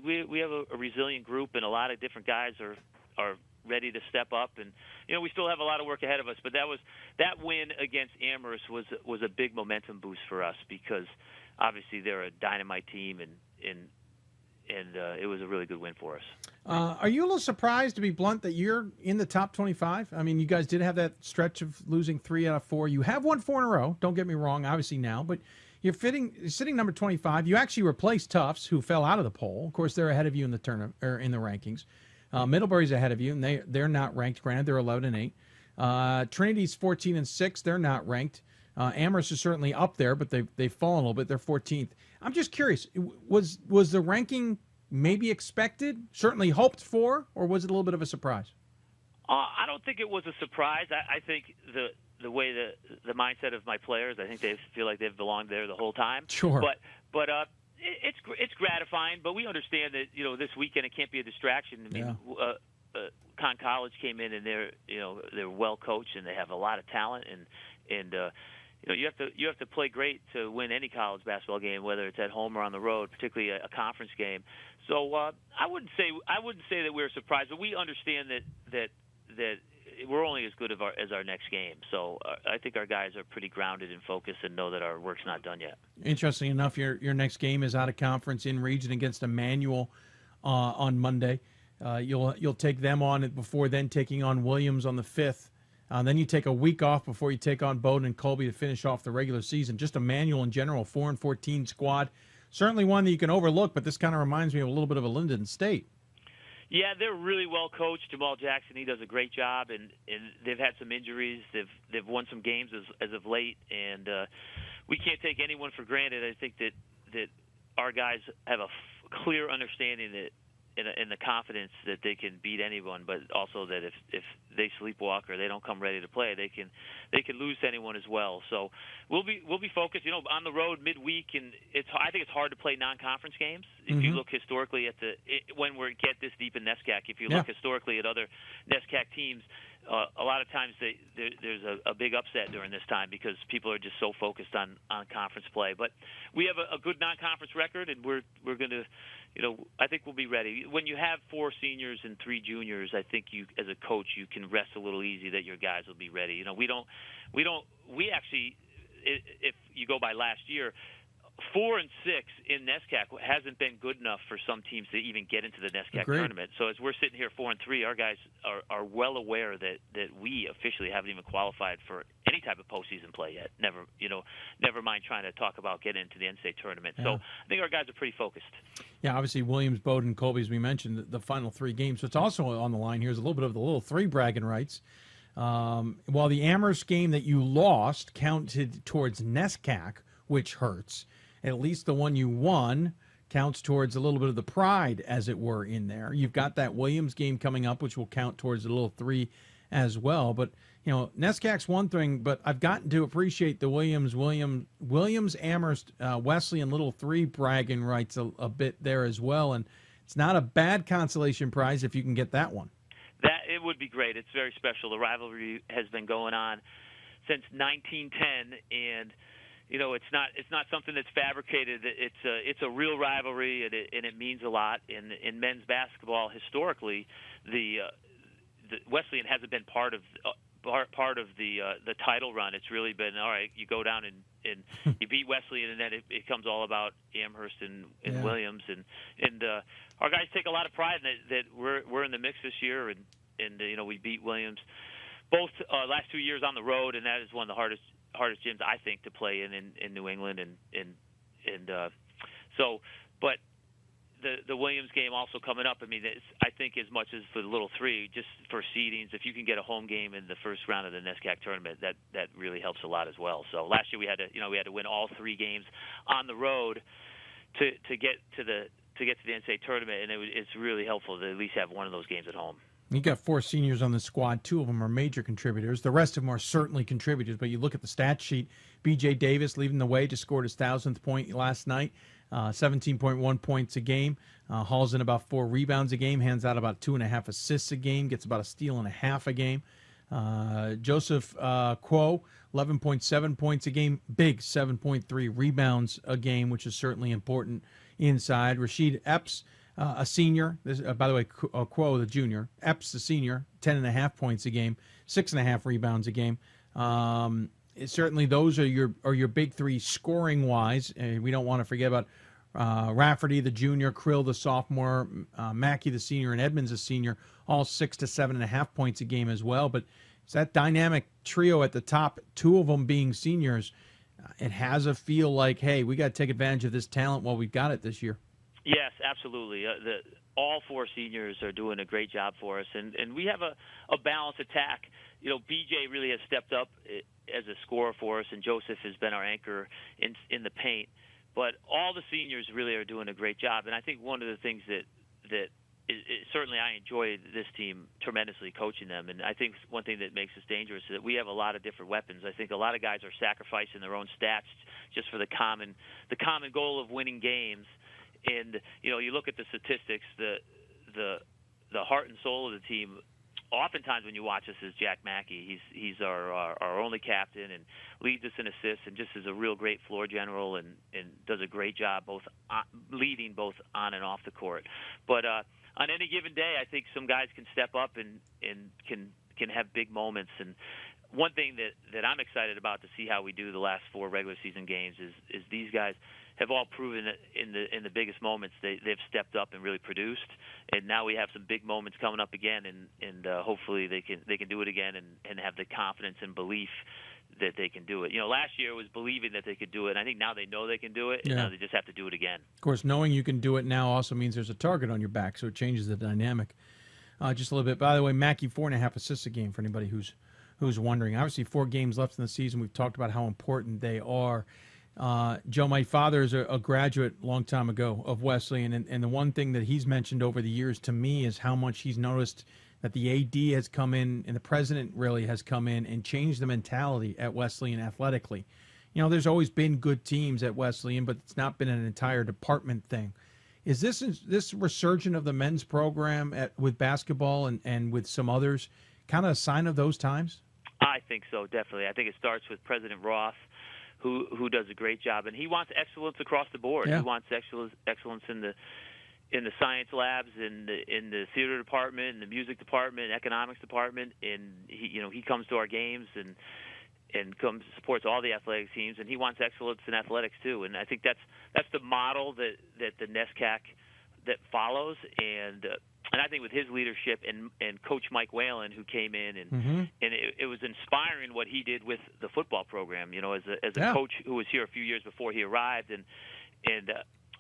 we have a resilient group, and a lot of different guys are ready to step up, and we still have a lot of work ahead of us. But that win against Amherst was a big momentum boost for us, because obviously they're a dynamite team, and it was a really good win for us. Are you a little surprised, to be blunt, that you're in the top 25? I mean, you guys did have that stretch of losing 3 out of 4. You have won 4 in a row. Don't get me wrong, obviously now, but you're sitting number 25. You actually replaced Tufts, who fell out of the poll. Of course, they're ahead of you in the tournament or in the rankings. Middlebury's ahead of you, and they're not ranked. Granted, they're 11-8. Trinity's 14-6. They're not ranked. Amherst is certainly up there, but they've fallen a little bit. They're 14th. I'm just curious, was the ranking maybe expected, certainly hoped for, or was it a little bit of a surprise? I don't think it was a surprise. I think the way the mindset of my players, I think they feel like they've belonged there the whole time. Sure. But it's gratifying. But we understand that this weekend it can't be a distraction. I mean, Conn College came in, and they're well coached, and they have a lot of talent, and you have to play great to win any college basketball game, whether it's at home or on the road, particularly a conference game. So I wouldn't say that we're surprised, but we understand that we're only as good as our next game. So I think our guys are pretty grounded and focused and know that our work's not done yet. Interesting enough, your next game is out of conference in region against Emmanuel on Monday. You'll take them on before then taking on Williams on the 5th. Then you take a week off before you take on Bowdoin and Colby to finish off the regular season. Just Emmanuel in general, 4-14 squad. Certainly one that you can overlook, but this kind of reminds me of a little bit of a Linden State. Yeah, they're really well coached. Jamal Jackson, he does a great job, and they've had some injuries. They've won some games as of late, and we can't take anyone for granted. I think that our guys have a clear understanding that in the confidence that they can beat anyone, but also that if they sleepwalk or they don't come ready to play, they can lose to anyone as well. So we'll be focused, on the road midweek, and I think it's hard to play non-conference games. If you look historically at when we get this deep in NESCAC, if you look historically at other NESCAC teams, a lot of times there's a big upset during this time because people are just so focused on conference play. But we have a good non-conference record, and we're going to, I think we'll be ready. When you have 4 seniors and 3 juniors, I think you, as a coach, you can rest a little easy that your guys will be ready. We actually, if you go by last year, 4 and 6 in NESCAC hasn't been good enough for some teams to even get into the NESCAC Agreed. tournament. So as we're sitting here 4 and 3, our guys are well aware that we officially haven't even qualified for any type of postseason play yet. Never mind trying to talk about getting into the NCAA tournament. Yeah. So I think our guys are pretty focused. Yeah, obviously Williams, Bowdoin, Colby, as we mentioned, the final 3 games. So it's also on the line here is a little bit of the little 3 bragging rights. While the Amherst game that you lost counted towards NESCAC, which hurts, at least the one you won counts towards a little bit of the pride, as it were, in there. You've got that Williams game coming up, which will count towards a little 3 as well. But, NESCAC's one thing, but I've gotten to appreciate the Williams, Amherst, Wesleyan little 3 bragging rights a bit there as well. And it's not a bad consolation prize if you can get that one. It would be great. It's very special. The rivalry has been going on since 1910, and it's not something that's fabricated. It's a real rivalry, and it means a lot. In men's basketball, historically, the Wesleyan hasn't been part of the title run. It's really been all right. You go down and you beat Wesleyan, and then it becomes all about Amherst and Williams, and our guys take a lot of pride in that we're in the mix this year, and we beat Williams both last 2 years on the road, and that is one of the hardest gyms I think to play in New England, but the Williams game also coming up. I mean, I think as much as for the little 3, just for seedings, if you can get a home game in the first round of the NESCAC tournament, that really helps a lot as well. So last year we had to win all 3 games on the road to get to the NCAA tournament, and it's really helpful to at least have one of those games at home. You got 4 seniors on the squad. 2 of them are major contributors. The rest of them are certainly contributors, but you look at the stat sheet, B.J. Davis leading the way, just scored his 1,000th point last night, 17.1 points a game, hauls in about 4 rebounds a game, hands out about 2.5 assists a game, gets about a steal and a half a game. Joseph Quo, 11.7 points a game, big 7.3 rebounds a game, which is certainly important inside. Rashid Epps, a senior, by the way, Quo, the junior. Epps, the senior, 10.5 points a game, 6.5 rebounds a game. Certainly, those are your big 3 scoring wise. We don't want to forget about Rafferty, the junior, Krill, the sophomore, Mackey, the senior, and Edmonds, the senior, all 6 to 7.5 points a game as well. But it's that dynamic trio at the top, 2 of them being seniors. It has a feel like, hey, we got to take advantage of this talent while we've got it this year. Yes, absolutely. All 4 seniors are doing a great job for us, and we have a balanced attack. BJ really has stepped up as a scorer for us, and Joseph has been our anchor in the paint. But all the seniors really are doing a great job, and I think one of the things that certainly I enjoy this team tremendously, coaching them, and I think one thing that makes us dangerous is that we have a lot of different weapons. I think a lot of guys are sacrificing their own stats just for the common goal of winning games. And you look at the statistics, the heart and soul of the team. Oftentimes, when you watch us, is Jack Mackey. He's our only captain and leads us in assists, and just is a real great floor general and does a great job leading both on and off the court. But on any given day, I think some guys can step up and can have big moments. And one thing that I'm excited about to see how we do the last 4 regular season games is these guys have all proven that in the biggest moments they've stepped up and really produced, and now we have some big moments coming up again, and hopefully they can do it again and have the confidence and belief that they can do it. Last year was believing that they could do it, and I think now they know they can do it, and now they just have to do it again. Of course, knowing you can do it now also means there's a target on your back, so it changes the dynamic just a little bit. By the way, Mackey, 4.5 assists a game for anybody who's wondering. Obviously, 4 games left in the season. We've talked about how important they are. Joe, my father is a graduate a long time ago of Wesleyan, and the one thing that he's mentioned over the years to me is how much he's noticed that the AD has come in and the president really has come in and changed the mentality at Wesleyan athletically. There's always been good teams at Wesleyan, but it's not been an entire department thing. Is this resurgence of the men's program with basketball and with some others kind of a sign of those times? I think so, definitely. I think it starts with President Roth, who does a great job, and he wants excellence across the board. Yeah. He wants excellence in the science labs, in the theater department, in the music department, economics department, and he comes to our games, and supports all the athletic teams, and he wants excellence in athletics too. And I think that's the model that the NESCAC that follows, and I think with his leadership and Coach Mike Whalen, who came in, and it was inspiring what he did with the football program. You know, as a coach who was here a few years before he arrived, and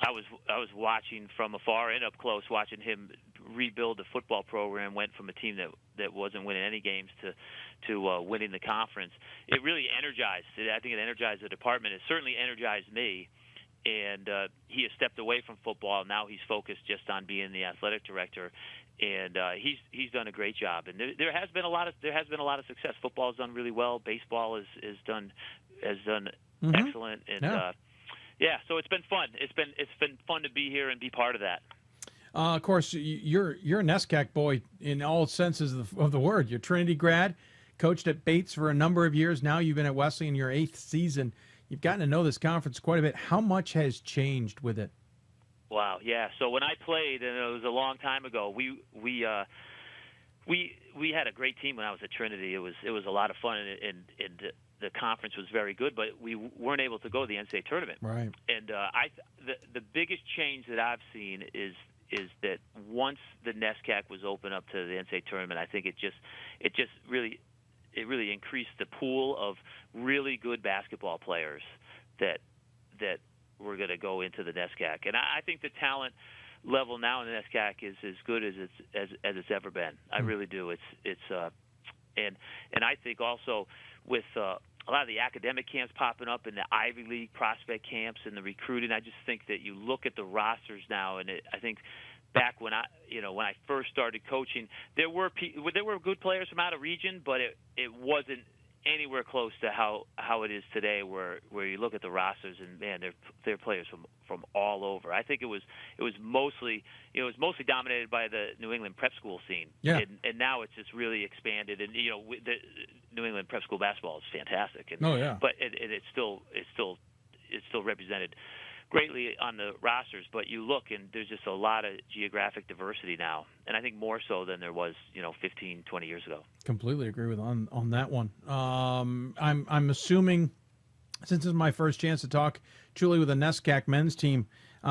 I was watching from afar and up close, watching him rebuild the football program. Went from a team that wasn't winning any games to winning the conference. It really energized. I think it energized the department. It certainly energized me. And he has stepped away from football. Now he's focused just on being the athletic director, and he's done a great job. And there has been a lot of success. Football has done really well. Baseball has done excellent. And so it's been fun. It's been fun to be here and be part of that. Of course, you're a NESCAC boy in all senses of the word. You're Trinity grad, coached at Bates for a number of years. Now you've been at Wesleyan in your 8th season. You've gotten to know this conference quite a bit. How much has changed with it? Wow, yeah. So when I played, and it was a long time ago, we had a great team when I was at Trinity. It was a lot of fun, and the conference was very good, but we weren't able to go to the NCAA tournament. Right. And the biggest change that I've seen is that once the NESCAC was open up to the NCAA tournament, I think it really increased the pool of really good basketball players that were going to go into the NESCAC. And I think the talent level now in the NESCAC is as good as it's ever been. I really do. And I think also with a lot of the academic camps popping up and the Ivy League prospect camps and the recruiting, I just think that you look at the rosters now, and I think back when I first started coaching, there were good players from out of region, but it wasn't anywhere close to how it is today, where you look at the rosters and man, they're players from all over. I think it was mostly dominated by the New England prep school scene, and now it's just really expanded. And the New England prep school basketball is fantastic, but it's still represented greatly on the rosters, but you look and there's just a lot of geographic diversity now, and I think more so than there was 15, 20 years ago. Completely agree with on that one. I'm assuming, since this is my first chance to talk truly with a NESCAC men's team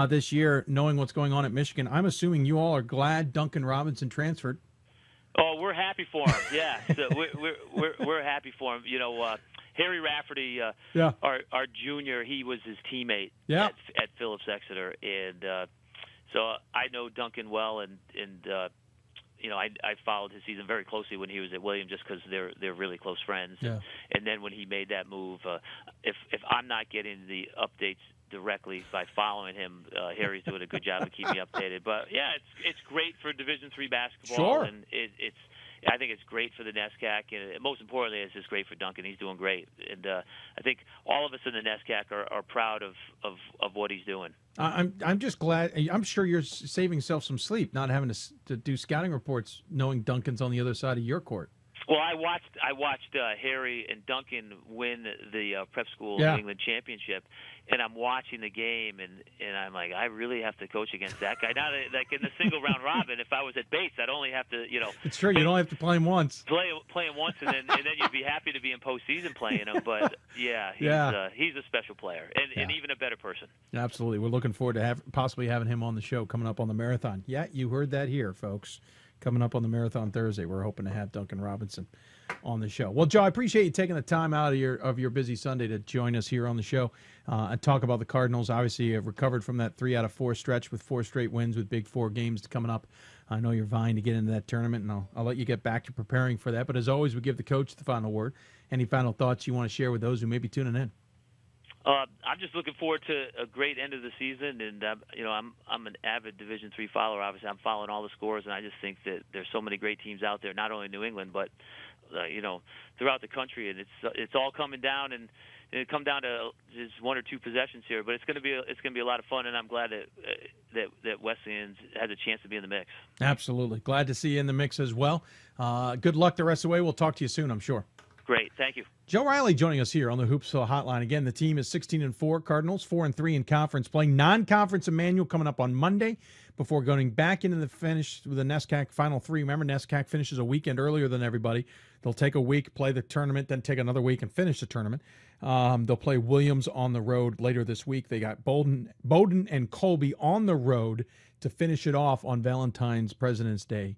this year, knowing what's going on at Michigan, I'm assuming you all are glad Duncan Robinson transferred. Oh, we're happy for him. Yeah, so we're happy for him. Harry Rafferty, our junior, he was his teammate at Phillips Exeter, and so I know Duncan well, and I followed his season very closely when he was at William, just because they're really close friends. Yeah. And then when he made that move, if I'm not getting the updates directly by following him, Harry's doing a good job of keeping me updated. But yeah, it's great for Division III basketball, sure. And I think it's great for the NESCAC, and most importantly, it's just great for Duncan. He's doing great, and I think all of us in the NESCAC are proud of what he's doing. I'm just glad. I'm sure you're saving yourself some sleep, not having to do scouting reports, knowing Duncan's on the other side of your court. Well, I watched Harry and Duncan win the prep school New England championship, and I'm watching the game, and I'm like, I really have to coach against that guy. Now, like in the single round robin, if I was at Bates, I'd only have to, It's true. You don't have to play him once. Play him once, and then you'd be happy to be in postseason playing him. But he's a special player, and even a better person. Absolutely. We're looking forward to possibly having him on the show coming up on the marathon. Yeah, you heard that here, folks. Coming up on the marathon Thursday, we're hoping to have Duncan Robinson on the show. Well, Joe, I appreciate you taking the time out of your busy Sunday to join us here on the show and talk about the Cardinals. Obviously, you've recovered from that 3 out of 4 stretch with 4 straight wins with big 4 games coming up. I know you're vying to get into that tournament, and I'll let you get back to preparing for that. But as always, we give the coach the final word. Any final thoughts you want to share with those who may be tuning in? I'm just looking forward to a great end of the season, and I'm an avid Division III follower. Obviously, I'm following all the scores, and I just think that there's so many great teams out there, not only in New England, but throughout the country, and it's all coming down, and it come down to just 1 or 2 possessions here. But it's going to be a lot of fun, and I'm glad that Wesleyan has a chance to be in the mix. Absolutely, glad to see you in the mix as well. Good luck the rest of the way. We'll talk to you soon, I'm sure. Great, thank you. Joe Reilly joining us here on the Hoopsville Hotline. Again, the team is 16-4, Cardinals 4-3 in conference, playing non-conference Emmanuel coming up on Monday. before going back into the finish with the NESCAC Final Three. Remember, NESCAC finishes a weekend earlier than everybody. They'll take a week, play the tournament, then take another week and finish the tournament. They'll play Williams on the road later this week. They got Bowdoin and Colby on the road to finish it off on Valentine's President's Day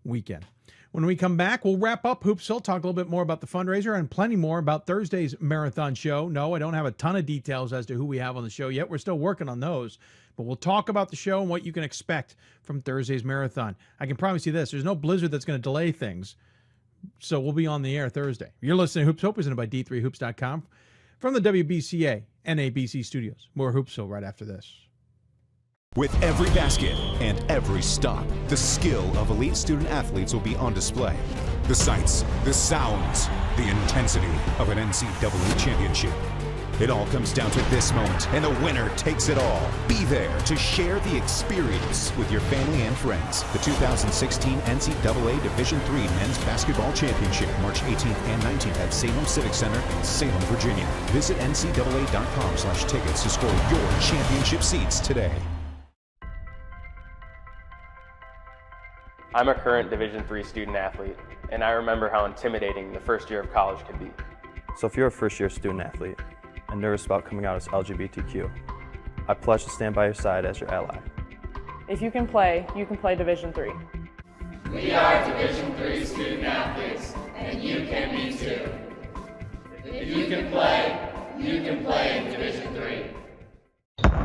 weekend. When we come back, we'll wrap up Hoopsville, talk a little bit more about the fundraiser and plenty more about Thursday's marathon show. No, I don't have a ton of details as to who we have on the show yet. We're still working on those, but we'll talk about the show and what you can expect from Thursday's marathon. I can promise you this, there's no blizzard that's going to delay things, so we'll be on the air Thursday. You're listening to Hoops Hope, presented by D3Hoops.com from the WBCA NABC studios. More Hoopsville right after this. With every basket and every stop, the skill of elite student athletes will be on display. The sights, the sounds, the intensity of an NCAA championship. It all comes down to this moment, and the winner takes it all. Be there to share the experience with your family and friends. The 2016 NCAA Division III Men's Basketball Championship, March 18th and 19th at Salem Civic Center in Salem, Virginia. Visit ncaa.com/tickets to score your championship seats today. I'm a current Division III student athlete, and I remember how intimidating the first year of college can be. So if you're a first-year student athlete and nervous about coming out as LGBTQ, I pledge to stand by your side as your ally. If you can play Division III. We are Division III student athletes, and you can be too. If you can play in Division III.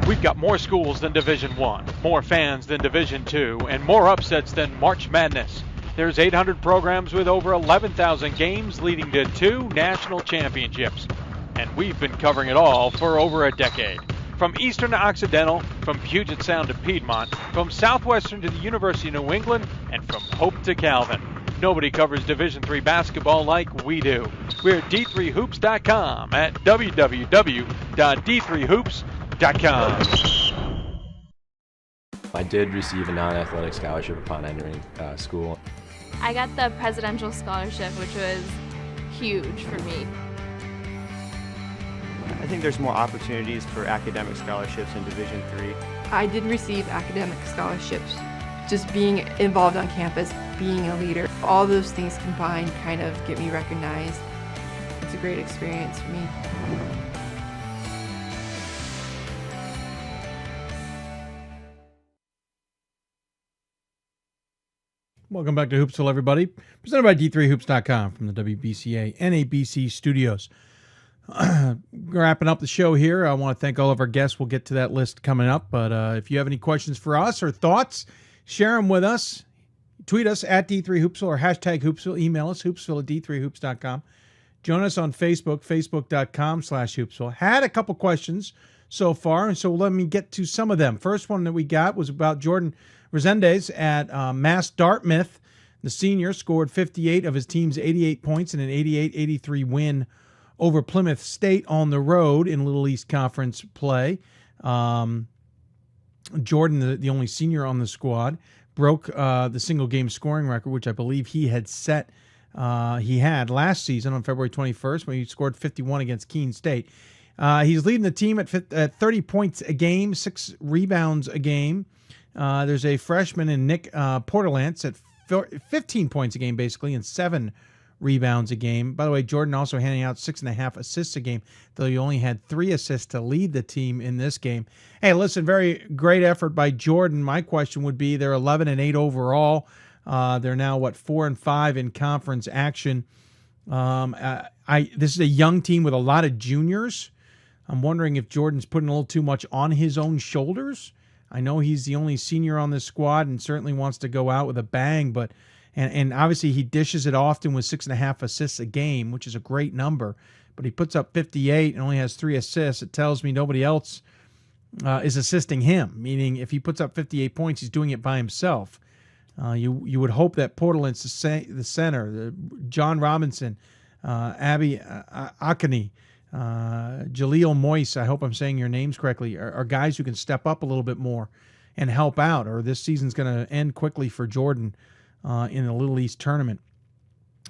We've got more schools than Division I, more fans than Division II, and more upsets than March Madness. There's 800 programs with over 11,000 games leading to 2 national championships. And we've been covering it all for over a decade. From Eastern to Occidental, from Puget Sound to Piedmont, from Southwestern to the University of New England, and from Hope to Calvin. Nobody covers Division III basketball like we do. We're at D3Hoops.com at www.d3hoops.com. I did receive a non-athletic scholarship upon entering school. I got the presidential scholarship, which was huge for me. I think there's more opportunities for academic scholarships in Division III. I did receive academic scholarships. Just being involved on campus, being a leader, all those things combined kind of get me recognized. It's a great experience for me. Welcome back to Hoopsville, everybody. Presented by D3Hoops.com from the WBCA NABC studios. Wrapping up the show here. I want to thank all of our guests. We'll get to that list coming up. But if you have any questions for us or thoughts, share them with us. Tweet us at D3Hoopsville or hashtag Hoopsville. Email us, hoopsville at D3Hoops.com. Join us on Facebook, facebook.com/Hoopsville. Had a couple questions so far, and so let me get to some of them. First one that we got was about Jordan Resendez at Mass Dartmouth. The senior scored 58 of his team's 88 points in an 88-83 win over Plymouth State on the road in Little East Conference play. Jordan, the only senior on the squad, broke the single-game scoring record, which I believe he had set. He had last season on February 21st when he scored 51 against Keene State. He's leading the team at 30 points a game, 6 rebounds a game. There's a freshman in Nick Portalance at 15 points a game, basically, and 7 rebounds a game. By the way, Jordan also handing out 6.5 assists a game, though he only had 3 assists to lead the team in this game. Hey, listen, very great effort by Jordan. My question would be, they're 11-8 overall. They're now, 4-5 in conference action. This is a young team with a lot of juniors. I'm wondering if Jordan's putting a little too much on his own shoulders. I know he's the only senior on this squad and certainly wants to go out with a bang, but and obviously he dishes it often with 6.5 assists a game, which is a great number, but he puts up 58 and only has 3 assists. It tells me nobody else is assisting him, meaning if he puts up 58 points, he's doing it by himself. You would hope that Portland's the center, John Robinson, Abby Akani, Jaleel Moise, I hope I'm saying your names correctly, are guys who can step up a little bit more and help out, or this season's going to end quickly for Jordan in the Little East tournament.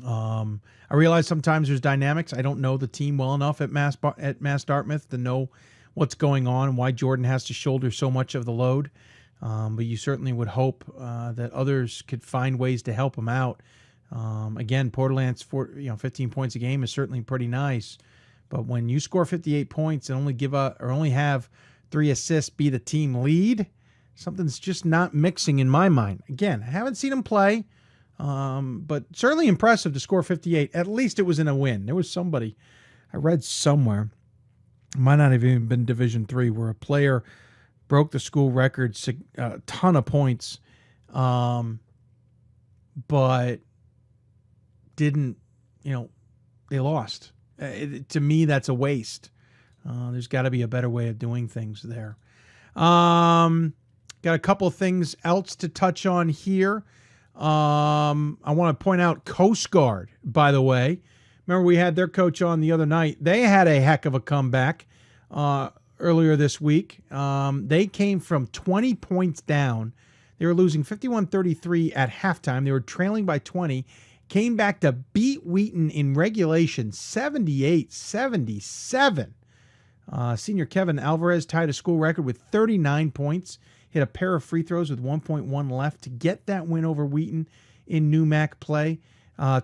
I realize sometimes there's dynamics. I don't know the team well enough at Mass Dartmouth to know what's going on and why Jordan has to shoulder so much of the load. But you certainly would hope that others could find ways to help him out. Again, Porterland's 15 points a game is certainly pretty nice, but when you score 58 points and only have 3 assists, be the team lead, something's just not mixing in my mind. Again, I haven't seen him play, but certainly impressive to score 58. At least it was in a win. There was somebody I read somewhere, it might not have even been Division III, where a player broke the school record, a ton of points, but didn't, they lost. To me, that's a waste. There's got to be a better way of doing things there. Got a couple of things else to touch on here. I want to point out Coast Guard, by the way. Remember, we had their coach on the other night. They had a heck of a comeback earlier this week. They came from 20 points down. They were losing 51-33 at halftime. They were trailing by 20. Came back to beat Wheaton in regulation 78-77. Senior Kevin Alvarez tied a school record with 39 points. Hit a pair of free throws with 1.1 left to get that win over Wheaton in New Mac play.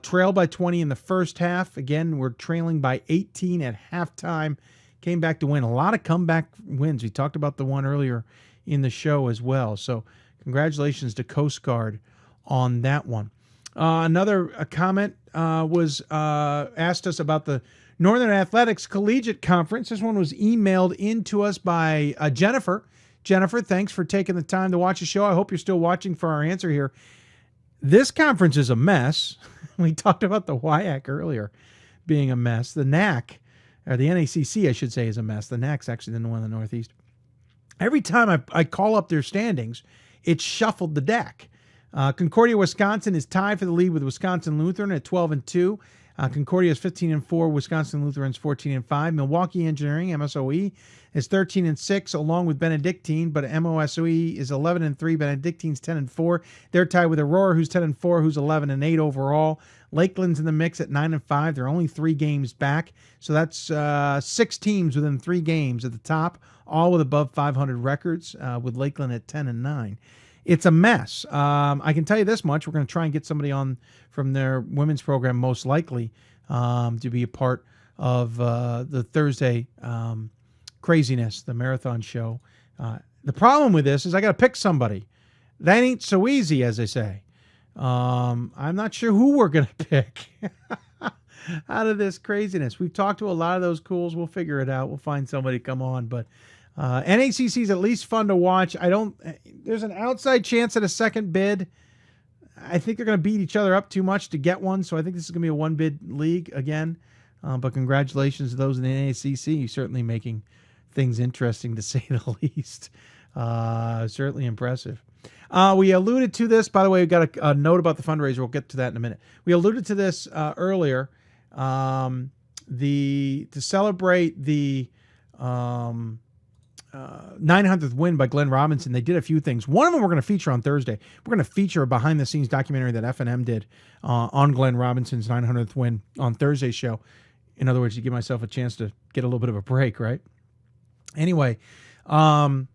Trailed by 20 in the first half. Again, we're trailing by 18 at halftime. Came back to win. A lot of comeback wins. We talked about the one earlier in the show as well. So congratulations to Coast Guard on that one. Another comment was asked us about the Northern Athletics Collegiate Conference. This one was emailed in to us by Jennifer. Jennifer, thanks for taking the time to watch the show. I hope you're still watching for our answer here. This conference is a mess. We talked about the WIAC earlier being a mess. The NAC, or the NACC, I should say, is a mess. The NAC's actually the one in the Northeast. Every time I call up their standings, it's shuffled the deck. Concordia, Wisconsin is tied for the lead with Wisconsin Lutheran at 12-2. Concordia is 15-4. Wisconsin Lutheran's 14-5. Milwaukee Engineering, MSOE, is 13-6, along with Benedictine, but MOSOE is 11-3. Benedictine's 10-4. They're tied with Aurora, who's 10-4, who's 11-8 overall. Lakeland's in the mix at 9-5. They're only 3 games back, so that's 6 teams within 3 games at the top, all with above 500 records, with Lakeland at 10-9. It's a mess. I can tell you this much. We're going to try and get somebody on from their women's program, most likely, to be a part of the Thursday craziness, the marathon show. The problem with this is I got to pick somebody. That ain't so easy, as they say. I'm not sure who we're going to pick out of this craziness. We've talked to a lot of those schools. We'll figure it out. We'll find somebody to come on, but NACC is at least fun to watch. There's an outside chance at a second bid. I think they're going to beat each other up too much to get one, so I think this is going to be a one-bid league again. But congratulations to those in the NACC. You're certainly making things interesting, to say the least. Certainly impressive. We alluded to this. By the way, we got a note about the fundraiser. We'll get to that in a minute. We alluded to this earlier. To celebrate the 900th win by Glenn Robinson, they did a few things. One of them we're going to feature on Thursday. We're going to feature a behind-the-scenes documentary that F&M did on Glenn Robinson's 900th win on Thursday's show. In other words, you give myself a chance to get a little bit of a break, right? Anyway, they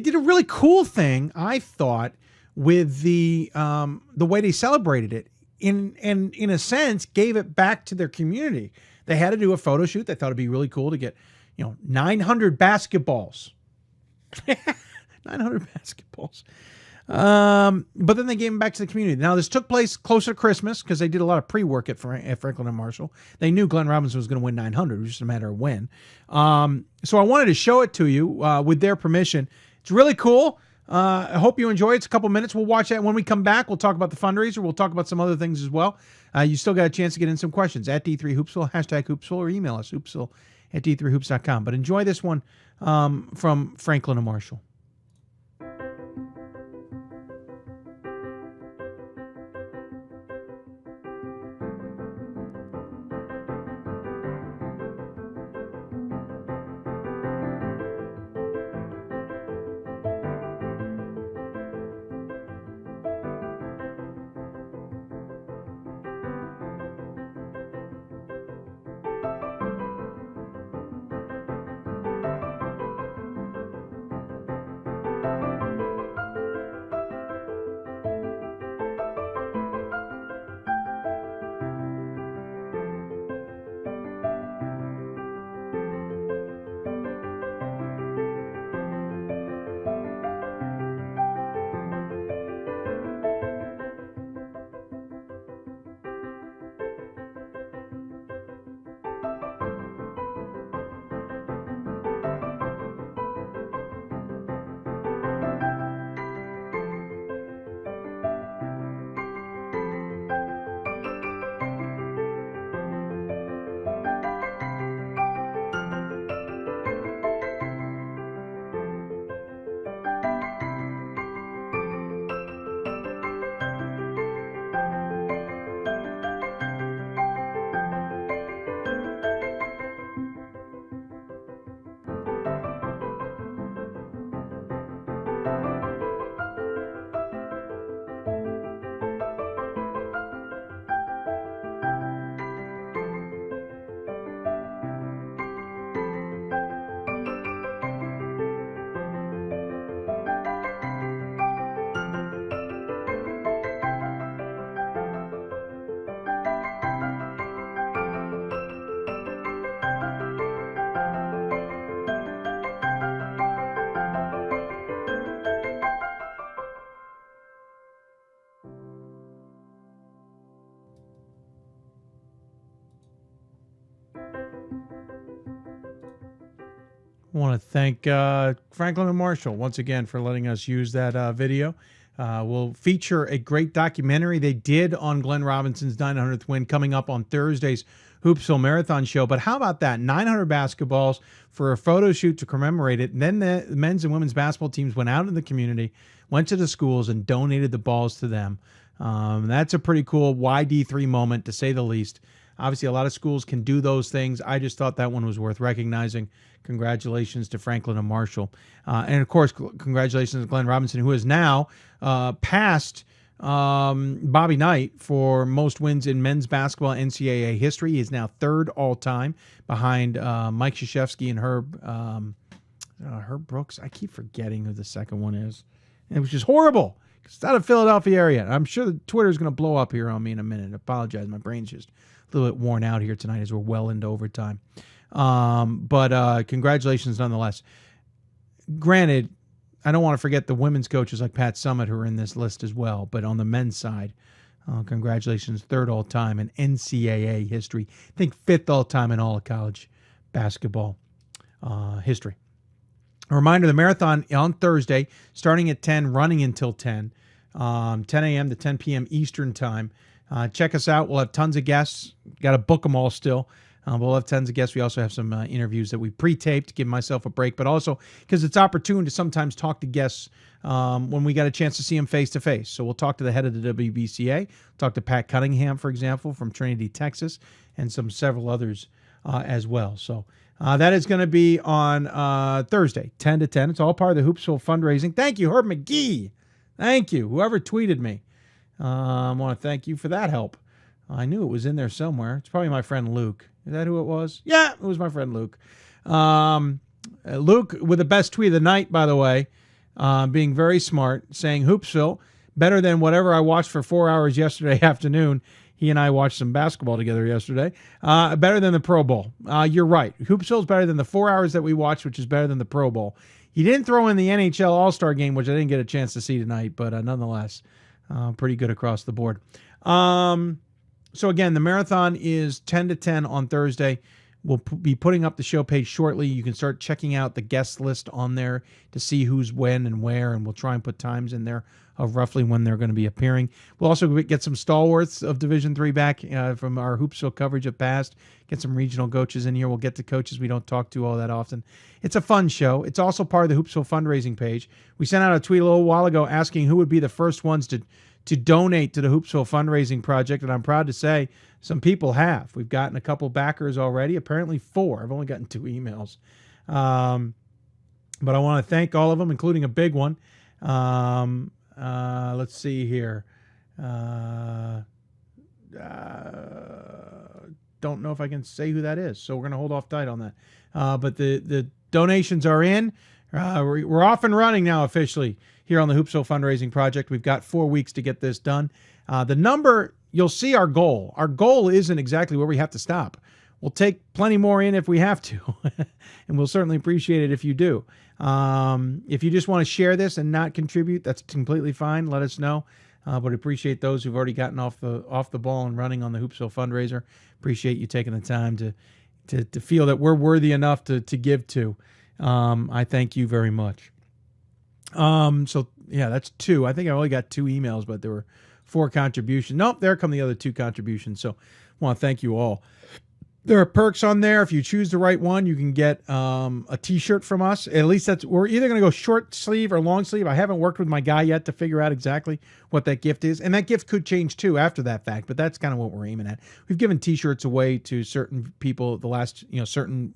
did a really cool thing, I thought, with the way they celebrated it. In a sense, gave it back to their community. They had to do a photo shoot. They thought it'd be really cool to get 900 basketballs. 900 basketballs. But then they gave them back to the community. Now, this took place closer to Christmas because they did a lot of pre-work at Franklin and Marshall. They knew Glenn Robinson was going to win 900. It was just a matter of when. So I wanted to show it to you with their permission. It's really cool. I hope you enjoy it. It's a couple minutes. We'll watch that. When we come back, we'll talk about the fundraiser. We'll talk about some other things as well. You still got a chance to get in some questions at D3Hoopsville, hashtag Hoopsville, or email us, hoopsville@d3hoops.com. But enjoy this one from Franklin and Marshall. I want to thank Franklin and Marshall once again for letting us use that video. We'll feature a great documentary they did on Glenn Robinson's 900th win coming up on Thursday's Hoopsville Marathon Show. But how about that? 900 basketballs for a photo shoot to commemorate it. And then the men's and women's basketball teams went out in the community, went to the schools, and donated the balls to them. That's a pretty cool YD3 moment, to say the least. Obviously, a lot of schools can do those things. I just thought that one was worth recognizing. Congratulations to Franklin and Marshall. And, of course, congratulations to Glenn Robinson, who is now passed Bobby Knight for most wins in men's basketball NCAA history. He is now third all-time behind Mike Krzyzewski and Herb Brooks. I keep forgetting who the second one is. It was just horrible. It's out of Philadelphia area. I'm sure the Twitter is going to blow up here on me in a minute. I apologize. My brain's just a little bit worn out here tonight as we're well into overtime. But congratulations nonetheless. Granted, I don't want to forget the women's coaches like Pat Summitt who are in this list as well. But on the men's side, congratulations, third all-time in NCAA history. I think fifth all-time in all of college basketball history. A reminder, the marathon on Thursday, starting at 10, running until 10 a.m. to 10 p.m. Eastern time. Check us out. We'll have tons of guests. Got to book them all still. We'll have tons of guests. We also have some interviews that we pre-taped to give myself a break, but also because it's opportune to sometimes talk to guests when we got a chance to see them face-to-face. So we'll talk to the head of the WBCA, talk to Pat Cunningham, for example, from Trinity, Texas, and several others as well. So that is going to be on Thursday, 10 to 10. It's all part of the Hoopsville fundraising. Thank you, Herb McGee. Thank you. Whoever tweeted me. I want to thank you for that help. I knew it was in there somewhere. It's probably my friend Luke. Is that who it was? Yeah, it was my friend Luke. Luke with the best tweet of the night, by the way, being very smart, saying Hoopsville, better than whatever I watched for 4 hours yesterday afternoon. He and I watched some basketball together yesterday. Better than the Pro Bowl. You're right. Hoopsville's better than the 4 hours that we watched, which is better than the Pro Bowl. He didn't throw in the NHL All-Star game, which I didn't get a chance to see tonight, but nonetheless, pretty good across the board. So again, the marathon is 10 to 10 on Thursday. We'll be putting up the show page shortly. You can start checking out the guest list on there to see who's when and where, and we'll try and put times in there of roughly when they're going to be appearing. We'll also get some stalwarts of Division III back from our Hoopsville coverage of past, get some regional coaches in here. We'll get to coaches we don't talk to all that often. It's a fun show. It's also part of the Hoopsville fundraising page. We sent out a tweet a little while ago asking who would be the first ones to donate to the Hoopsville fundraising project, and I'm proud to say some people have. We've gotten a couple backers already, apparently 4. I've only gotten 2 emails. But I want to thank all of them, including a big one. Let's see here. Don't know if I can say who that is, so we're going to hold off tight on that. But the donations are in. We're off and running now officially here on the Hoopsville fundraising project. We've got 4 weeks to get this done. The number, you'll see our goal. Our goal isn't exactly where we have to stop. We'll take plenty more in if we have to, and we'll certainly appreciate it if you do. If you just want to share this and not contribute, that's completely fine. Let us know. But appreciate those who've already gotten off the ball and running on the Hoopsville fundraiser. Appreciate you taking the time to feel that we're worthy enough to give to. I thank you very much. So yeah, that's 2. I think I only got 2 emails, but there were 4 contributions. Nope, there come the other 2 contributions. So I want to thank you all. There are perks on there. If you choose the right one, you can get a T-shirt from us. At least we're either going to go short sleeve or long sleeve. I haven't worked with my guy yet to figure out exactly what that gift is, and that gift could change too after that fact. But that's kind of what we're aiming at. We've given T-shirts away to certain people the last, certain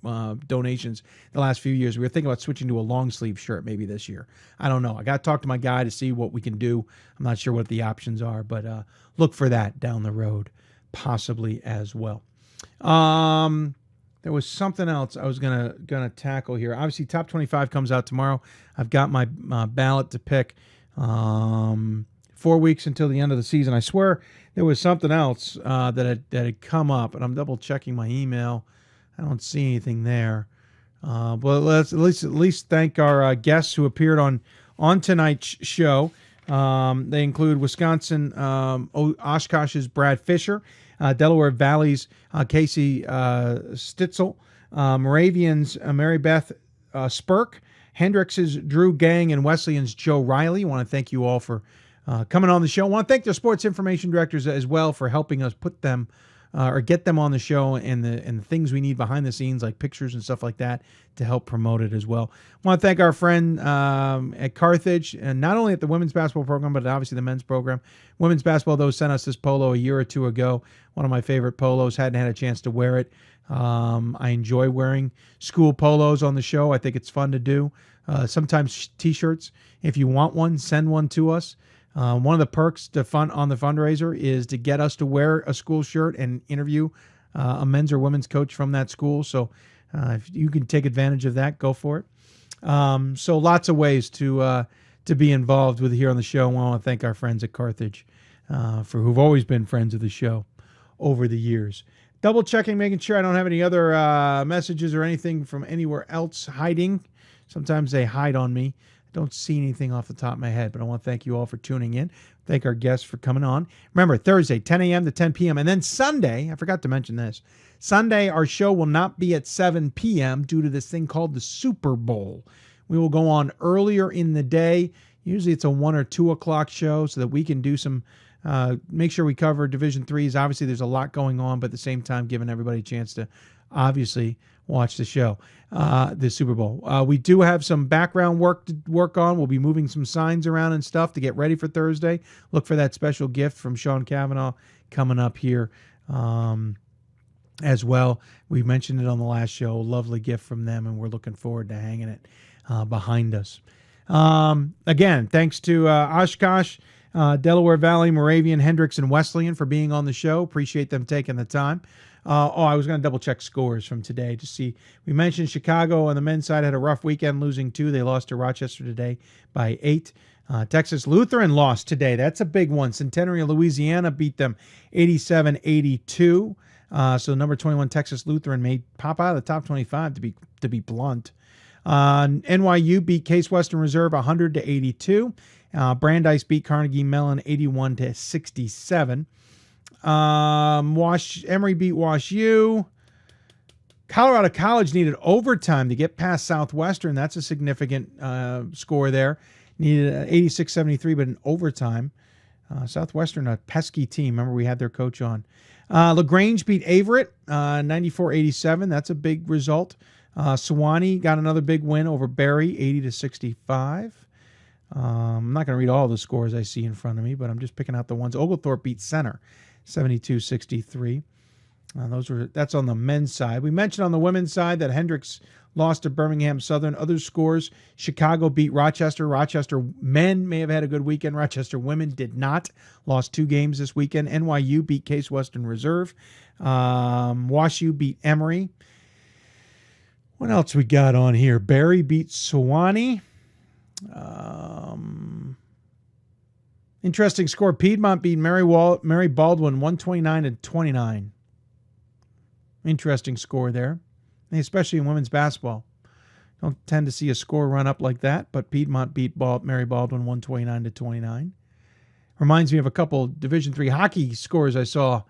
donations the last few years. We were thinking about switching to a long sleeve shirt maybe this year. I don't know. I got to talk to my guy to see what we can do. I'm not sure what the options are, but look for that down the road, possibly as well. There was something else I was gonna tackle here. Obviously, Top 25 comes out tomorrow. I've got my ballot to pick. 4 weeks until the end of the season. I swear there was something else that had come up, and I'm double checking my email. I don't see anything there. But let's at least thank our guests who appeared on tonight's show. They include Wisconsin Oshkosh's Brad Fischer, Delaware Valley's Casey Stitzel, Moravian's Mary Beth Spurk, Hendrix's Drew Gaeng, and Wesleyan's Joe Reilly. I want to thank you all for coming on the show. I want to thank the sports information directors as well for helping us put them or get them on the show and the things we need behind the scenes, like pictures and stuff like that, to help promote it as well. I want to thank our friend at Carthage, and not only at the women's basketball program, but obviously the men's program. Women's basketball, though, sent us this polo a year or two ago. One of my favorite polos. Hadn't had a chance to wear it. I enjoy wearing school polos on the show. I think it's fun to do. Sometimes T-shirts. If you want one, send one to us. One of the perks on the fundraiser is to get us to wear a school shirt and interview a men's or women's coach from that school. So if you can take advantage of that, go for it. So lots of ways to be involved with here on the show. I want to thank our friends at Carthage for who've always been friends of the show over the years. Double checking, making sure I don't have any other messages or anything from anywhere else hiding. Sometimes they hide on me. Don't see anything off the top of my head, but I want to thank you all for tuning in. Thank our guests for coming on. Remember, Thursday, 10 a.m. to 10 p.m. And then Sunday, I forgot to mention this. Sunday, our show will not be at 7 p.m. due to this thing called the Super Bowl. We will go on earlier in the day. Usually it's a 1 or 2 o'clock show so that we can do some, make sure we cover Division IIIs. Obviously, there's a lot going on, but at the same time, giving everybody a chance to obviously watch the show, the Super Bowl. We do have some background work to work on. We'll be moving some signs around and stuff to get ready for Thursday. Look for that special gift from Sean Cavanaugh coming up here as well. We mentioned it on the last show. Lovely gift from them, and we're looking forward to hanging it behind us. Again, thanks to Oshkosh, Delaware Valley, Moravian, Hendrix, and Wesleyan for being on the show. Appreciate them taking the time. I was going to double check scores from today to see. We mentioned Chicago on the men's side had a rough weekend, losing 2. They lost to Rochester today by 8. Texas Lutheran lost today. That's a big one. Centenary, Louisiana beat them 87-82. So number 21 Texas Lutheran may pop out of the top 25 to be blunt. NYU beat Case Western Reserve 100-82. Brandeis beat Carnegie Mellon 81-67. Emory beat Wash U. Colorado College needed overtime to get past Southwestern. That's a significant score there. Needed 86-73, but in overtime. Southwestern, a pesky team. Remember, we had their coach on. LaGrange beat Averett 94-87. That's a big result. Sewanee got another big win over Berry, 80-65. I'm not going to read all the scores I see in front of me, but I'm just picking out the ones. Oglethorpe beat Center 72-63. That's on the men's side. We mentioned on the women's side that Hendrix lost to Birmingham Southern. Other scores: Chicago beat Rochester. Rochester men may have had a good weekend. Rochester women did not. Lost 2 games this weekend. NYU beat Case Western Reserve. WashU beat Emory. What else we got on here? Berry beat Sewanee. Interesting score. Piedmont beat Mary Baldwin 129-29. Interesting score there, especially in women's basketball. Don't tend to see a score run up like that, but Piedmont beat Mary Baldwin 129-29. Reminds me of a couple Division III hockey scores I saw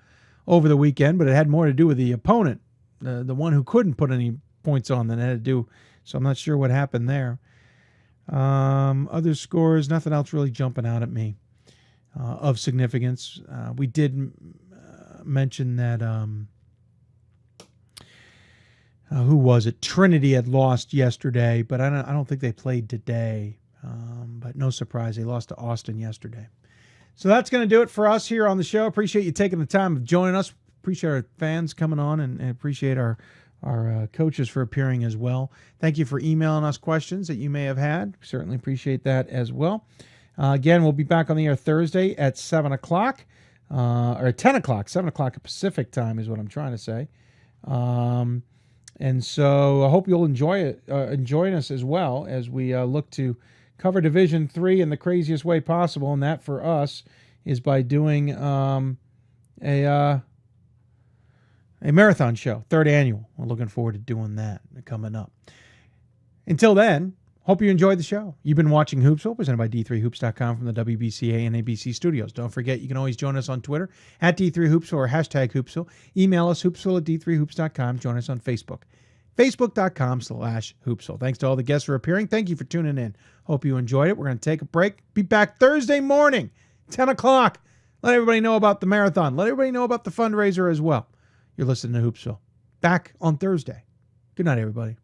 over the weekend, but it had more to do with the opponent, the one who couldn't put any points on than it had to do. So I'm not sure what happened there. Other scores, nothing else really jumping out at me of significance. We did mention that, who was it? Trinity had lost yesterday, but I don't think they played today. But no surprise, they lost to Austin yesterday. So that's going to do it for us here on the show. Appreciate you taking the time of joining us. Appreciate our fans coming on, and appreciate our coaches for appearing as well. Thank you for emailing us questions that you may have had. Certainly appreciate that as well. Again, we'll be back on the air Thursday at 7 o'clock, or at 10 o'clock. 7 o'clock Pacific time is what I'm trying to say. And so I hope you'll enjoy us as well as we look to cover Division III in the craziest way possible. And that for us is by doing a marathon show, 3rd annual. We're looking forward to doing that coming up. Until then, hope you enjoyed the show. You've been watching Hoopsville, presented by D3Hoops.com from the WBCA and ABC studios. Don't forget, you can always join us on Twitter at D3Hoopsville or hashtag Hoopsville. Email us, hoopsville@D3Hoops.com. Join us on Facebook, Facebook.com/Hoopsville. Thanks to all the guests for appearing. Thank you for tuning in. Hope you enjoyed it. We're going to take a break. Be back Thursday morning, 10 o'clock. Let everybody know about the marathon. Let everybody know about the fundraiser as well. You're listening to Hoopsville. Back on Thursday. Good night, everybody.